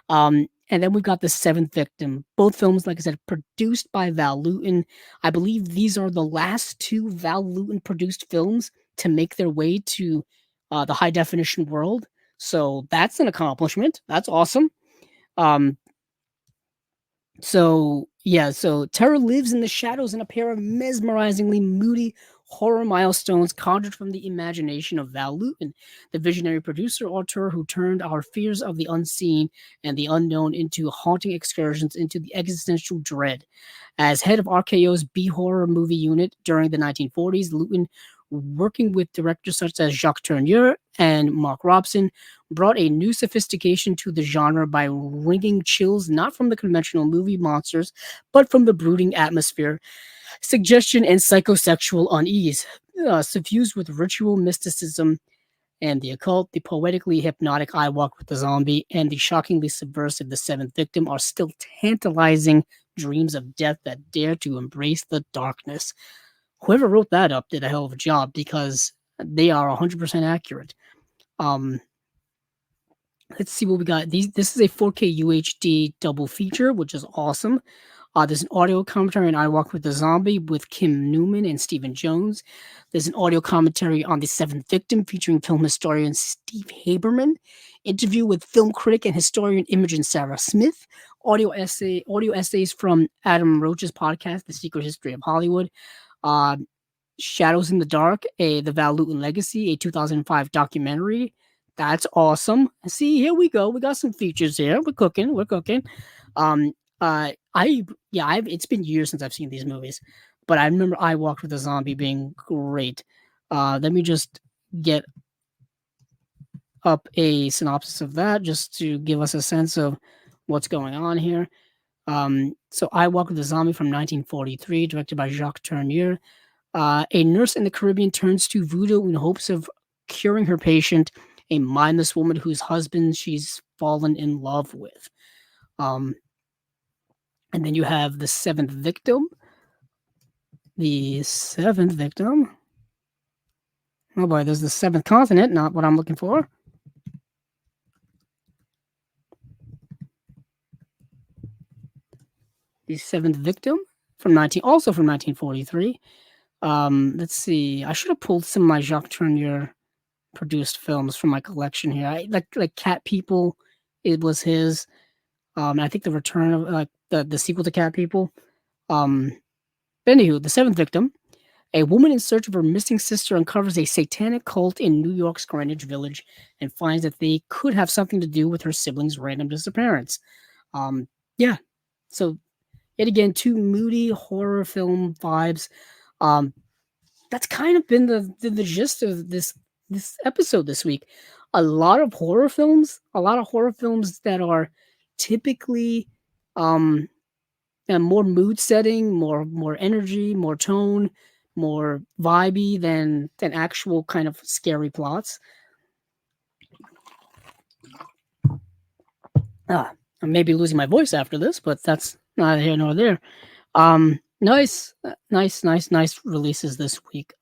And then we've got The Seventh Victim. Both films, like I said, produced by Val Lewton. I believe these are the last two Val Lewton produced films to make their way to the high definition world. So that's an accomplishment. That's awesome. So terror lives in the shadows in a pair of mesmerizingly moody horror milestones conjured from the imagination of Val Lewton, the visionary producer auteur who turned our fears of the unseen and the unknown into haunting excursions into the existential dread. As head of RKO's B-horror movie unit during the 1940s, Lewton, working with directors such as Jacques Tourneur and Mark Robson, brought a new sophistication to the genre by wringing chills not from the conventional movie monsters, but from the brooding atmosphere, suggestion, and psychosexual unease. Suffused with ritual mysticism and the occult, the poetically hypnotic I Walk with the Zombie and the shockingly subversive The Seventh Victim are still tantalizing dreams of death that dare to embrace the darkness. Whoever wrote that up did a hell of a job because they are 100% accurate. Let's see what we got. This is a 4K UHD double feature, which is awesome. There's an audio commentary on I Walk with the Zombie with Kim Newman and Stephen Jones. There's an audio commentary on The Seventh Victim featuring film historian Steve Haberman. Interview with film critic and historian Imogen Sarah Smith. Audio essays from Adam Roach's podcast, The Secret History of Hollywood. Shadows in the Dark, the Val Lewton Legacy, a 2005 documentary. That's awesome. See, here we go. We got some features here. We're cooking. It's been years since I've seen these movies, but I remember I Walked with a Zombie being great. Let me just get up a synopsis of that just to give us a sense of what's going on here. So I Walked with a Zombie from 1943, directed by Jacques Tourneur. A nurse in the Caribbean turns to voodoo in hopes of curing her patient, a mindless woman whose husband she's fallen in love with. And then you have The Seventh Victim. The Seventh Victim. Oh boy, there's The Seventh Continent, not what I'm looking for. The Seventh Victim also from 1943. Let's see. I should have pulled some of my Jacques Tourneur produced films from my collection here. I like Cat People. It was his. I think the return of the sequel to Cat People. But anywho, The Seventh Victim. A woman in search of her missing sister uncovers a satanic cult in New York's Greenwich Village and finds that they could have something to do with her siblings' random disappearance. Yeah. So yet again, two moody horror film vibes. That's kind of been the gist of this episode this week. A lot of horror films that are typically and more mood setting, more energy, more tone, more vibey than actual kind of scary plots. I may be losing my voice after this, but that's neither here nor there. Nice releases this week.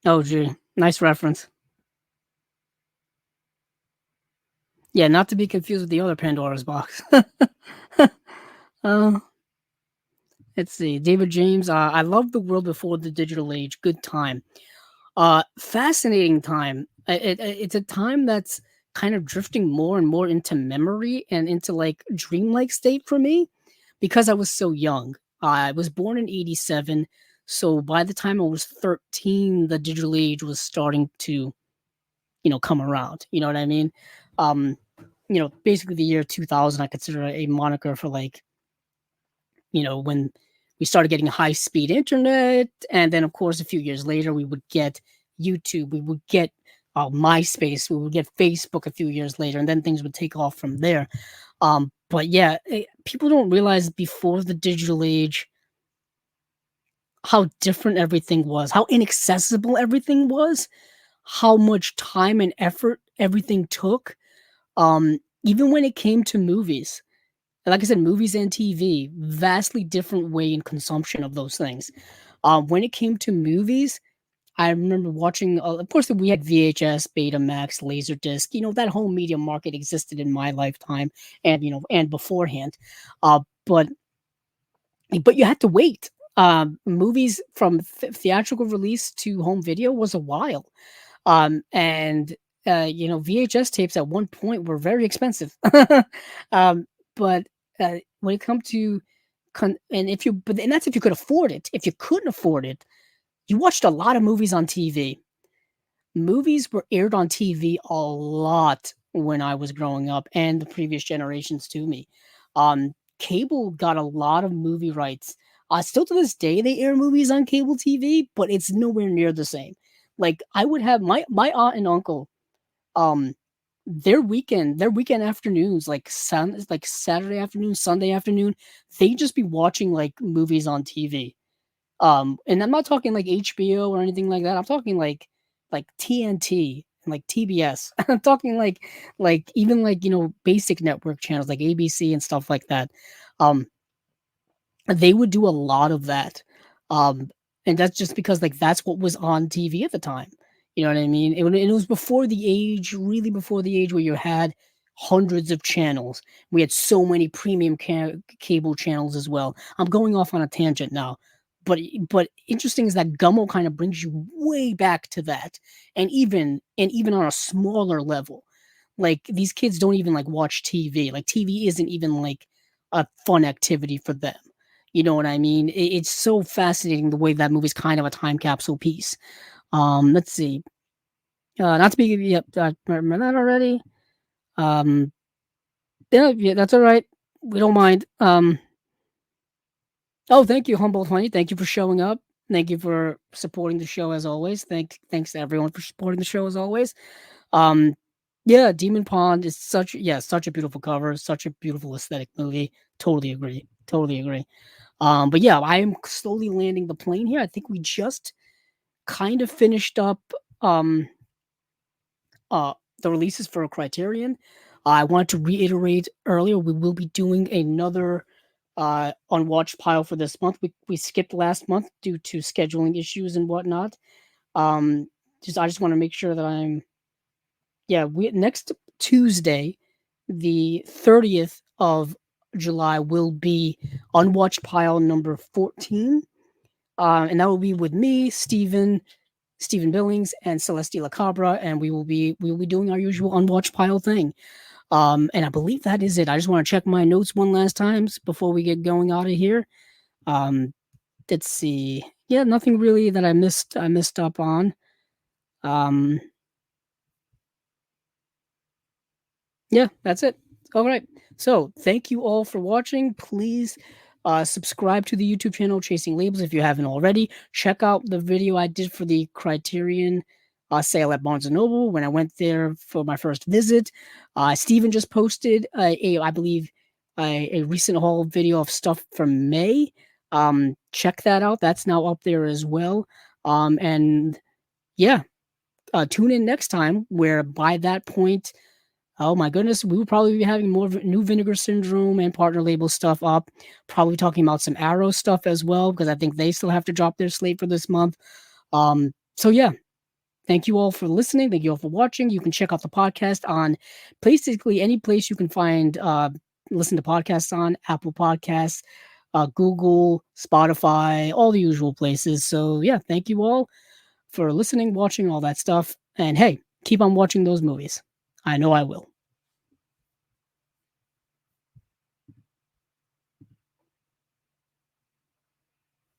Oh gee, nice reference. Yeah, not to be confused with the other Pandora's box. Let's see. David James, I love the world before the digital age. Good time. Fascinating time. It's a time that's kind of drifting more and more into memory and into like dreamlike state for me because I was so young. I was born in 87. So by the time I was 13, the digital age was starting to, come around. You know what I mean? Um, basically the year 2000, I consider a moniker for like, when we started getting high speed internet. And then, of course, a few years later, we would get YouTube, we would get MySpace, we would get Facebook a few years later, and then things would take off from there. But yeah, people don't realize before the digital age how different everything was, how inaccessible everything was, how much time and effort everything took. Even when it came to movies, like I said, movies and TV, vastly different way in consumption of those things. When it came to movies, I remember watching, of course, we had VHS, Betamax, Laserdisc. That whole media market existed in my lifetime, and beforehand. But you had to wait. Movies from theatrical release to home video was a while. And VHS tapes at one point were very expensive. um, but when it comes to and that's if you could afford it. If you couldn't afford it, you watched a lot of movies on TV. Movies were aired on TV a lot when I was growing up, and the previous generations to me. Cable got a lot of movie rights. Still to this day, they air movies on cable TV, but it's nowhere near the same. Like I would have my aunt and uncle, um, their weekend afternoons, like Saturday afternoon, Sunday afternoon, they just be watching like movies on TV. And I'm not talking like HBO or anything like that. I'm talking like TNT and like TBS. I'm talking like even like basic network channels like ABC and stuff like that. Um, they would do a lot of that. Um, and that's just because like that's what was on TV at the time. You know what I mean? It was before the age, really before the age where you had hundreds of channels. We had so many premium cable channels as well. I'm going off on a tangent now, but interesting is that Gummo kind of brings you way back to that, and even on a smaller level. Like these kids don't even like watch TV. Like TV isn't even like a fun activity for them. You know what I mean? It's so fascinating the way that movie's kind of a time capsule piece. Let's see. Not to be yep, remember that already. Um, yeah, that's all right. We don't mind. Oh, thank you, Humboldt Honey. Thank you for showing up. Thank you for supporting the show as always. Thanks to everyone for supporting the show as always. Um, yeah, Demon Pond is such a beautiful cover, such a beautiful aesthetic movie. Totally agree. Totally agree. But yeah, I am slowly landing the plane here. I think we just kind of finished up um uh the releases for Criterion. I wanted to reiterate earlier we will be doing another unwatched pile for this month. We skipped last month due to scheduling issues and whatnot. I just want to make sure that I'm we next Tuesday, the 30th of July will be unwatched pile number 14. And that will be with me, Stephen Billings, and Celestia Cabra, and we will be doing our usual unwatched pile thing. And I believe that is it. I just want to check my notes one last time before we get going out of here. Um, let's see. Yeah, nothing really that I missed up on. Um, yeah, that's it. All right. So thank you all for watching. Please subscribe to the YouTube channel Chasing Labels if you haven't already. Check out the video I did for the Criterion sale at Barnes & Noble when I went there for my first visit. Steven just posted I believe, a recent haul video of stuff from May. Check that out. That's now up there as well. And yeah, tune in next time where by that point, oh my goodness, we will probably be having more New Vinegar Syndrome and partner label stuff up. Probably talking about some Arrow stuff as well, because I think they still have to drop their slate for this month. So yeah, thank you all for listening. Thank you all for watching. You can check out the podcast on basically any place you can find listen to podcasts on, Apple Podcasts, Google, Spotify, all the usual places. So yeah, thank you all for listening, watching, all that stuff. And hey, keep on watching those movies. I know I will.